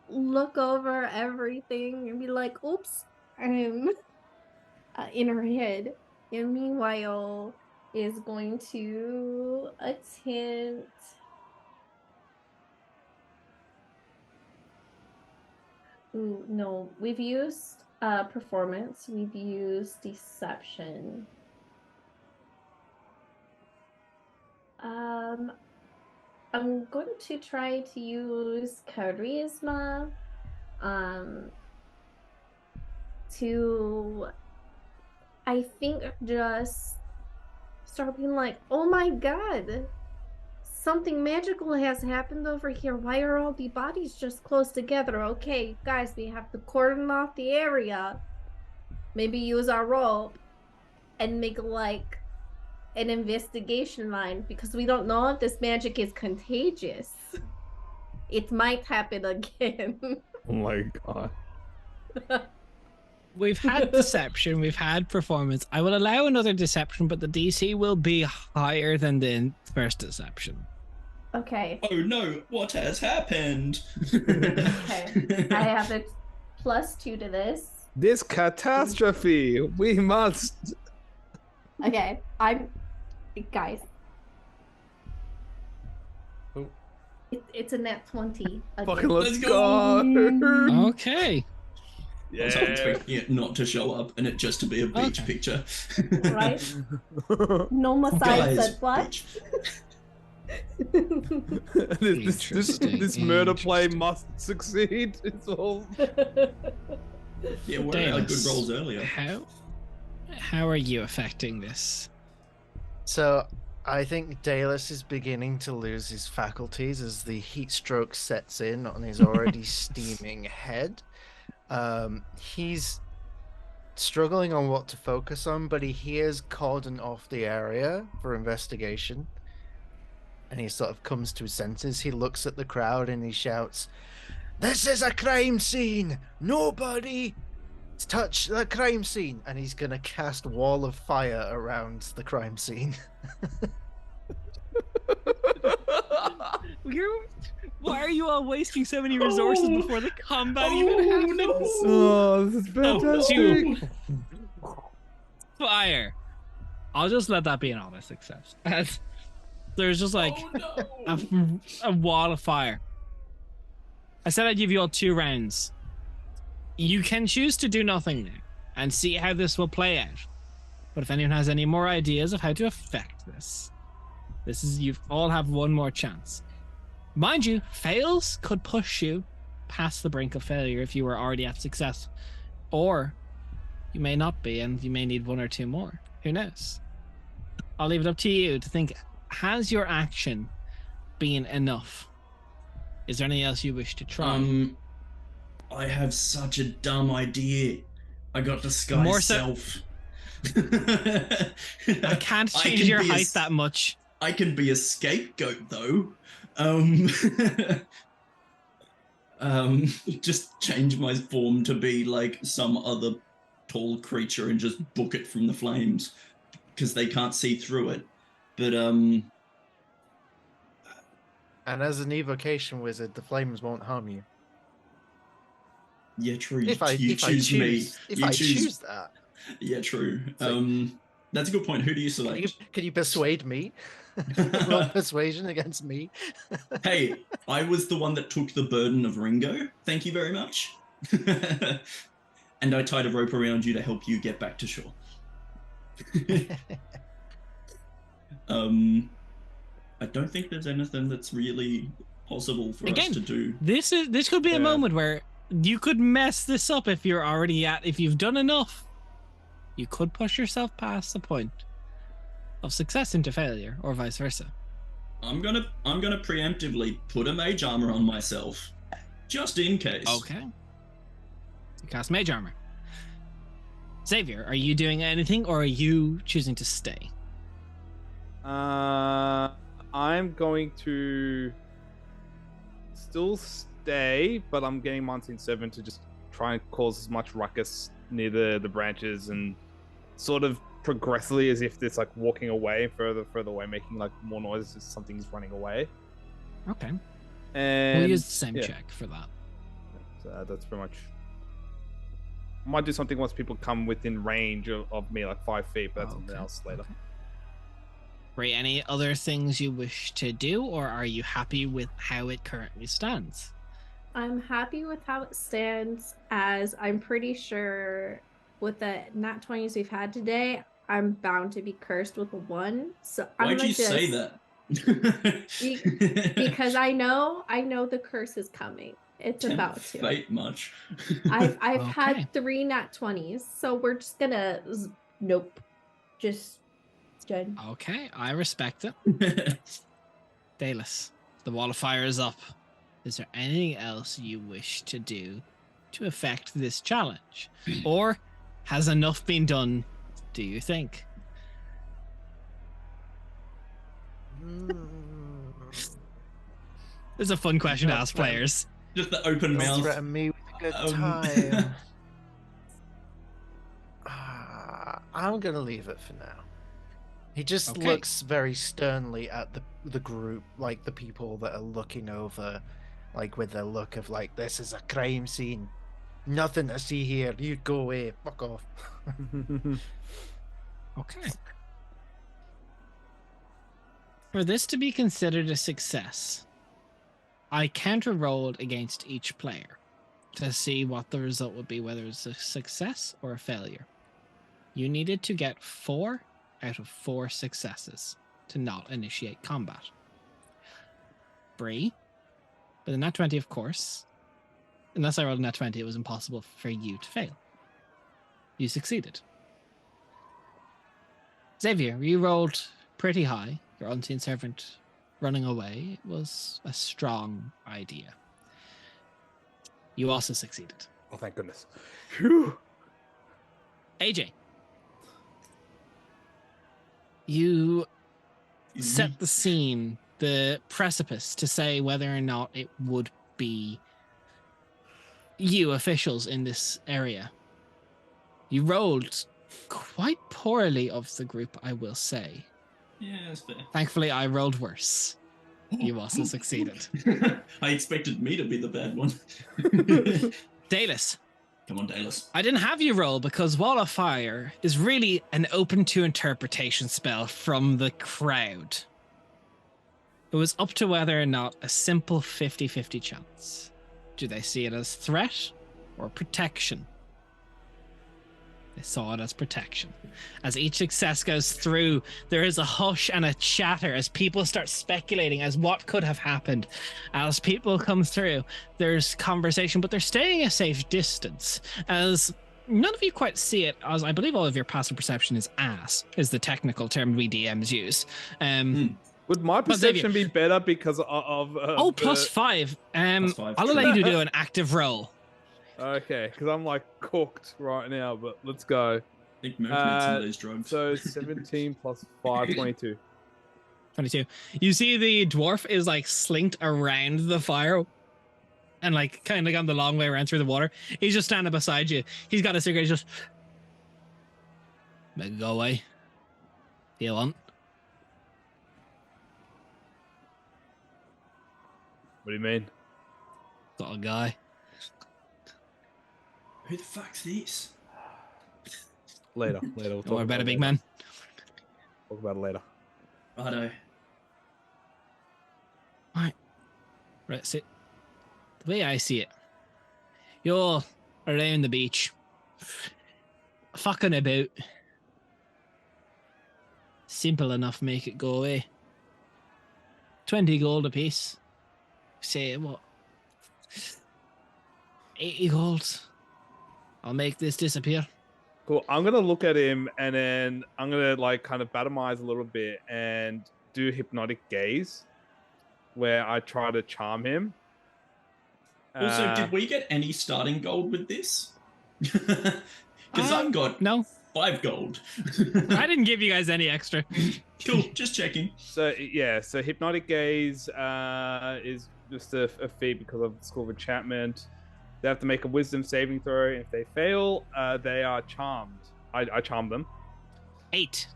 look over everything and be like, oops, in her head. And meanwhile, is going to attempt... Ooh, no, we've used performance, we've used deception. I'm going to try to use charisma to, I think, just start being like, oh my god, something magical has happened over here. Why are all the bodies just close together? Okay, guys, we have to cordon off the area. Maybe use our rope and make like an investigation line because we don't know if this magic is contagious. It might happen again. Oh my god. We've had deception, we've had performance. I will allow another deception, but the DC will be higher than the first deception. Okay. Oh no, what has happened? Okay. I have a +2 to this. This catastrophe. We must. Okay. Guys. Oh. It's a nat 20. Again. Fucking let's Let's go. go. Okay. I was expecting it not to show up and it just to be a beach Okay. picture. Right? No Messiah Guys, said what? beach. this murder play must succeed. It's all. Yeah, where are our good Dallas, rolls earlier? How are you affecting this? So I think Dallas is beginning to lose his faculties as the heat stroke sets in on his already steaming head. He's struggling on what to focus on, but he hears cordon off the area for investigation. And he sort of comes to his senses. He looks at the crowd and he shouts, "This is a crime scene! Nobody touch the crime scene!" And he's gonna cast wall of fire around the crime scene. Why are you all wasting so many resources before the combat even Oh happens? no! Oh, this is fantastic. Fire. I'll just let that be an honest success. As there's just like Oh, no. a wall of fire. I said I'd give you all 2 rounds. You can choose to do nothing now and see how this will play out. But if anyone has any more ideas of how to affect this, you all have one more chance. Mind you, fails could push you past the brink of failure if you were already at success. Or you may not be and you may need 1 or 2 more. Who knows? I'll leave it up to you to think, has your action been enough? Is there anything else you wish to try? I have such a dumb idea. I got disguise More so- self. I can't change can your be a height s- that much. I can be a scapegoat though. Just change my form to be like some other tall creature and just book it from the flames because they can't see through it. But And as an evocation wizard, the flames won't harm you. yeah, true. If I choose me. choose that. Yeah, true. So- That's a good point. Who do you select? Can you persuade me? Roll persuasion against me. Hey, I was the one that took the burden of Ringo. Thank you very much. And I tied a rope around you to help you get back to shore. I don't think there's anything that's really possible for Again, us to do. This could be a Yeah. moment where you could mess this up if you've done enough. You could push yourself past the point of success into failure, or vice versa. I'm gonna preemptively put a mage armor on myself, just in case. Okay. You cast mage armor. Xavier, are you doing anything, or are you choosing to stay? I'm going to still stay, but I'm getting Montine 7 to just try and cause as much ruckus near the branches and sort of progressively as if it's like walking away further away, making like more noise as something's running away. Okay. And We'll use the same yeah. check for that. So that's pretty much. Might do something once people come within range of me, like 5 feet, but that's something Okay, else later. okay. Ray, any other things you wish to do, or are you happy with how it currently stands? I'm happy with how it stands, as I'm pretty sure with the nat 20s we've had today, I'm bound to be cursed with a 1. So I'm Why'd gonna you say that? because I know the curse is coming. It's Tempt about to. fate much. I've Okay. had 3 nat 20s, so we're just gonna nope. Just question. Okay, I respect it. Dallas, the wall of fire is up. Is there anything else you wish to do to affect this challenge? Or has enough been done, do you think? It's a fun question to ask players. Just the open Don't mouth. threaten me with a good time. I'm gonna leave it for now. He just Okay. looks very sternly at the group, like the people that are looking over, like with the look of like, this is a crime scene. Nothing to see here. You go away. Fuck off. Okay. For this to be considered a success, I counter-rolled against each player to see what the result would be, whether it's a success or a failure. You needed to get 4 out of 4 successes to not initiate combat. Bree, with a nat 20, of course, unless I rolled a nat 20, it was impossible for you to fail. You succeeded. Xavier, you rolled pretty high. Your unseen servant running away was a strong idea. You also succeeded. Oh, thank goodness. Phew. AJ, you set the scene, the precipice, to say whether or not it would be you officials in this area. You rolled quite poorly of the group, I will say. Yeah, that's fair. Thankfully, I rolled worse. You also succeeded. I expected me to be the bad one. Dallas, Come on, Dallas. I didn't have you roll because Wall of Fire is really an open to interpretation spell from the crowd. It was up to whether or not a simple 50-50 chance. Do they see it as threat or protection? They saw it as protection. As each success goes through, there is a hush and a chatter as people start speculating as what could have happened. As people come through, there's conversation, but they're staying a safe distance. As none of you quite see it, as I believe all of your passive perception is ass, is the technical term we DMs use. Would my perception be better because of plus 5. Plus 5, I'll true. allow you to do an active roll. Okay, because I'm like cooked right now, but let's go. Big movements in these drugs. So 17 plus 5, 22. 22. You see the dwarf is like slinked around the fire and like kind of gone the long way around through the water. He's just standing beside you. He's got a cigarette. He's just make it go away. Do you want? What do you mean? Got a guy. Who the fuck's this? Later. We'll Don't worry about it, big man. Talk about it later. Righto. Right, so the way I see it, you're around the beach, fucking about. Simple enough, make it go away. 20 gold apiece. Say what? 80 gold. I'll make this disappear. Cool. I'm gonna look at him and then I'm gonna like kind of bat my eyes a little bit and do hypnotic gaze, where I try to charm him. Also, did we get any starting gold with this? Because I've got No, 5 gold. I didn't give you guys any extra. Cool, just checking. So yeah, so hypnotic gaze is just a feat because of the school of enchantment. They have to make a wisdom saving throw. If they fail, they are charmed. I charm them. 8.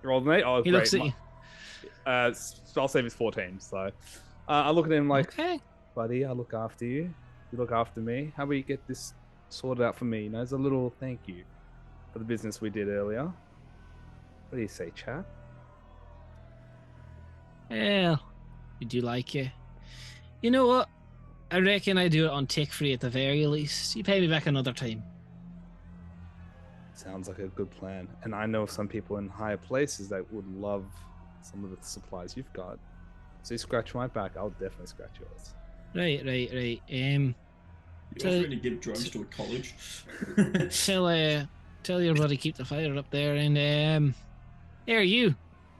You rolled an 8? Oh, He great. looks at you. Spell save is 14, so I look at him like, Okay. buddy, I look after you. You look after me. How about you get this sorted out for me? You know, as a little thank you for the business we did earlier. What do you say, chap? Well, did you like it? You know what? I reckon I do it on tick free at the very least. You pay me back another time. Sounds like a good plan. And I know some people in higher places that would love some of the supplies you've got. So you scratch my back, I'll definitely scratch yours. Right. You're So- offering to give drugs to a college. Tell your buddy keep the fire up there, and Here, you.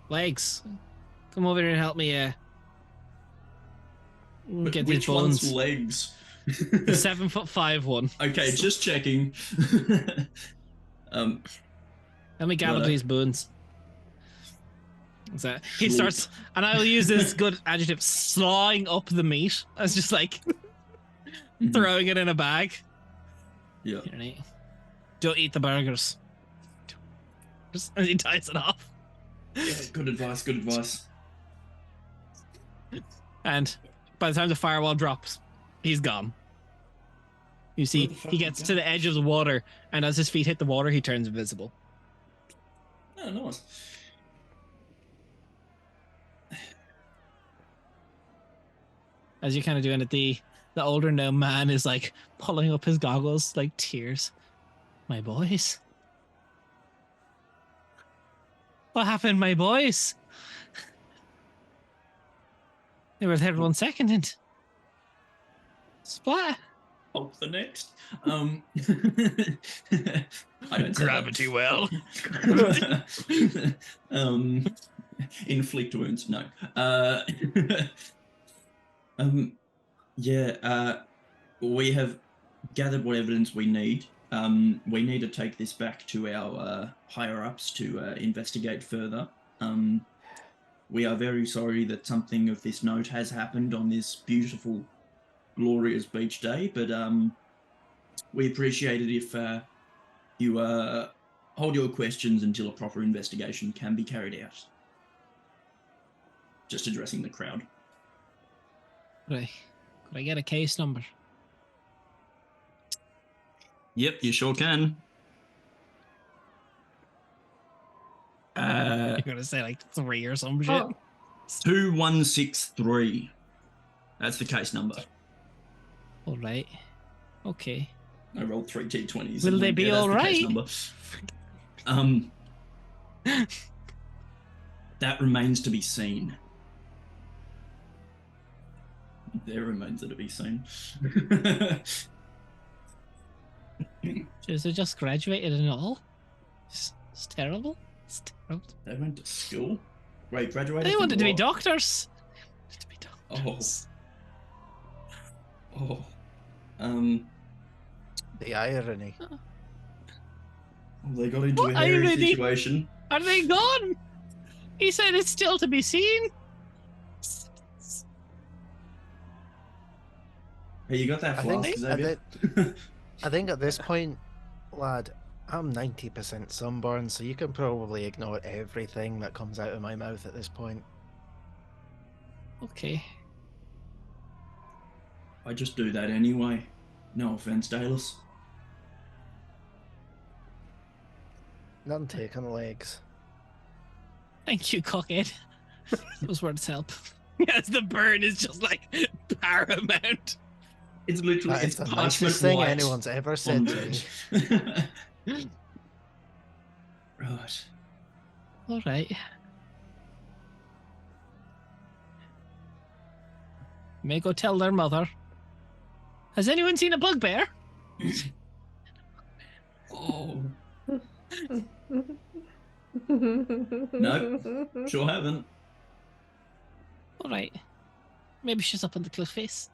Legs. Come over here and help me get these Which one's bones. legs? The 7'5" one. Okay, just checking. Let me gather Righto. these bones. So he Sure. starts, and I will use this good adjective, slawing up the meat. I was just like throwing it in a bag. Yeah. Here, Nate. Don't eat the burgers. Just, and he ties it off. Yeah, good advice, good advice. And by the time the firewall drops, he's gone. You see, Where the fuck he is gets he to the gone? edge of the water, and as his feet hit the water, he turns invisible. Oh, nice. As you're kind of doing it, the older gnome man is like pulling up his goggles, like tears. My boys. What happened, my boys? They were there 1 second and splat. Hope the next. I don't say Gravity well. that. Inflict wounds. No. We have gathered what evidence we need. We need to take this back to our higher ups to investigate further. We are very sorry that something of this note has happened on this beautiful, glorious beach day, but we appreciate it if you hold your questions until a proper investigation can be carried out. Just addressing the crowd. Could I get a case number? Yep, you sure can. You're gonna say like 3 or some shit. Oh, 2163. That's the case number. All right. Okay. I rolled 3 T20s. Will and they went, be yeah, that's all the case right? number. That remains to be seen. There remains to be seen. So they just graduated and all? It's terrible. It's terrible. They went to school? Wait, graduated They from wanted to be what? doctors. To be doctors. Oh. The irony. They got into What a hairy irony? situation. Are they gone? He said it's still to be seen. Hey, you got that I flask, think, Xavier? I think at this point, lad, I'm 90% sunburned, so you can probably ignore everything that comes out of my mouth at this point. Okay. I just do that anyway. No offense, Dallas. None taken, legs. Thank you, cockhead. Those words help. Yes, the burn is just like paramount. It's literally That is it's the parchment nicest thing white anyone's ever said on to me. red. Right. All right. May go tell their mother. Has anyone seen a bugbear? Oh, no, sure haven't. All right. Maybe she's up on the cliff face.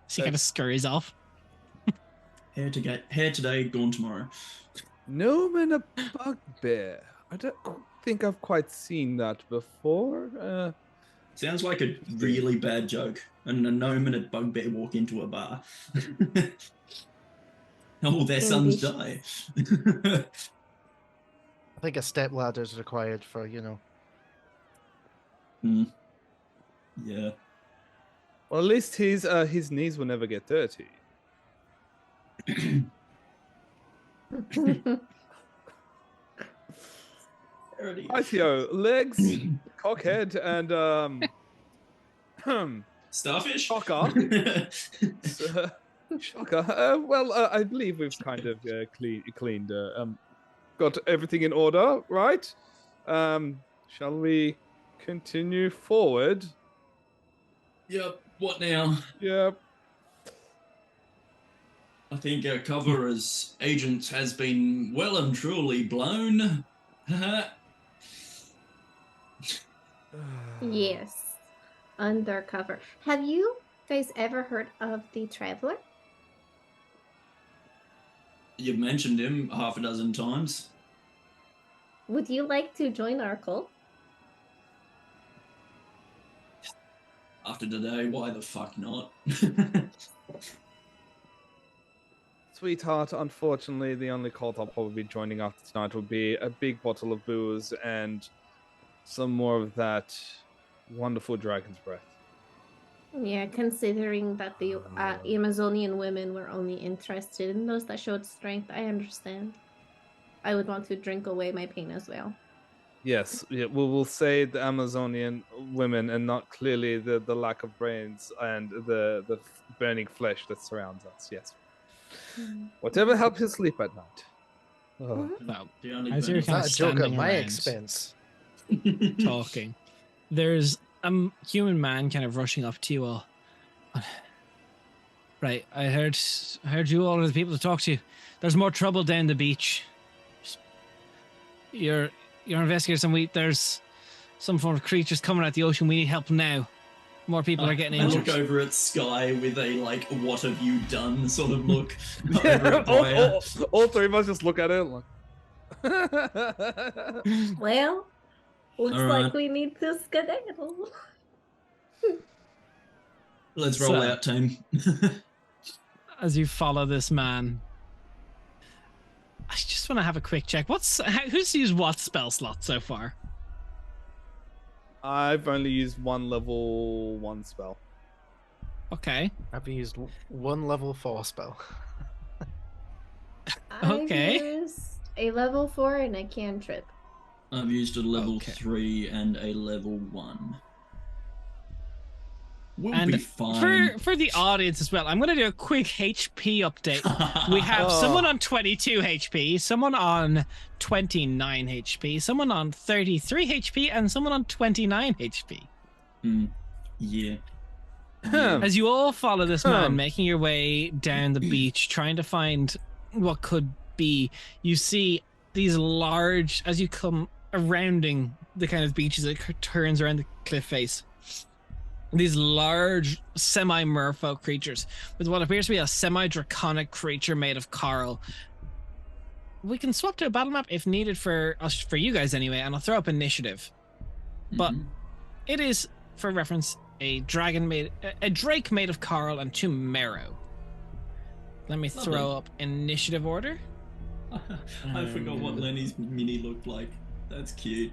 She So- kind of scurries off. Hair today, gone tomorrow. Gnome and a bugbear. I don't think I've quite seen that before. Sounds like a really bad joke. And a gnome and a bugbear walk into a bar. Oh, their sons die. I think a step ladder is required for, Yeah. Well, at least his knees will never get dirty. ITO, legs, cockhead, and Starfish? shocker. Shocker. Well, I believe we've kind of cleaned, got everything in order, right? Shall we continue forward? Yep. What now? Yep. I think our cover as agents has been well and truly blown. Yes. Undercover. Have you guys ever heard of the Traveler? You've mentioned him half a dozen times. Would you like to join our cult? After today, why the fuck not? Sweetheart, unfortunately, the only cult I'll probably be joining after tonight will be a big bottle of booze and some more of that wonderful dragon's breath. Yeah, considering that the Amazonian women were only interested in those that showed strength, I understand. I would want to drink away my pain as well. Yes, yeah, we'll say the Amazonian women and not clearly the lack of brains and the burning flesh that surrounds us. Yes. Whatever helps you sleep at night. Oh. Well, The only as you're benefit- kind of That a joke at standing my around expense. talking, there's a human man kind of rushing up to you all. Right, I heard you all are the people to talk to. There's more trouble down the beach. You're investigators, and there's some form of creatures coming out the ocean. We need help now. More people are getting I injured. look over at Sky with a like, "What have you done?" sort of look. Over Yeah, at Briar. all three of us just look at it like. Well, looks All like right. we need to skedaddle. Let's roll So- out, team. As you follow this man, I just want to have a quick check. Who's used what spell slot so far? I've only used one level 1 spell. Okay. I've used one level 4 spell. Okay. I used a level 4 and a cantrip. I've used a level Okay. 3 and a level 1. We'll And be fine. for the audience as well, I'm going to do a quick HP update. We have Oh. someone on 22 HP, someone on 29 HP, someone on 33 HP, and someone on 29 HP. Yeah. As you all follow this man, Hmm. making your way down the beach, trying to find what could be, you see these large, as you come surrounding the kind of beaches that turns around the cliff face, these large semi-merfolk creatures with what appears to be a semi-draconic creature made of coral. We can swap to a battle map if needed for us, for you guys anyway, and I'll throw up initiative. But Mhm. it is, for reference, a drake made of coral and 2 marrow. Let me throw Lovely. up initiative order. I forgot what Lenny's mini looked like. That's cute.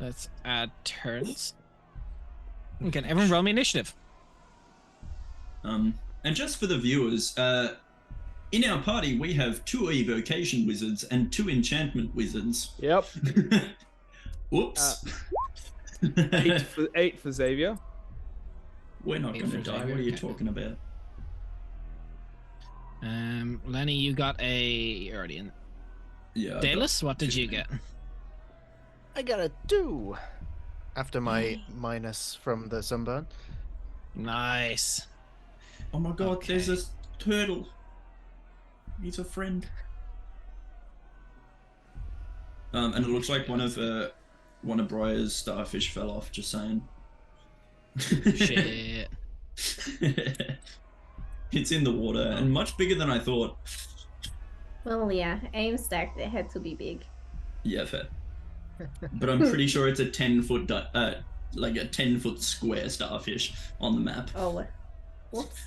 Let's add turns. Okay, everyone roll me initiative. And just for the viewers, in our party we have 2 evocation wizards and 2 enchantment wizards. Yep. Whoops. 8 for Xavier. We're not 8 going to for die. Xavier, What are you okay. talking about? Lenny, you got you're already in. Yeah. Dallas, what did you get? I got a 2 after my minus from the sunburn. Nice. Oh my god, Okay. there's a turtle. He's a friend. And it looks like one of Briar's starfish fell off, just saying. Shit. It's in the water and much bigger than I thought. Well, yeah, aim stacked. It had to be big. Yeah, fair. But I'm pretty sure it's a 10-foot, like a 10-foot square starfish on the map. Oh, whoops.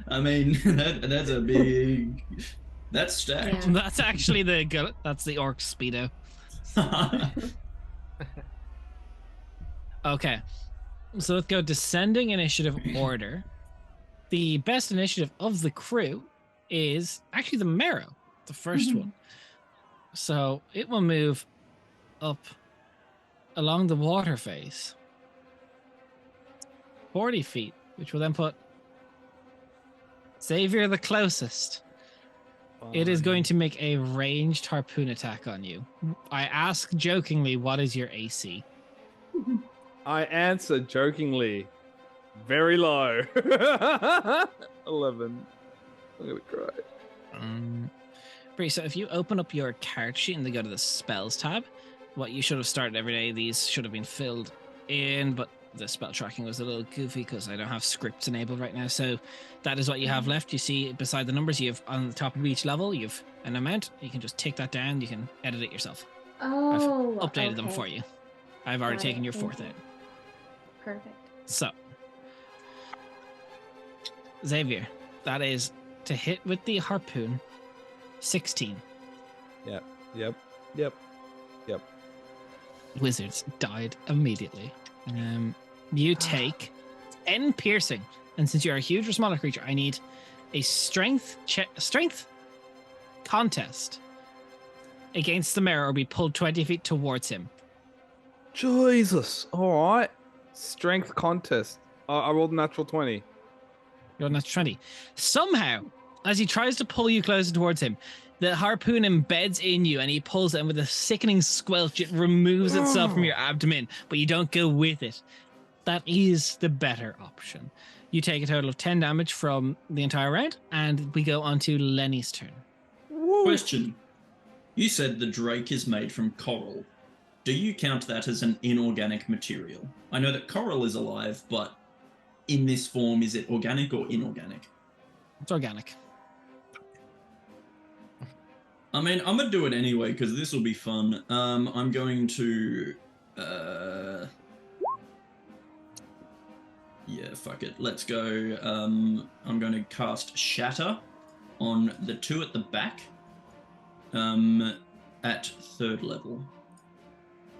I mean, that's a big. That's stacked. Yeah. That's actually that's the orc speedo. Okay. So let's go descending initiative order. The best initiative of the crew is actually the marrow, the first one. So it will move up along the water face 40 feet, which will then put Xavier the closest. It is going to make a ranged harpoon attack on you. I ask jokingly, what is your AC? I answer jokingly, very low. 11. I'm gonna cry. Bree, so if you open up your card sheet and then go to the spells tab, what you should have started every day. These should have been filled in, but the spell tracking was a little goofy because I don't have scripts enabled right now. So that is what you have left. You see beside the numbers, you have on the top of each level, you have an amount. You can just tick that down. You can edit it yourself. Oh, I've updated them okay. for you. I've already Got taken it. your Thank 4th you. out. Perfect. So, Xavier, that is to hit with the harpoon, 16. Yep. Wizards died immediately. You take 10 piercing, and since you're a huge or smaller creature, I need a strength contest against the mirror, or be pulled 20 feet towards him. Jesus. All right. Strength contest. I rolled a natural 20. You're not 20. Somehow, as he tries to pull you closer towards him, the harpoon embeds in you and he pulls it, and with a sickening squelch, it removes itself from your abdomen, but you don't go with it. That is the better option. You take a total of 10 damage from the entire round, and we go on to Lenny's turn. Question. You said the drake is made from coral. Do you count that as an inorganic material? I know that coral is alive, but in this form, is it organic or inorganic? It's organic. I mean, I'm going to do it anyway, because this will be fun. I'm going to... Yeah, fuck it. Let's go. I'm going to cast Shatter on the 2 at the back at 3rd level.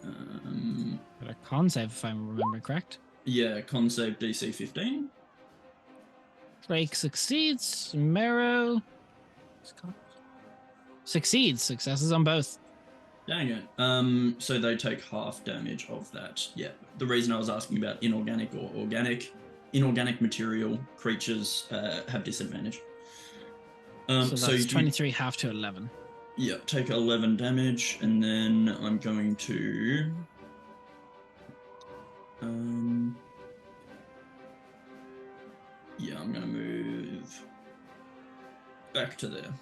But a con save, if I remember correct. Yeah, con save DC 15. Drake succeeds. Marrow succeeds. Successes on both. Dang it. So they take half damage of that. Yeah. The reason I was asking about inorganic or inorganic material creatures have disadvantage. So that's 23 half to 11. Yeah, take 11 damage, and then I'm going to... yeah, I'm going to move back to there,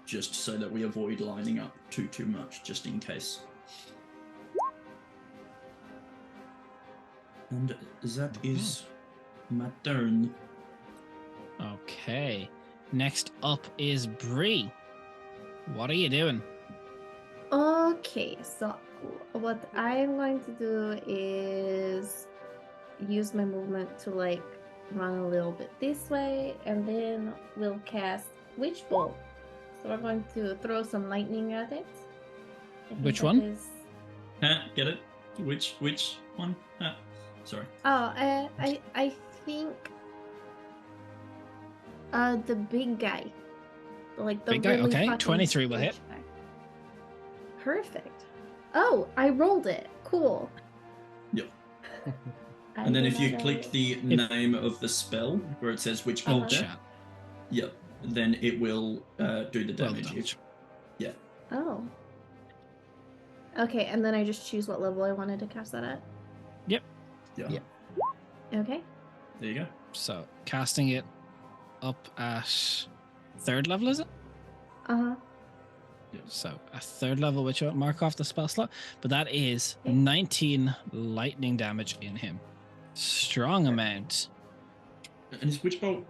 just so that we avoid lining up too much, just in case. And that is my turn. Okay. Next up is Bree. What are you doing? Okay, so what I'm going to do is use my movement to like run a little bit this way, and then we'll cast Witch Bolt. So we're going to throw some lightning at it. I think Which that one? is- Get it? Which one? Sorry. Oh, I think the big guy, like the Big guy? really Okay, fucking 23 will hit. huge guy. Perfect. Oh, I rolled it. Cool. Yep. I And then did if you not click know. the name of the spell where it says Witch Bolt there, Chat. yep, then it will do the Well damage. done. Yeah. Oh. Okay, and then I just choose what level I wanted to cast that at. Yeah. Okay. There you go. So casting it up at 3rd level, is it? Uh-huh. So a 3rd level, which won't mark off the spell slot, but that is Okay. 19 lightning damage in him. Strong amount. And is Witch Bolt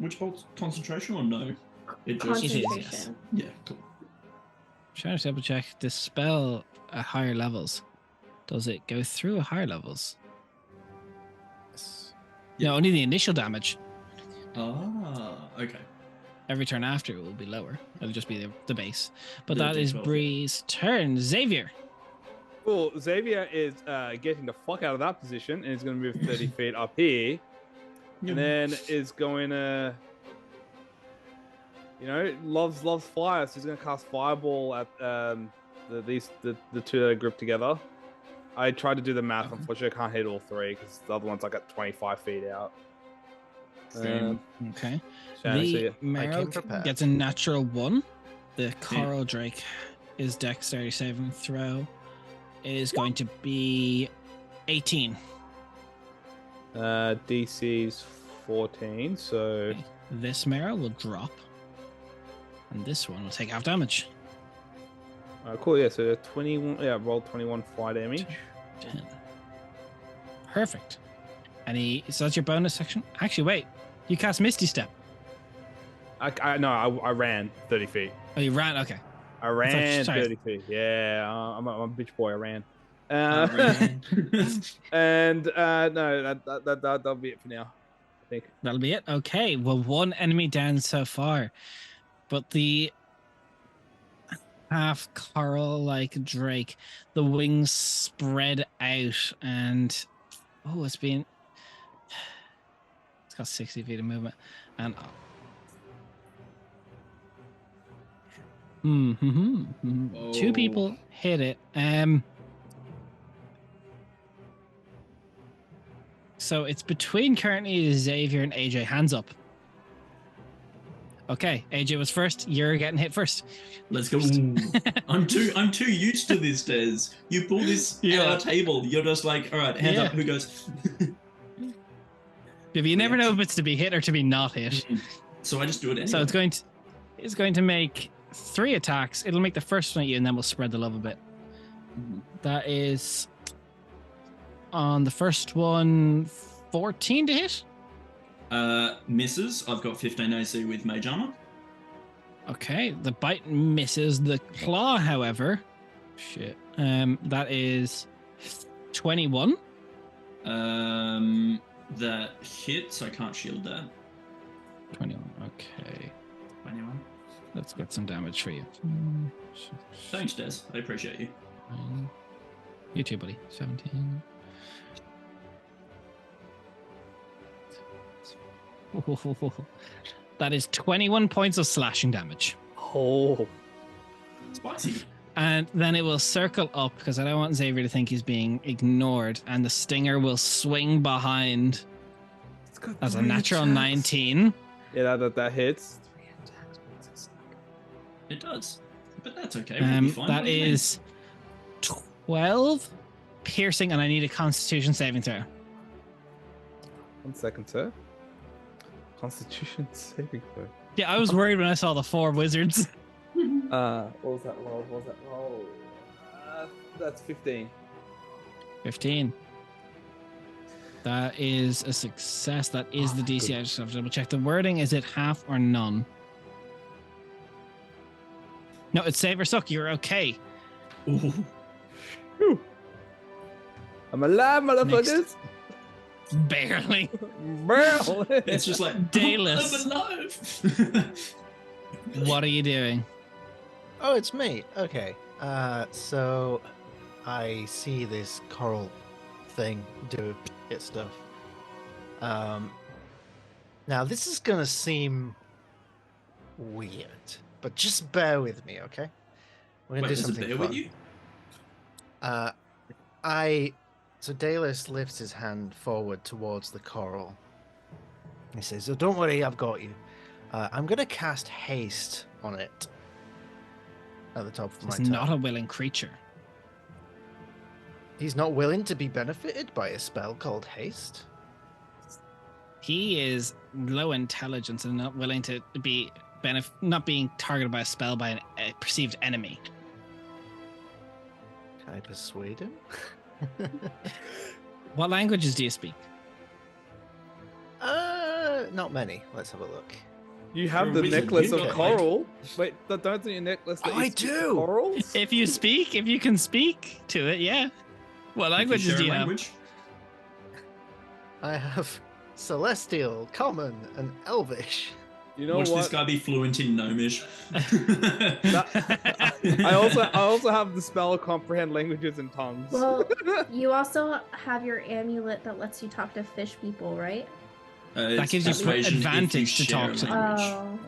concentration or no? It just It is, Concentration. yes. yeah, cool. Trying to double check this spell at higher levels. Does it go through at higher levels? No, only the initial damage. Ah, okay. Every turn after it will be lower. It'll just be the base. But The that is D12. Bree's turn. Xavier. Cool. Xavier is getting the fuck out of that position, and he's going to move 30 feet up here, and then is going to, loves fire, so he's going to cast Fireball at the two that are grouped together. I tried to do the math. Okay. Unfortunately, I can't hit all three because the other one's like at 25 feet out. Same. Okay. Shannon, see The ya. Marrow prepared. gets a natural 1. The Coral Drake, his dexterity saving throw is going to be 18. DC's 14, so Okay. This Marrow will drop. And this one will take half damage. Cool. Yeah. So 21. Yeah, roll 21 fire damage. 10. Perfect. So that's your bonus section. Actually, wait. You cast Misty Step. I ran 30 feet. Oh, you ran. Okay. I ran sorry. 30 feet. Yeah, I'm a bitch boy. I ran. Ran. And no, that'll be it for now. I think. That'll be it. Okay. Well, one enemy down so far, but the half coral like drake, the wings spread out, and it's got 60 feet of movement, and two people hit it. So it's between currently Xavier and AJ. Hands up. Okay, AJ was first. You're getting hit first. Let's go. I'm too used to this, Dez. You pull this at our table. You're just like, all right, hands up. Who goes? You never know if it's to be hit or to be not hit. So I just do it anyway. So it's going to make 3 attacks. It'll make the first one at you, and then we'll spread the love a bit. That is on the first one, 14 to hit. Misses. I've got 15 AC with mage armor. Okay, the bite misses. The claw, however, that is 21. That hits. I can't shield that. 21. Okay. 21. Let's get some damage for you. Thanks, Dez. I appreciate you. You too, buddy. 17. That is 21 points of slashing damage. Oh. Spicy. And then it will circle up because I don't want Xavier to think he's being ignored. And the stinger will swing behind as a natural 19. Yeah, that hits. It does. But that's okay. We'll be fine. That is 12 piercing, and I need a Constitution saving throw. 1 second, sir. Constitution saving throw. Yeah, I was worried when I saw the 4 wizards. What was that roll? That's 15. 15. That is a success. That is the DC. Good. I just have to double check. The wording, is it half or none? No, it's save or suck. You're okay. Ooh. I'm alive, motherfuckers. Barely. Barely. It's just like, Dayless. I'm alive. What are you doing? Oh, it's me. Okay. So I see this coral thing do its stuff. Now this is gonna seem weird, but just bear with me, okay? We're gonna do does it something bear fun. with you? So Dayless lifts his hand forward towards the coral. He says, "Oh, don't worry, I've got you. I'm gonna cast haste on it at the top of my It's turn." not a willing creature. He's not willing to be benefited by a spell called haste. He is low intelligence and not willing to be not being targeted by a spell by a perceived enemy. Can I persuade him? What languages do you speak? Not many. Let's have a look. You have You're the a wizard. necklace You of got, coral. Wait, don't do your necklace. That I you speak do! Corals? If you can speak to it, yeah. What languages do you have? I have Celestial, Common, and Elvish. You know Watch what? this guy be fluent in Gnomish. I also have the spell comprehend languages and tongues. Well, you also have your amulet that lets you talk to fish people, right? That gives you persuasion if you advantage to share talk to them. language. Oh.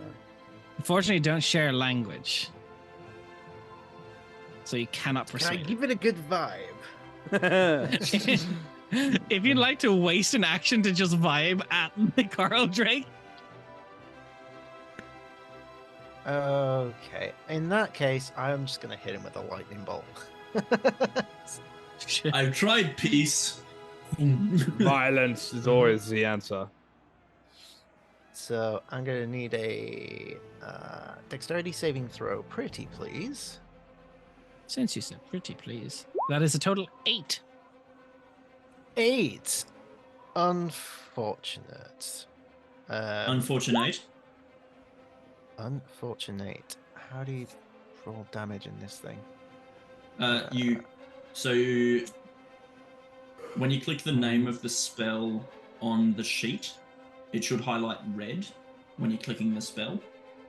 Unfortunately, don't share language. So you cannot Can I persuade. give it a good vibe? If you'd like to waste an action to just vibe at the Coral Drake. Okay. In that case, I'm just going to hit him with a lightning bolt. I've tried peace. Violence is always the answer. So I'm going to need a dexterity saving throw, pretty please. Since you said pretty, please. That is a total 8. 8. Unfortunate. Unfortunate. Unfortunate. How do you roll damage in this thing? When you click the name of the spell on the sheet, it should highlight red when you're clicking the spell.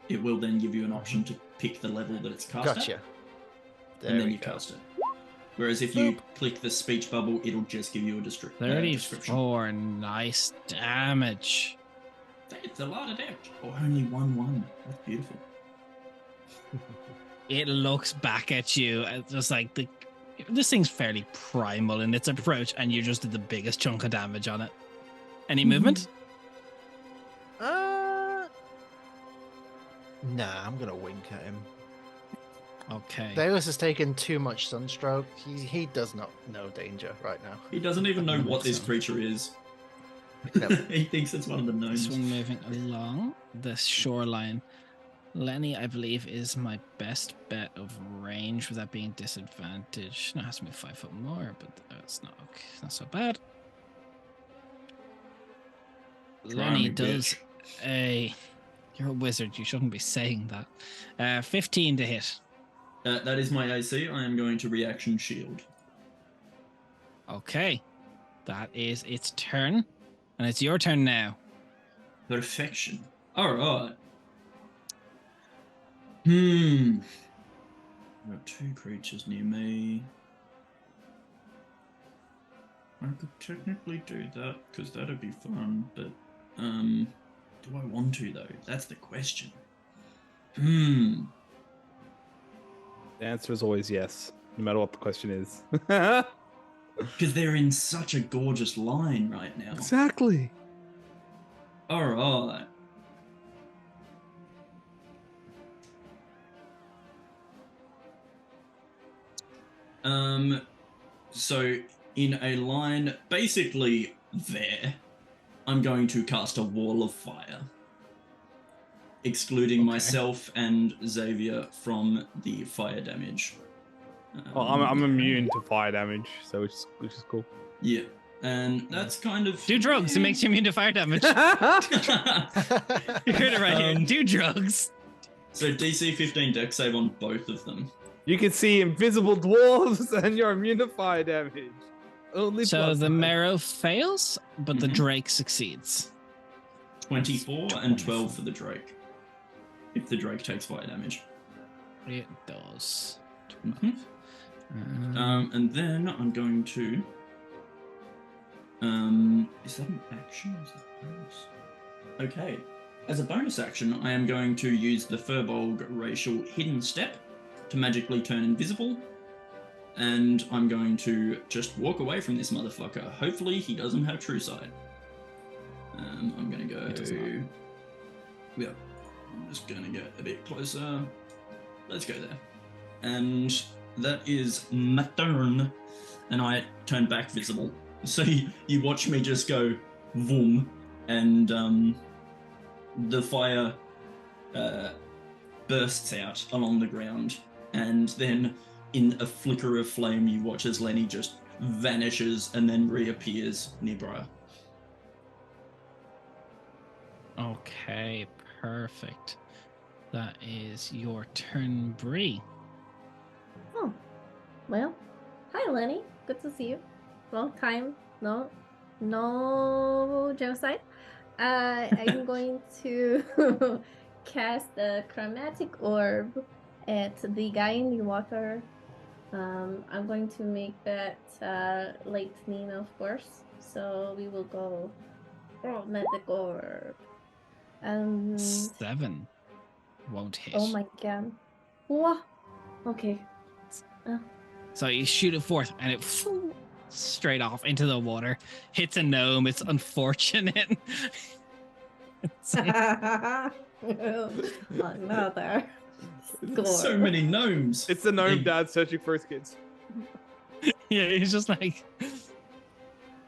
It will then give you an option to pick the level that it's cast Gotcha. at, There and then we you go. cast it. Whereas if you click the speech bubble, it'll just give you a description. 34 nice damage. It's a lot of damage. Or only 1/1. That's beautiful. It looks back at you. It's just like this thing's fairly primal in its approach, and you just did the biggest chunk of damage on it. Any movement? Nah, I'm gonna wink at him. Okay. Davis has taken too much sunstroke. He does not know danger right now. He doesn't even know That what makes this creature is. No. He thinks it's one of the This gnomes. one moving along the shoreline. Lenny, I believe, is my best bet of range without being disadvantaged. Now it has to move 5 foot more, but that's not okay. It's not so bad. Lenny does a. You're a wizard. You shouldn't be saying that. 15 to hit. That is my AC. I am going to reaction shield. Okay. That is its turn. And it's your turn now. Perfection. Alright. I've got 2 creatures near me. I could technically do that, because that'd be fun, but, do I want to, though? That's the question. The answer is always yes, no matter what the question is. Because they're in such a gorgeous line right now. Exactly. Alright. So in a line basically there, I'm going to cast a wall of fire, excluding myself and Xavier from the fire damage. I'm immune to fire damage, so which is cool. Yeah, and that's kind of Do drugs. It makes you immune to fire damage. You heard it right here. Do drugs. So DC 15 dex save on both of them. You can see invisible dwarves, and you're immune to fire damage. Only So plus the five. Marrow fails, but the Drake succeeds. 24 and 12 for the Drake. If the Drake takes fire damage. It does. Mhm. And then I'm going to. Is that an action? Or is that a bonus? Okay. As a bonus action, I am going to use the Furbolg racial hidden step to magically turn invisible. And I'm going to just walk away from this motherfucker. Hopefully he doesn't have true sight. I'm gonna go. He does not. Yeah. I'm just gonna get a bit closer. Let's go there. And that is my turn. And I turn back visible. So you watch me just go voom, and the fire bursts out along the ground, and then in a flicker of flame you watch as Lenny just vanishes and then reappears near Briar. Okay, perfect. That is your turn, Bree. Oh, well, hi Lenny. Good to see you. Long time. No genocide. I'm going to cast a chromatic orb at the guy in the water. I'm going to make that lightning, of course. So we will go chromatic orb. 7 won't hit. Oh my god. Whoa. Okay. So you shoot it forth, and it straight off into the water, hits a gnome. It's unfortunate. Another score. So many gnomes. It's the gnome dad searching for his kids. Yeah, he's just like,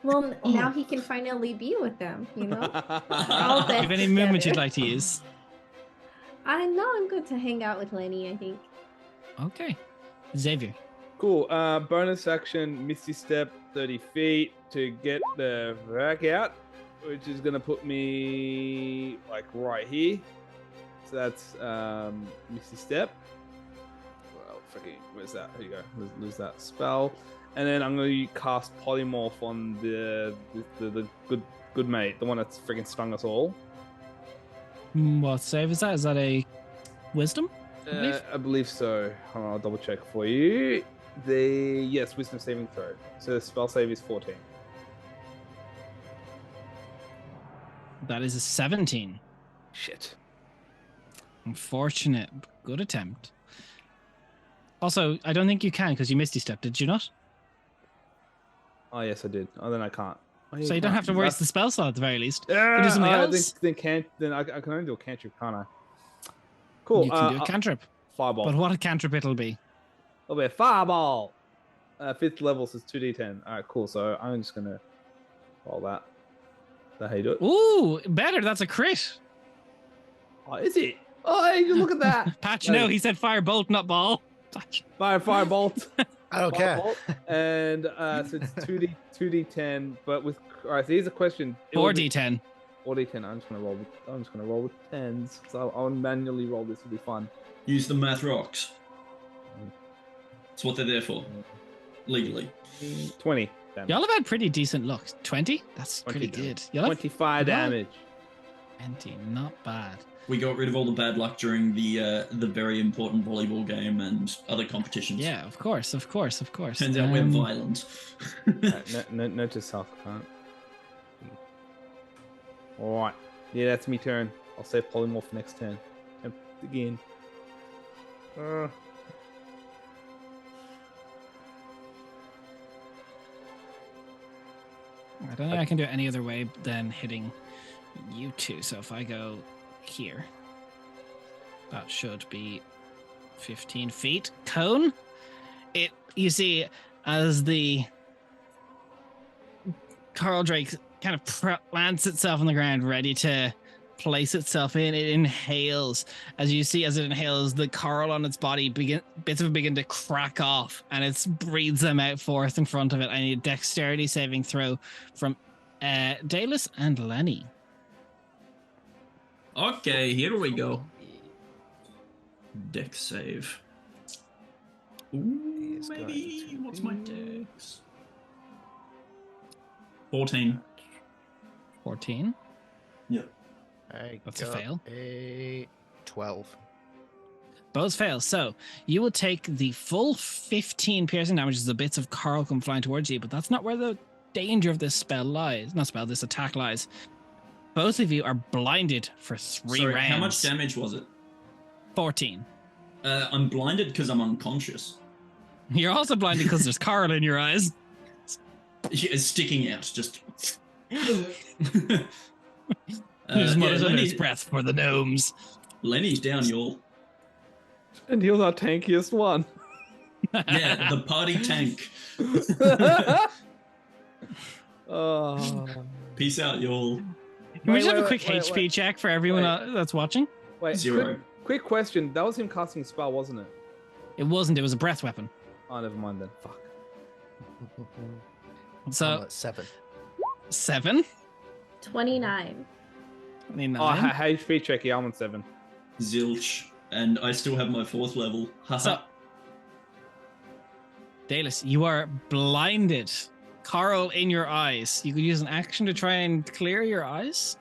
Well, now he can finally be with them, you know? All have that any movement together. you'd like to use? I know I'm good to hang out with Lenny, I think. Okay. Xavier. Cool. Bonus action, Misty Step 30 feet to get the rack out, which is gonna put me like right here. So that's Misty Step. Well, freaking, where's that? Here you go. Lose that spell, and then I'm gonna cast Polymorph on the good mate, the one that's freaking stung us all. What save is that? Is that a wisdom? I believe so. Hold on, I'll double check for you. Yes, wisdom saving throw. So the spell save is 14. That is a 17. Shit. Unfortunate. Good attempt. Also, I don't think you can because you misty stepped, did you not? Oh yes, I did. Oh, then I can't. Oh, So you don't have to waste the spell slot at the very least. Yeah, You do something else. Then I can only do a cantrip, can't I? Cool. You can do a cantrip. Fireball. But what a cantrip it'll be. It'll be a fireball. 5th level, so it's 2d10. All right, cool. So I'm just gonna roll that. Is that how you do it? Ooh, better. That's a crit. Oh, is it? Oh, hey, look at that. Patch, no, he said firebolt, not ball. Firebolt. I don't care. And so it's 2d10, but with all right. So here's a question. 4d10. 4d10. I'm just gonna roll with 10s. So I'll manually roll this. It'll be fun. Use the math rocks. That's what they're there for. Legally. 20. Damage. Y'all have had pretty decent luck. 20? That's 20 pretty damage. good. Y'all have 25 damage. 20, not bad. We got rid of all the bad luck during the very important volleyball game and other competitions. Yeah, of course. Turns out we're violent. Note to self, can't. All right. Yeah, that's me turn. I'll save polymorph next turn. Attempt again. I don't think I can do it any other way than hitting you two. So if I go here, that should be 15 feet. Cone. You see, as the coral drake kind of plants itself on the ground, ready to place itself in, it inhales. As you see, as it inhales, the coral on its body bits of it begin to crack off, and it breathes them out forth in front of it. I need a dexterity saving throw from Dalus and Lenny. Okay, here we go. Dex save. Ooh, maybe. What's my dex? 14. 14. Yep. That's a fail. A 12. Both fail. So you will take the full 15 piercing damage as the bits of coral come flying towards you, but that's not where the danger of this spell lies. Not spell, this attack lies. Both of you are blinded for 3 rounds. How much damage was it? 14. I'm blinded because I'm unconscious. You're also blinded because there's coral in your eyes. It's sticking out, just... Just mutters under his Lenny, breath for the gnomes. Lenny's down, y'all. And he was our tankiest one. Yeah, the party tank. Oh. Peace out, y'all. Can we just have a quick HP check for everyone that's watching? Wait, 0. Quick question. That was him casting a spell, wasn't it? It wasn't. It was a breath weapon. Oh, never mind then. Fuck. So I'm at 7. 7. 29. 29. Oh, HP check. Yeah, I'm on 7. Zilch. And I still have my 4th level. So, Dalus, you are blinded. Coral in your eyes. You could use an action to try and clear your eyes.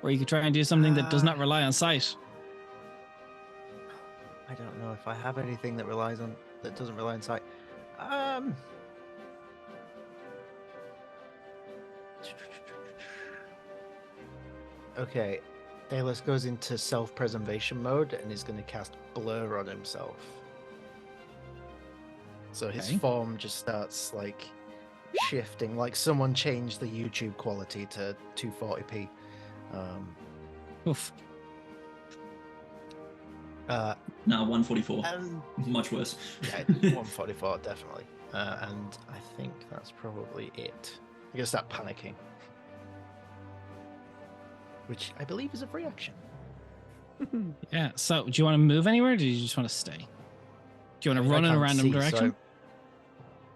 Or you could try and do something that does not rely on sight. I don't know if I have anything that doesn't rely on sight. Okay, Dalus goes into self-preservation mode and is going to cast Blur on himself. So his form just starts like shifting, like someone changed the YouTube quality to 240p. Oof. No, 144. Much worse. Yeah, 144 definitely. And I think that's probably it. I'm gonna start panicking, which I believe is a free action. Yeah. So, do you want to move anywhere, or do you just want to stay? Do you want I to run in a can't random see, so direction?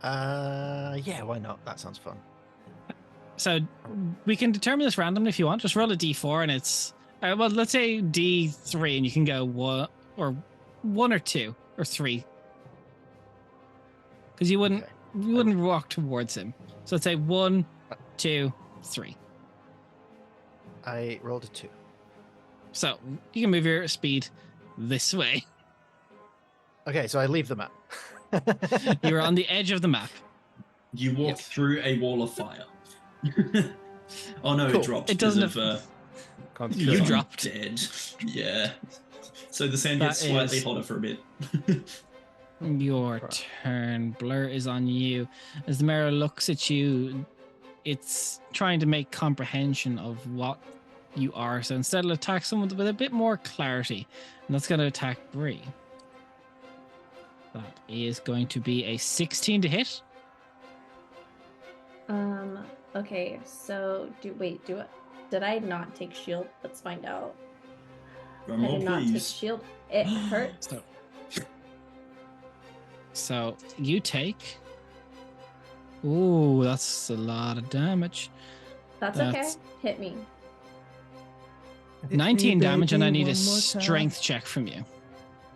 yeah, why not? That sounds fun. So we can determine this randomly if you want. Just roll a d4 and it's well, let's say d3 and you can go one or two or three because you wouldn't Okay. walk towards him. So let's say 1, 2, 3. I rolled a 2. So you can move your speed this way. Okay, so I leave the map. You're on the edge of the map. You walk through a wall of fire. Oh no, Cool. it dropped. It doesn't because of, Can't You kill him. dropped. Dead. Yeah. So the sand That gets slightly is- hotter for a bit. Your Right. turn. Blur is on you. As the mirror looks at you, it's trying to make comprehension of what you are. So instead, it'll attack someone with a bit more clarity. And that's going to attack Bree. That is going to be a 16 to hit. Okay, so did I not take shield? Let's find out. Drum I roll, did not take please. shield. It hurts. So you take. Ooh, that's a lot of damage. That's That's- okay. Hit me. 19 damage, and I need a strength check from you.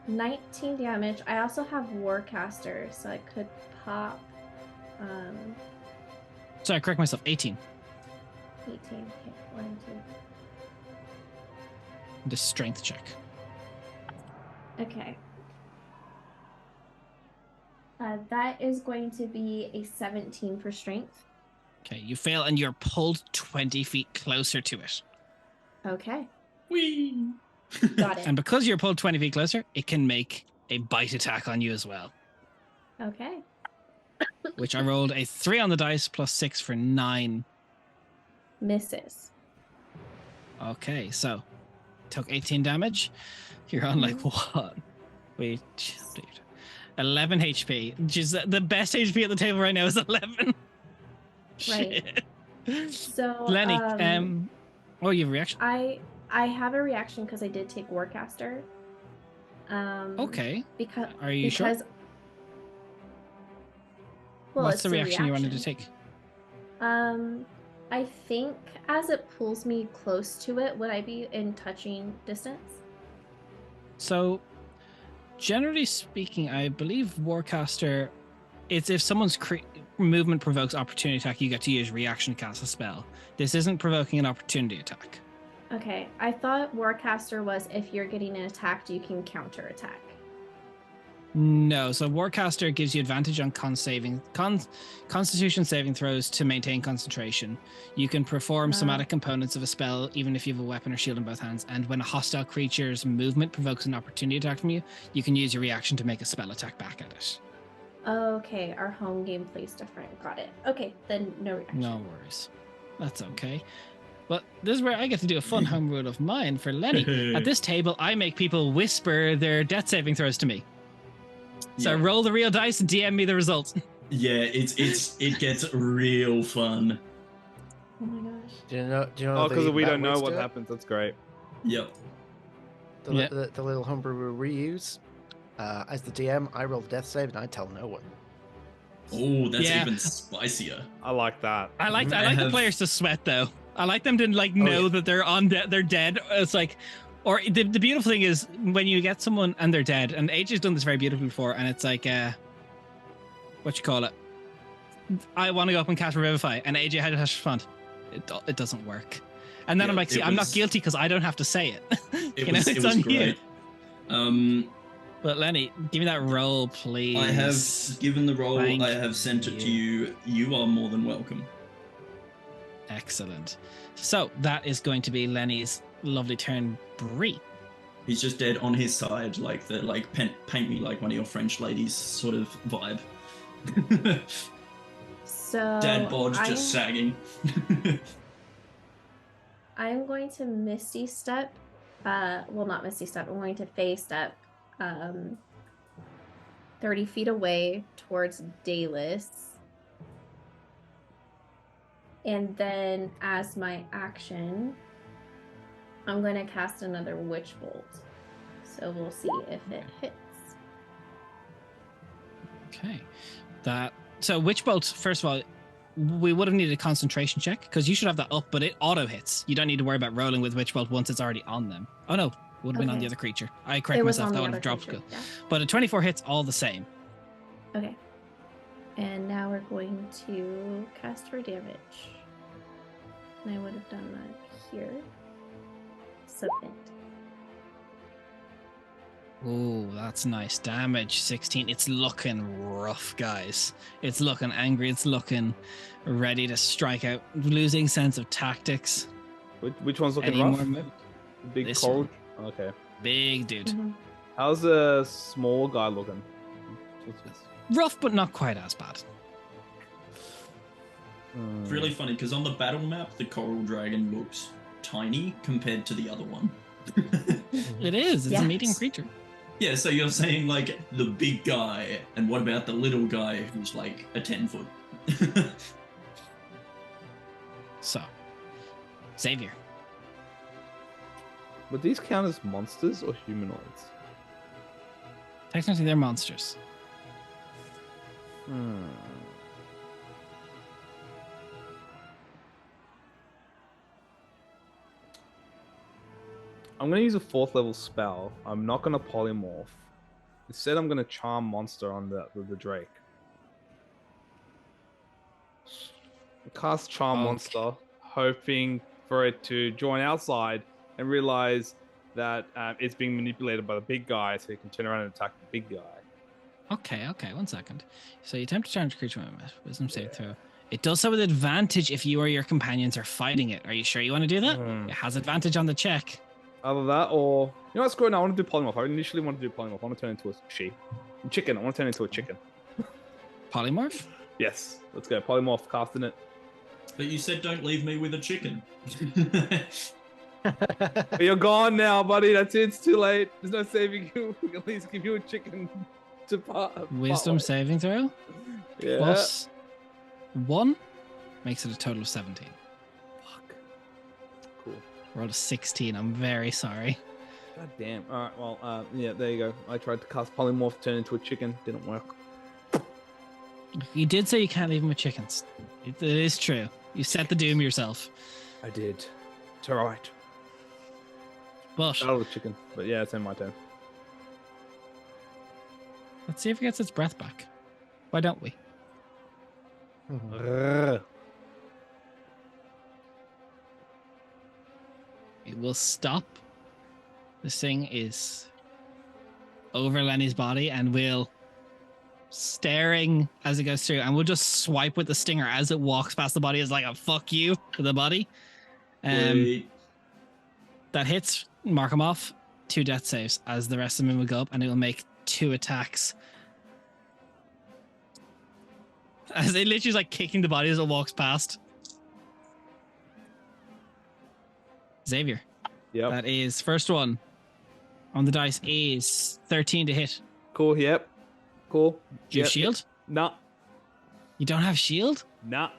19 damage. I also have Warcaster, so I could pop Sorry, correct myself. 18. 18. Okay, 1, 2. The strength check. Okay. That is going to be a 17 for strength. Okay, you fail, and you're pulled 20 feet closer to it. Okay, Whee! got it. And because you're pulled 20 feet closer, it can make a bite attack on you as well. Okay. Which I rolled a 3 on the dice plus 6 for 9. Misses. Okay, so took 18 damage. You're on like what? Wait, 11 HP. Which is the best HP at the table right now is 11. Right. Shit. So, Lenny, oh, you have a reaction? I have a reaction because I did take Warcaster. Okay. Because Are you sure? Well, What's it's the a reaction you wanted to take? I think as it pulls me close to it, would I be in touching distance? So, generally speaking, I believe Warcaster, it's if someone's movement provokes opportunity attack, you get to use reaction to cast a spell. This isn't provoking an opportunity attack. Okay, I thought Warcaster was if you're getting attacked, you can counterattack. No, so Warcaster gives you advantage on Constitution saving throws to maintain concentration. You can perform somatic components of a spell even if you have a weapon or shield in both hands. And when a hostile creature's movement provokes an opportunity attack from you, you can use your reaction to make a spell attack back at it. Okay, our home game plays different. Got it. Okay, then no reaction. No worries. That's okay. But this is where I get to do a fun home rule of mine for Lenny. At this table, I make people whisper their death saving throws to me. So Yeah. roll the real dice and DM me the results. Yeah, it gets real fun. Oh my gosh. Do you know? Oh, because we bad don't know ways what to do it? happens. That's great. Yep. The little homebrew we reuse. As the DM, I roll the death save and I tell no one. Oh, that's Yeah. even spicier. I like that. I like I the have- players to sweat though. I like them to know yeah. that they're they're dead. It's like, or the beautiful thing is when you get someone and they're dead, and AJ's done this very beautifully before, and it's like, what you call it? I want to go up and cast Revivify, and AJ had to respond. It doesn't work. And then Yeah, I'm like, see, it I'm not was- guilty because I don't have to say it. It You know, was, it's it was on great. you. But Lenny, give me that roll, please. I have given the roll. Thank I have sent it to you. You are more than welcome. Excellent. So that is going to be Lenny's lovely turn, Bree. He's just dead on his side, like the paint me like one of your French ladies sort of vibe. So Dad bod just sagging. I'm going to Misty Step. Well, not Misty Step. I'm going to Phase Step 30 feet away towards Dallas. And then as my action, I'm going to cast another Witch Bolt. So we'll see if it hits. Okay. So Witch Bolt, first of all, we would have needed a concentration check because you should have that up, but it auto hits. You don't need to worry about rolling with Witch Bolt once it's already on them. Oh no, would have been on the other creature. I correct It was myself. on That the would other have dropped. creature, Good. yeah. But a 24 hits all the same. Okay. And now we're going to cast for damage. And I would have done that here. Submit. Ooh, that's nice. Damage 16. It's looking rough, guys. It's looking angry. It's looking ready to strike out. Losing sense of tactics. Which one's looking Any rough? more Big This coral. Okay. Big dude. Mhm. How's the small guy looking? Rough, but not quite as bad. It's really funny because on the battle map, the coral dragon looks tiny compared to the other one. It is. It's a Yes. medium creature. Yeah, so you're saying like the big guy, and what about the little guy who's like a 10-foot? So, Xavier. Would these count as monsters or humanoids? Technically, they're monsters. I'm going to use a 4th level spell. I'm not going to polymorph. Instead, I'm going to charm monster on the Drake. Cast charm Okay. monster, hoping for it to join our side and realize that it's being manipulated by the big guy, so he can turn around and attack the big guy. Okay, 1 second. So you attempt to challenge a creature with a wisdom save throw. It does so with advantage if you or your companions are fighting it. Are you sure you want to do that? It has advantage on the check. Either that or... You know what, screw it, I want to do polymorph. I initially wanted to do polymorph. I want to turn into a sheep. Chicken. I want to turn into a chicken. Polymorph? Yes. Let's go. Polymorph, casting it. But you said don't leave me with a chicken. But you're gone now, buddy. That's it. It's too late. There's no saving you. We can at least give you a chicken to part. Wisdom saving throw Yeah. plus 1 makes it a total of 17. Fuck. Cool. Rolled a 16. I'm very sorry. God damn. All right. Well, yeah, there you go. I tried to cast polymorph, turn into a chicken. Didn't work. You did say you can't leave them with chickens. It is true. You set the doom yourself. I did. It's all right. But Battle with chicken. But yeah, it's in my turn. let's see if it gets its breath back. Why don't we? It will stop. This thing is over Lenny's body and will staring as it goes through, and we'll just swipe with the stinger as it walks past the body as like a fuck you to the body. Wait. That hits, mark him off. 2 death saves as the rest of them will go up, and it will make 2 attacks. As it literally is like kicking the body as it walks past. Xavier. Yep. That is first one on the dice is 13 to hit. Cool. Yep. Cool. Do you have shield? Nah. You don't have shield? Nah.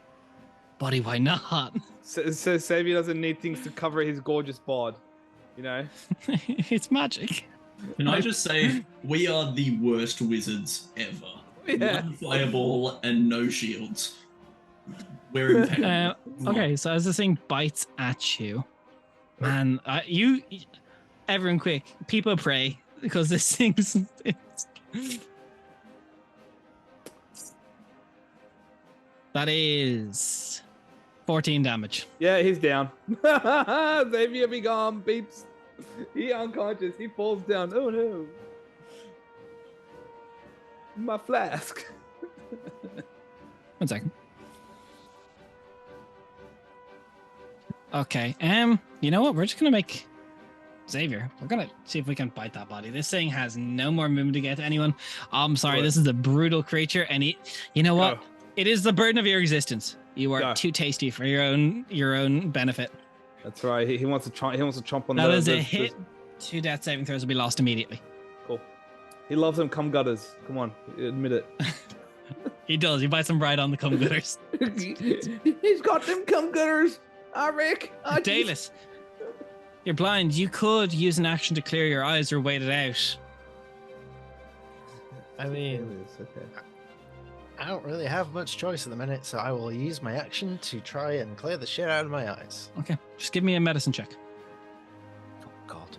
Buddy, why not? So Xavier doesn't need things to cover his gorgeous bod. You know? It's magic. Can I just say, we are the worst wizards ever. Yeah. One fireball and no shields. We're impeccable. Okay, so as this thing bites at you, man, everyone quick, people pray, because this thing's... That is 14 damage. Yeah, he's down. Xavier be gone, beeps. He unconscious. He falls down. Oh no. My flask. 1 second. Okay, you know what? We're just gonna make Xavier. We're gonna see if we can bite that body. This thing has no more movement to get to anyone. I'm sorry, Good. this is a brutal creature, and you know what? Go. It is the burden of your existence. You are Go. too tasty for your own benefit. That's right. He wants to chomp. He wants to chomp on That the. is a the- hit. 2 death saving throws will be lost immediately. Cool. He loves them cum gutters. Come on, admit it. He does. He bites them right on the cum gutters. He's got them cum gutters. Rick. Dalus, you're blind. You could use an action to clear your eyes or wait it out. I mean, Okay. I don't really have much choice at the minute, so I will use my action to try and clear the shit out of my eyes. Okay, just give me a medicine check. Oh God.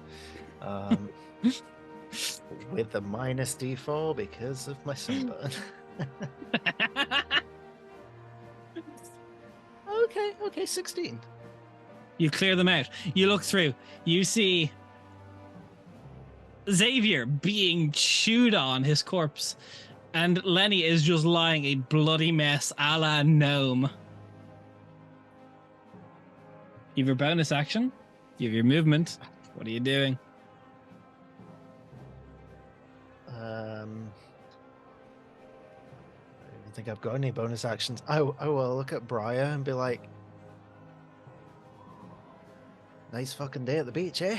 With a minus D4 because of my sunburn. Okay, 16. You clear them out. You look through. You see Xavier being chewed on, his corpse. And Lenny is just lying a bloody mess a la gnome. You have your bonus action. You have your movement. What are you doing? I don't think I've got any bonus actions. I will look at Briar and be like, nice fucking day at the beach, eh?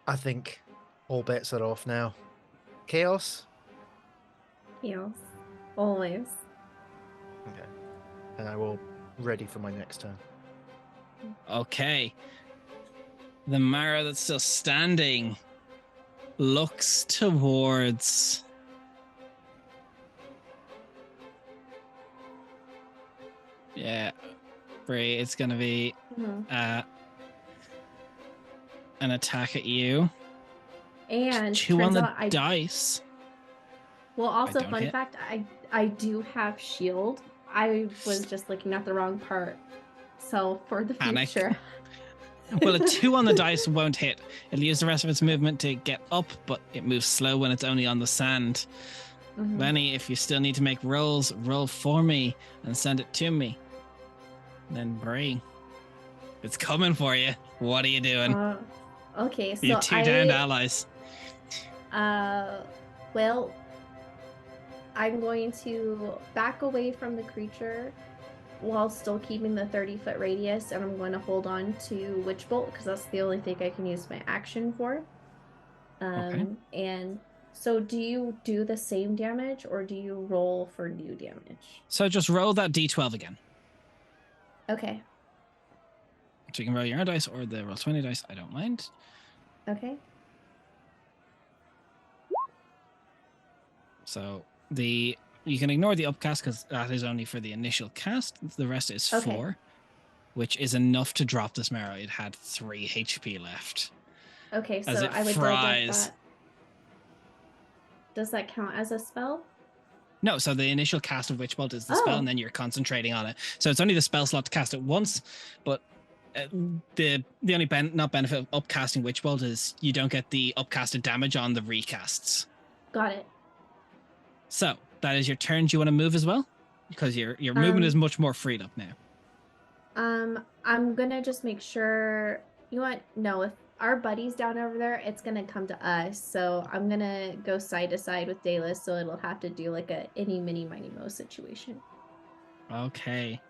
I think all bets are off now. Chaos? Yes, always. Okay. And I will ready for my next turn. Okay. The Mara that's still standing looks towards Bray. It's gonna be an attack at you. And Two on turns the out dice. Well, also don't fun hit. fact, I do have shield. I was just looking at the wrong part. So for the Panic. future. Well, a 2 on the dice won't hit. It'll use the rest of its movement to get up, but it moves slow when it's only on the sand. Mhm. Lenny, if you still need to make rolls, roll for me and send it to me. Then Bray, it's coming for you. What are you doing? Okay, so You have 2 downed allies. Well, I'm going to back away from the creature while still keeping the 30-foot radius, and I'm going to hold on to Witch Bolt because that's the only thing I can use my action for. Okay. And so do you do the same damage or do you roll for new damage? So just roll that d12 again. Okay. So you can roll your own dice or the roll 20 dice. I don't mind. Okay. So you can ignore the upcast because that is only for the initial cast. The rest is Okay. 4, which is enough to drop this marrow. It had 3 HP left. Okay, so As it I would fries. digest that. Does that count as a spell? No, so the initial cast of Witch Bolt is the spell, and then you're concentrating on it. So it's only the spell slot to cast it once, but the only not benefit of upcasting Witch Bolt is you don't get the upcasted damage on the recasts. Got it. So that is your turn. Do you want to move as well? Because your movement is much more freed up now. I'm gonna just make sure. You know what? No, if our buddy's down over there, it's gonna come to us. So I'm gonna go side to side with Dalis, so it'll have to do like a any mini miny mo situation. Okay.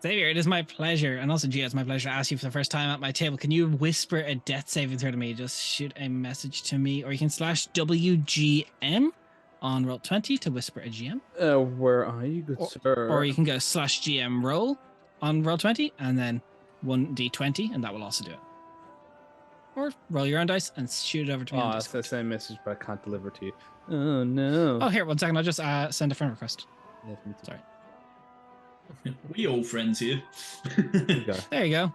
Xavier, it is my pleasure, and also Gia, it's my pleasure to ask you for the first time at my table. Can you whisper a death saving throw to me? Just shoot a message to me, or you can slash WGM on Roll20 to whisper a GM. Where are you, good sir? Or you can go slash GM roll on Roll20 and then 1d20, and that will also do it. Or roll your own dice and shoot it over to me. Oh, it's the same message, but I can't deliver to you. Oh no. Oh, here, 1 second. I'll just send a friend request. Yes, me too. Sorry. We all friends here. There you go.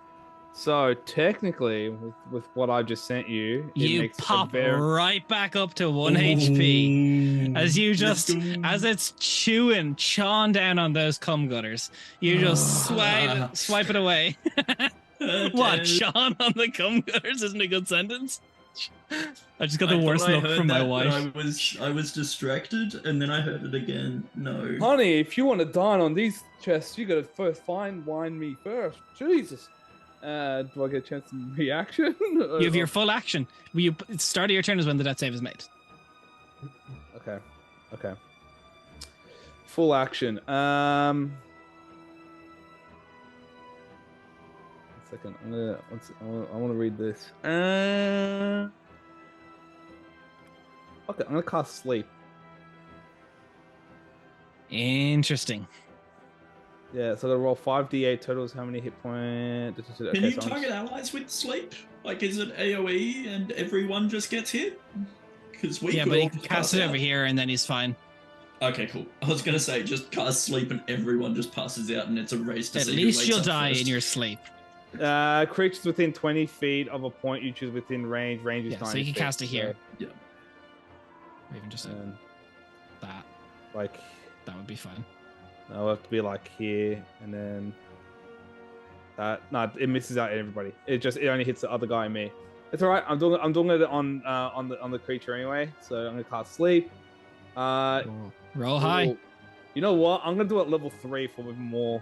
So technically, with what I just sent you, it You makes pop right back up to 1 HP as you just, as it's chawing down on those cum gutters. You just swipe it away. What, Sean on the cum gutters isn't a good sentence? I just got the worst look from my wife. I was distracted, and then I heard it again. No. Honey, if you want to dine on these chests, you gotta first wine me first. Jesus. Do I get a chance to reaction? You have your full action. Start of your turn is when the death save is made. Okay. Full action. One second. I want to read this. Okay, I'm gonna cast sleep. Interesting. Yeah, so I'm gonna roll 5d8 totals. How many hit points? Can you target allies with sleep? Like, is it AoE and everyone just gets hit? Because we could but he all can just cast pass it out. over here and then he's fine. Okay, cool. I was gonna say just cast sleep and everyone just passes out and it's a race to At see who least wakes you'll up die first. in your sleep. Creatures within 20 feet of a point you choose within range. Range is Yeah, 90 so you can feet, cast it here. Yeah. Or even just that. Like, That would be fine. I'll have to be like here, and then that. No, it misses out everybody. It only hits the other guy and me. It's all right. I'm doing it on the creature anyway. So I'm gonna cast sleep. Cool. Roll high. Ooh. You know what? I'm gonna do it at level 3 for even more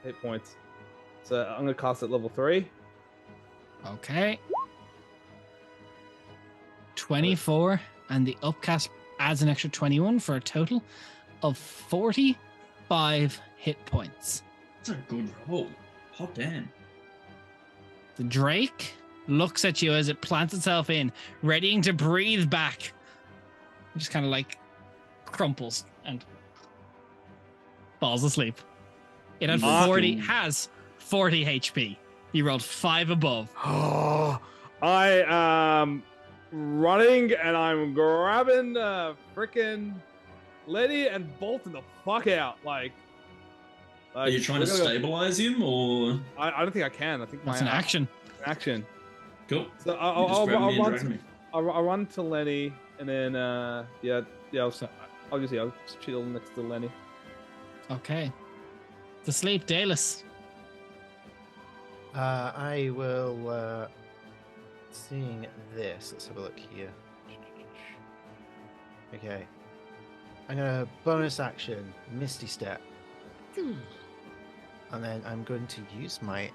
hit points. So I'm gonna cast at level 3. Okay. 24, and the upcast adds an extra 21 for a total of 45 hit points. That's a good roll. Hot damn. The Drake looks at you as it plants itself in, readying to breathe back. It just kind of like crumples and falls asleep. It had Awesome. has 40 HP. You rolled 5 above. I am running and I'm grabbing freaking Letty and bolting the fuck out. Like Are you trying to we're gonna stabilize him or? I don't think I can. I think That's an action. Action. Cool. So You I'll just grab me and run. drag me. I'll run to Lenny and then I'll just chill next to Lenny. Okay. To sleep, Dallas. I will. Seeing this, let's have a look here. Okay. I'm gonna bonus action, Misty Step. And then I'm going to use my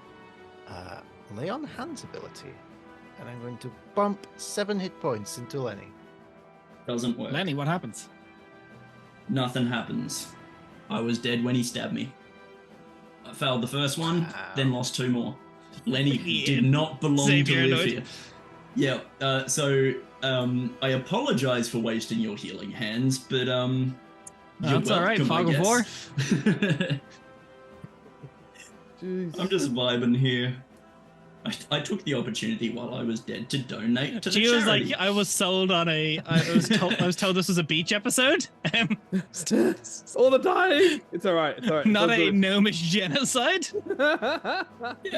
Lay on Hands ability. And I'm going to bump 7 hit points into Lenny. Doesn't work. Lenny, what happens? Nothing happens. I was dead when he stabbed me. I failed the first one, then lost 2 more. Lenny did not belong Save to your live note. here. Yeah, so I apologize for wasting your healing hands, but you're That's all right, welcome, I Fog of War. guess. I'm just vibing here. I took the opportunity while I was dead to donate to the She was like, charity. I was sold on I was told this was a beach episode. All the time. It's all right. It's all right. Not It's a all gnomish genocide. good. I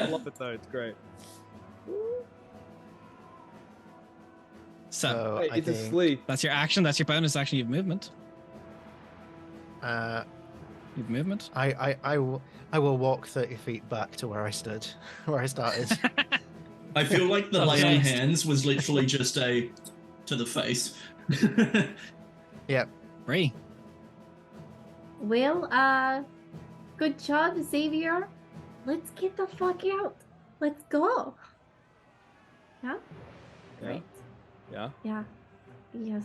love it though. It's great. So Hey, I it's think, asleep. that's your action. That's your bonus action. You have movement. uh, You have movement. I will walk 30 feet back to where I stood, where I started. I feel like the Oh, lay on nice. hands was literally just a to the face. Bree. Well, good job, Xavier. Let's get the fuck out. Let's go. Yeah? Yeah. Right. Yeah. Yeah. Yes.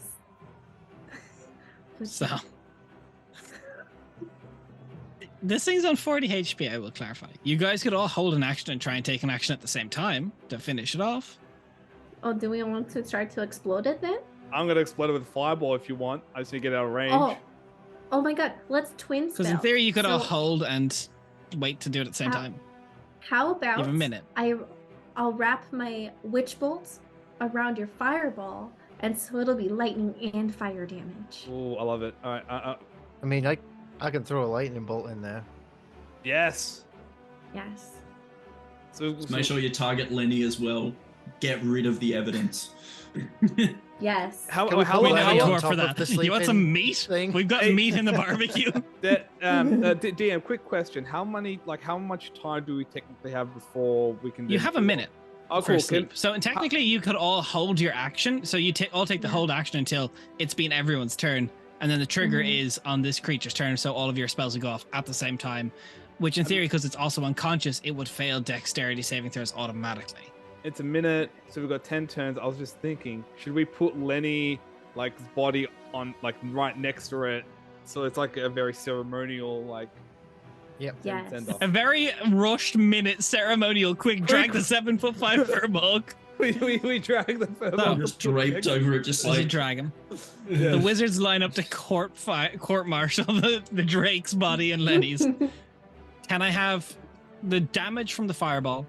Good So job. this thing's on 40 HP. I will clarify. You guys could all hold an action and try and take an action at the same time to finish it off. Oh, do we want to try to explode it then? I'm gonna explode it with a fireball if you want. I just need to get out of range. Oh my god. Let's twin spell. Because in theory, you could all So, hold and wait to do it at the same How- time. How about You have a minute. I'll wrap my witch bolts around your fireball, and so it'll be lightning and fire damage. Oh, I love it. All right. I mean, I can throw a lightning bolt in there. Yes. Yes. So, Just make sure you target Lenny as well. Get rid of the evidence. Yes. How Can we how put We long? Lenny have How a on long? core for top of that. the You want sleeping some meat? thing? We've got Hey. meat in the barbecue. DM, quick question. How much time do we technically have before we can? You then have a do- minute Oh, for cool. sleep. So technically, you could all hold your action. So you all take the Yeah. hold action until it's been everyone's turn, and then the trigger Mhm. is on this creature's turn. So all of your spells will go off at the same time. Which, in theory, because it's also unconscious, it would fail dexterity saving throws automatically. It's a minute, so we've got 10 turns. I was just thinking, should we put Lenny like his body on like right next to it, so it's like a very ceremonial like. Yep. Yes. Send off. A very rushed minute ceremonial. Quick, drag the 7'5" furball. we drag the No. further. Just draped over it, just As you like drag him. Yeah. The wizards line up to court martial the Drake's body and Lenny's. Can I have the damage from the fireball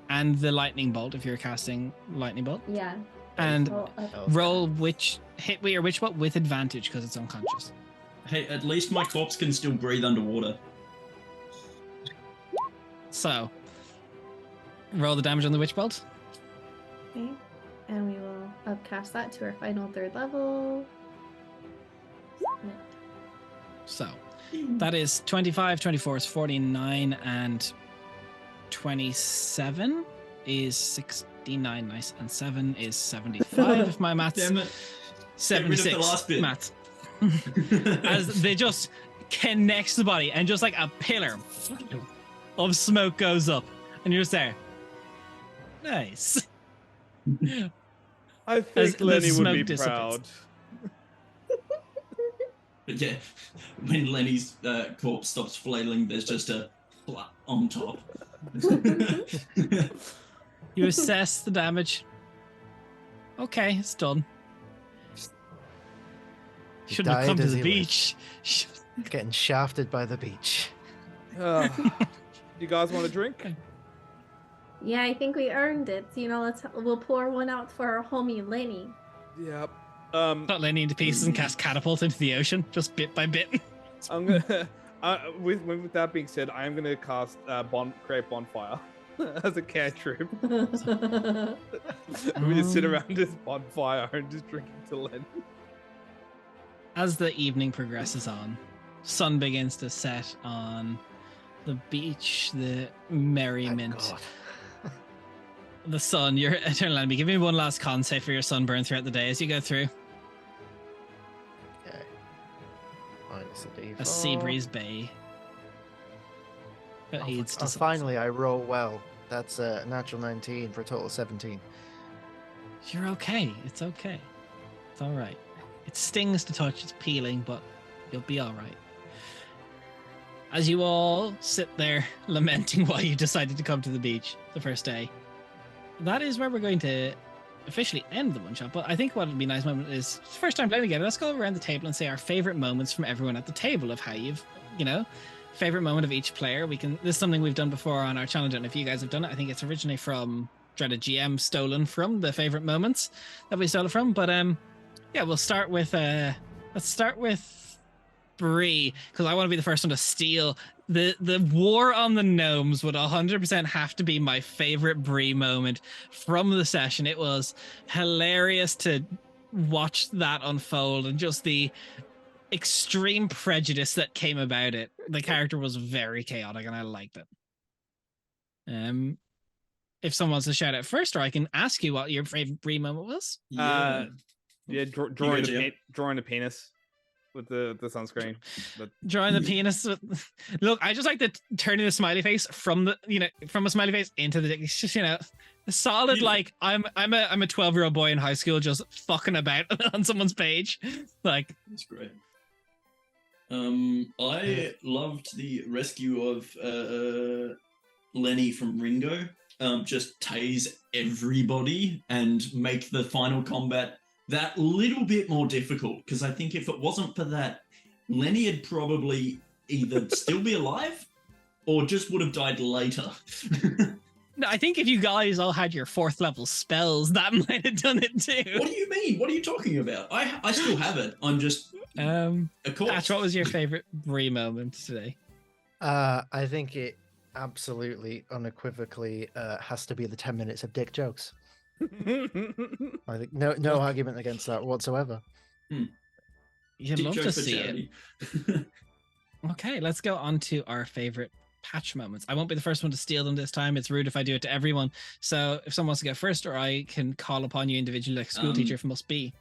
and the lightning bolt if you're casting lightning bolt? Yeah. And Okay. roll which what with advantage because it's unconscious. Hey, at least my corpse can still breathe underwater. So, roll the damage on the witch bolt. Okay. And we will upcast that to our final 3rd level. So, that is 25, 24 is 49, and 27 is 69. Nice. And 7 is 75, if my maths. Damn it. 76. Get rid of the last bit. Maths. As they just connects the body, and just like a pillar of smoke goes up, and you're just there. Nice. I As think the Lenny would smoke be dissipates. proud. But yeah, when Lenny's corpse stops flailing, there's just a flat on top. You assess the damage. Okay, it's done. Shouldn't have died come to as the he beach. Getting shafted by the beach. You guys want a drink? Yeah, I think we earned it. So, we'll pour one out for our homie Lenny. Yep. Cut Lenny into pieces and cast catapult into the ocean, just bit by bit. I'm gonna. With that being said, I am gonna cast create bonfire as a cantrip. We just sit around this bonfire and just drinking to Lenny. As the evening progresses on, sun begins to set on the beach, the merriment. Thank God. The sun, your eternal enemy. Give me one last con save for your sunburn throughout the day as you go through. Okay. Minus a D4. A sea breeze bay. That aids to finally, I roll well. That's a natural 19 for a total of 17. You're okay. It's okay. It's all right. It stings to touch. It's peeling, but you'll be all right. As you all sit there lamenting why you decided to come to the beach the first day, that is where we're going to officially end the one shot. But I think what would be a nice moment is first time playing together. Let's go around the table and say our favorite moments from everyone at the table of how you've, favorite moment of each player. This is something we've done before on our channel. I don't know if you guys have done it. I think it's originally from Dreaded GM, stolen from the favorite moments that we stole it from. But yeah, we'll start with let's start with Bree, because I want to be the first one to steal. The war on the gnomes would 100% have to be my favorite Bree moment from the session. It was hilarious to watch that unfold and just the extreme prejudice that came about it. The character was very chaotic and I liked it. If someone wants to shout out first, or I can ask you what your favorite Bree moment was. Drawing the penis with the sunscreen. Drawing the penis. Look, I just like the turning the smiley face from a smiley face into the dick. It's just a solid like I'm a 12-year-old boy in high school just fucking about on someone's page. Like it's great. I loved the rescue of Lenny from Ringo. Just tase everybody and make the final combat that little bit more difficult, because I think if it wasn't for that, Lenny would probably either still be alive or just would have died later. No, I think if you guys all had your 4th level spells, that might have done it too. What do you mean? What are you talking about? I still have it. I'm just of course. Ash, what was your favorite Bree moment today? I think it absolutely unequivocally has to be the 10 minutes of dick jokes. I think no argument against that whatsoever. You'd love to see it. Okay, let's go on to our favorite patch moments. I won't be the first one to steal them this time. It's rude if I do it to everyone. So if someone wants to go first, or I can call upon you individually like school teacher if it must be.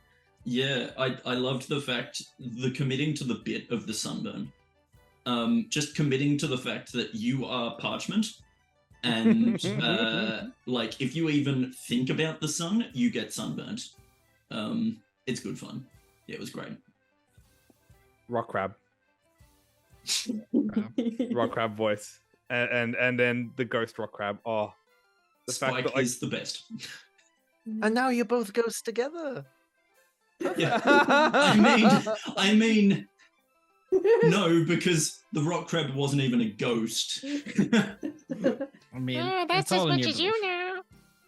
Yeah, I loved the committing to the bit of the sunburn. Just committing to the fact that you are parchment, and like if you even think about the sun, you get sunburned. It's good fun. Yeah, it was great. Rock crab. Rock crab voice, and then the ghost rock crab. Oh, the Spike fact that is the best. And now you both ghosts together. Yeah, I mean, No, because the rock crab wasn't even a ghost. I mean, Oh, it's that's as all in much your as you belief. know.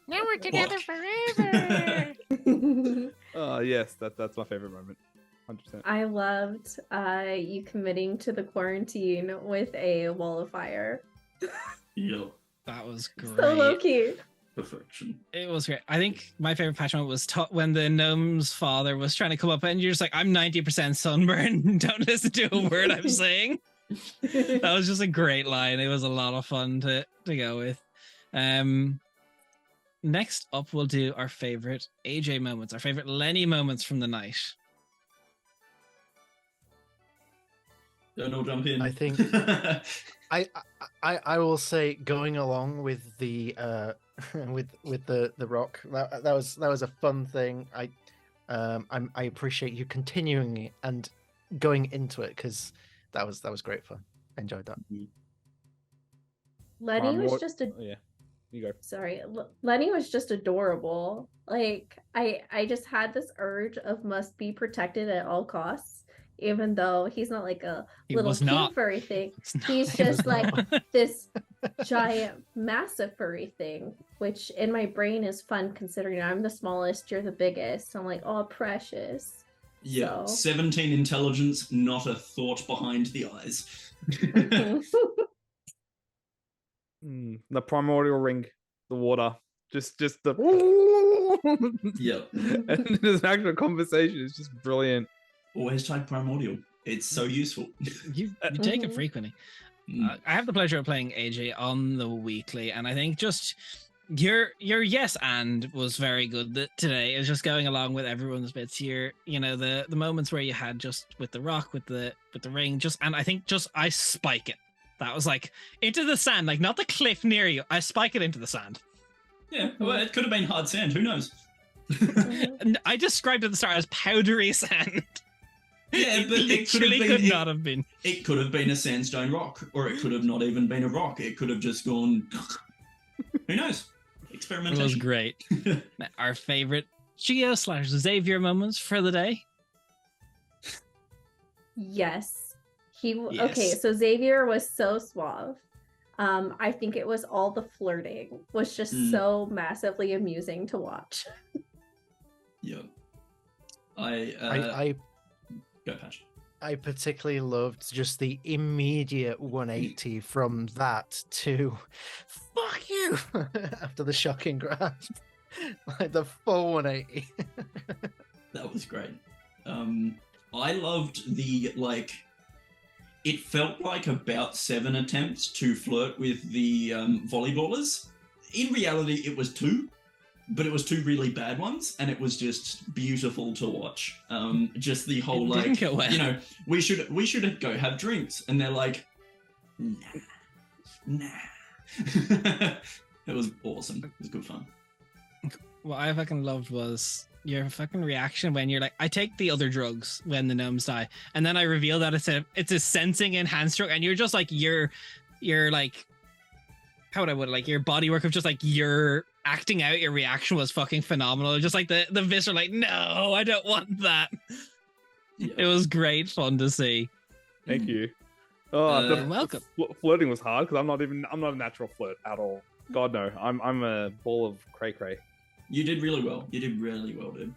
Now we're together Fuck. forever. Oh yes, that's my favorite moment. 100%. I loved you committing to the quarantine with a wall of fire. Yep. That was great. So low key. Perfection. It was great. I think my favorite patch moment was when the gnome's father was trying to come up and you're just like, I'm 90% sunburned. Don't listen to a word I'm saying. That was just a great line. It was a lot of fun to go with. Next up, we'll do our favorite AJ moments, our favorite Lenny moments from the night. Don't all jump in. I think I will say going along with the with the rock that was a fun thing. I appreciate you continuing it and going into it because that was great fun. Enjoyed that. Lenny was just a Yeah, you go. sorry. Lenny was just adorable. Like I just had this urge of must be protected at all costs, even though he's not like a He little was cute not. furry thing. It's not- He's he was just like not. this giant, massive furry thing, which in my brain is fun considering I'm the smallest, you're the biggest. I'm like, oh, precious. Yeah, So- 17 intelligence, not a thought behind the eyes. The primordial ring, the water, just the. Yep. And this actual conversation is just brilliant. Always type primordial. It's so useful. You take it Mhm. frequently. Mm. I have the pleasure of playing AJ on the weekly, and I think just your yes and was very good today. It was just going along with everyone's bits here. You know, the moments where you had just with the rock, with the ring, just and I think just I spike it. That was like into the sand, like not the cliff near you. I spike it into the sand. Yeah, well, it could have been hard sand. Who knows? And I described at the start as powdery sand. Yeah, but it could have literally been. could not have been. It could have been a sandstone rock, or it could have not even been a rock. It could have just gone. Who knows? It was Experimentation. great. Our favorite Geo / Xavier moments for the day. Yes. Okay, Yes. so Xavier was so suave. I think it was all the flirting was just so massively amusing to watch. Yeah. I go Patch. I particularly loved just the immediate 180 from that to fuck you after the shocking grasp. Like the full 180. That was great. I loved the it felt like about 7 attempts to flirt with the volleyballers. In reality, it was 2, but it was 2 really bad ones, and it was just beautiful to watch. Just the whole It didn't go well. you know, we should go have drinks, and they're like, nah. It was awesome. It was good fun. What I fucking loved was your fucking reaction when you're like, I take the other drugs when the gnomes die, and then I reveal that it's a sensing enhanced drug, and you're just like you're like, how would I put it, like your body work of just like you're acting out your reaction was fucking phenomenal. Just like the visceral, like, no, I don't want that. Yeah. It was great fun to see. Thank you. Oh, You're welcome. Flirting was hard because I'm not a natural flirt at all. God no, I'm a ball of cray cray. You did really well. You did really well, dude.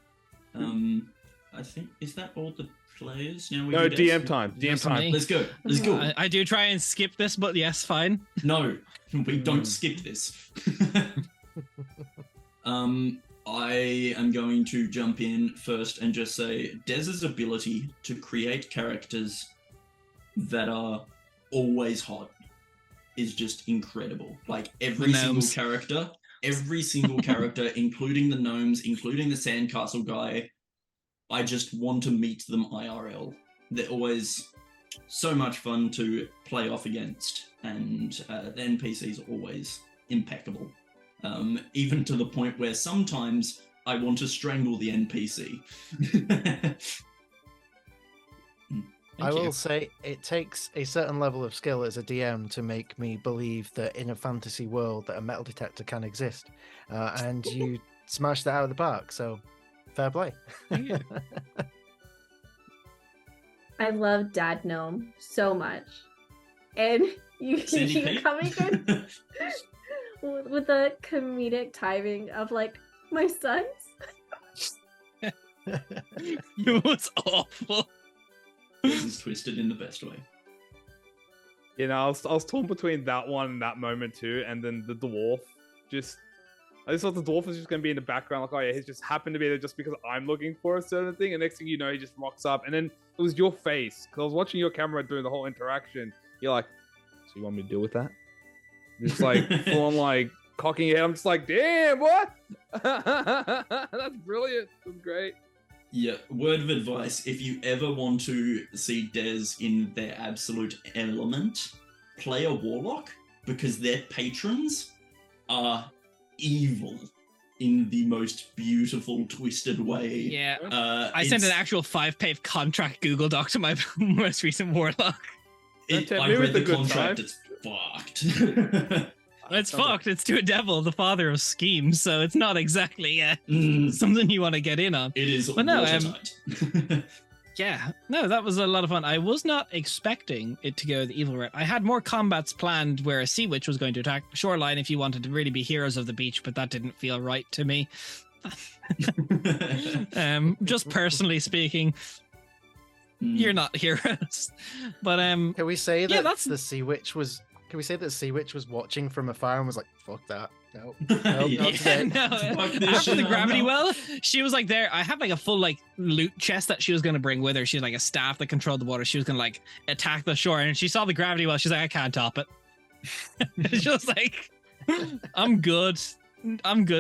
I think, is that all the players? Now we No, do DM Dez? time. DM Yes, time. me. Let's go. Let's go. I do try and skip this, but yes, fine. No, we don't skip this. I am going to jump in first and just say Dez's ability to create characters that are always hot is just incredible. Like every single character, including the gnomes, including the sandcastle guy, I just want to meet them IRL. They're always so much fun to play off against, and the NPCs are always impeccable. Even to the point where sometimes I want to strangle the NPC. I will say it takes a certain level of skill as a DM to make me believe that in a fantasy world that a metal detector can exist, and you smashed that out of the park. So, fair play. I love Dad Gnome so much. And you're coming in with the comedic timing of like my sons. It was awful. This is twisted in the best way. You know, I was torn between that one and that moment too, and then the dwarf. I just thought the dwarf was just going to be in the background, like, oh yeah, he just happened to be there just because I'm looking for a certain thing, and next thing you know, he just rocks up, and then it was your face, because I was watching your camera during the whole interaction. You're like, so you want me to deal with that? Just like, full on like, cocking your head. I'm just like, damn, what? That's brilliant. That's great. Yeah, word of advice, if you ever want to see Dez in their absolute element, play a warlock, because their patrons are evil in the most beautiful, twisted way. Yeah. I sent an actual 5-page contract Google Doc to my most recent warlock. I read the contract, it's fucked. It's fucked. It's to a devil, the father of schemes, so it's not exactly something you want to get in on. It is watertight. Yeah, no, that was a lot of fun. I was not expecting it to go the evil route. I had more combats planned where a sea witch was going to attack the shoreline if you wanted to really be heroes of the beach, but that didn't feel right to me. Just personally speaking, you're not heroes. But can we say that that's the sea witch was? Can we say that the sea witch was watching from afar and was like, "Fuck that, no, not today." No, after the gravity well, she was like there. I had like a full like loot chest that she was going to bring with her. She had like a staff that controlled the water. She was going to like attack the shore, and she saw the gravity well. She's like, I can't top it. It's just like, I'm good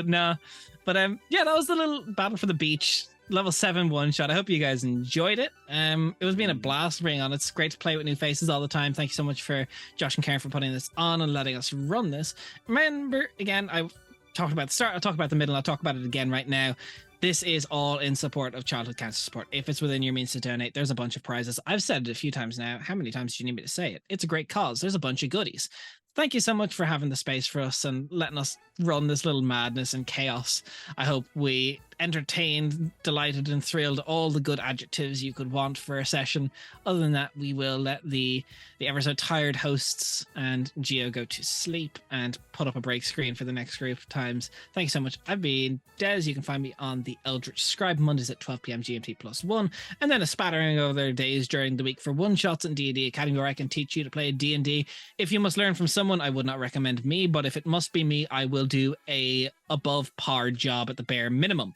now. But yeah, that was the little battle for the beach. Level 7 one-shot. I hope you guys enjoyed it. It was being a blast to bring on. It's great to play with new faces all the time. Thank you so much for Josh and Karen for putting this on and letting us run this. Remember, again, I talked about the start, I'll talk about the middle, I'll talk about it again right now. This is all in support of childhood cancer support. If it's within your means to donate, there's a bunch of prizes. I've said it a few times now. How many times do you need me to say it? It's a great cause. There's a bunch of goodies. Thank you so much for having the space for us and letting us run this little madness and chaos. I hope we entertained, delighted, and thrilled, all the good adjectives you could want for a session. Other than that, we will let the ever so tired hosts and Geo go to sleep and put up a break screen for the next group of times. Thank you so much. I've been Dez. You can find me on the Eldritch Scribe Mondays at 12 p.m. GMT +1, and then a spattering of other days during the week for one-shots in D&D Academy, where I can teach you to play D&D. If you must learn from someone, I would not recommend me, but if it must be me, I will do a above par job at the bare minimum.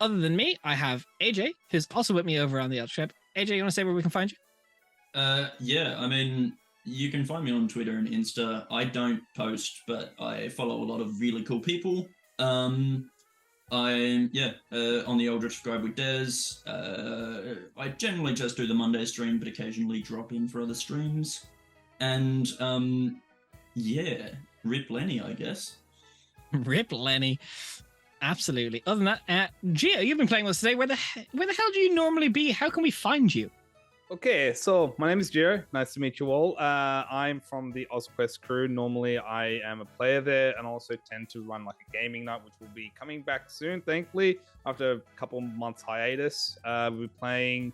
Other than me, I have AJ, who's also with me over on the Eldritch Scribe. AJ, you want to say where we can find you? Yeah, I mean, you can find me on Twitter and Insta. I don't post, but I follow a lot of really cool people. I'm on the Eldritch Scribe with Dez. I generally just do the Monday stream, but occasionally drop in for other streams. And Rip Lenny, I guess. Rip Lenny. Absolutely. Other than that, Gio, you've been playing with us today. Where the hell do you normally be? How can we find you? Okay, so my name is Gio. Nice to meet you all. I'm from the OzQuest crew. Normally, I am a player there and also tend to run like a gaming night, which will be coming back soon, thankfully, after a couple months hiatus. We're planning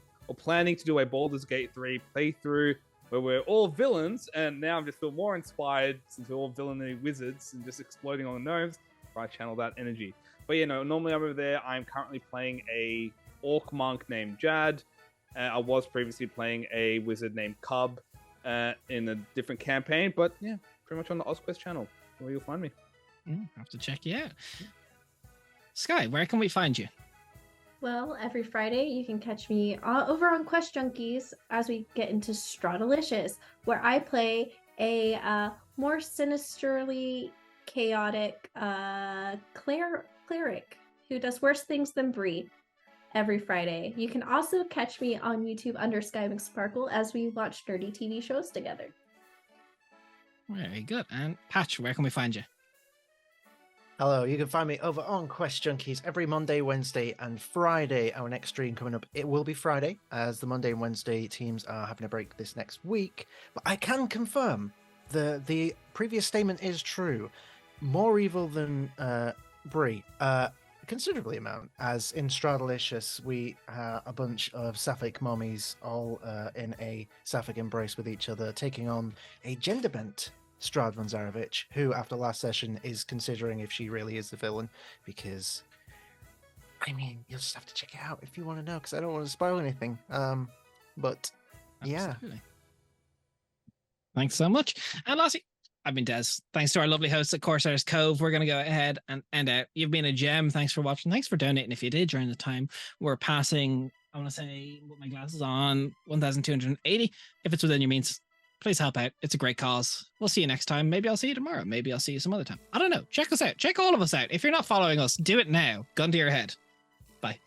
to do a Baldur's Gate 3 playthrough where we're all villains, and now I just feel more inspired since we're all villainy wizards and just exploding on the nerves. I channel that energy. But normally I'm over there. I'm currently playing a orc monk named Jad. I was previously playing a wizard named Cub in a different campaign. But yeah, pretty much on the OzQuest channel where you'll find me. Have to check you out. Sky, where can we find you? Well, every Friday you can catch me over on Quest Junkies as we get into Stratalicious, where I play a more sinisterly chaotic cleric who does worse things than Bree every Friday. You can also catch me on YouTube under SkyMcSparkle as we watch nerdy TV shows together. Very good. And Patch, where can we find you? Hello, you can find me over on Quest Junkies every Monday, Wednesday, and Friday. Our next stream coming up, it will be Friday, as the Monday and Wednesday teams are having a break this next week. But I can confirm the previous statement is true. More evil than Bree. considerably amount, as in Stradalicious, we a bunch of sapphic mummies all in a sapphic embrace with each other, taking on a gender-bent Strad von Zarevich, who, after last session, is considering if she really is the villain, because, I mean, you'll just have to check it out if you want to know, because I don't want to spoil anything. But, yeah. Absolutely. Thanks so much. And lastly, I've been Dez. Thanks to our lovely hosts at Corsairs Cove. We're going to go ahead and end out. You've been a gem. Thanks for watching. Thanks for donating if you did during the time. We're passing, I want to say, with my glasses on, 1,280. If it's within your means, please help out. It's a great cause. We'll see you next time. Maybe I'll see you tomorrow. Maybe I'll see you some other time. I don't know. Check us out. Check all of us out. If you're not following us, do it now. Gun to your head. Bye.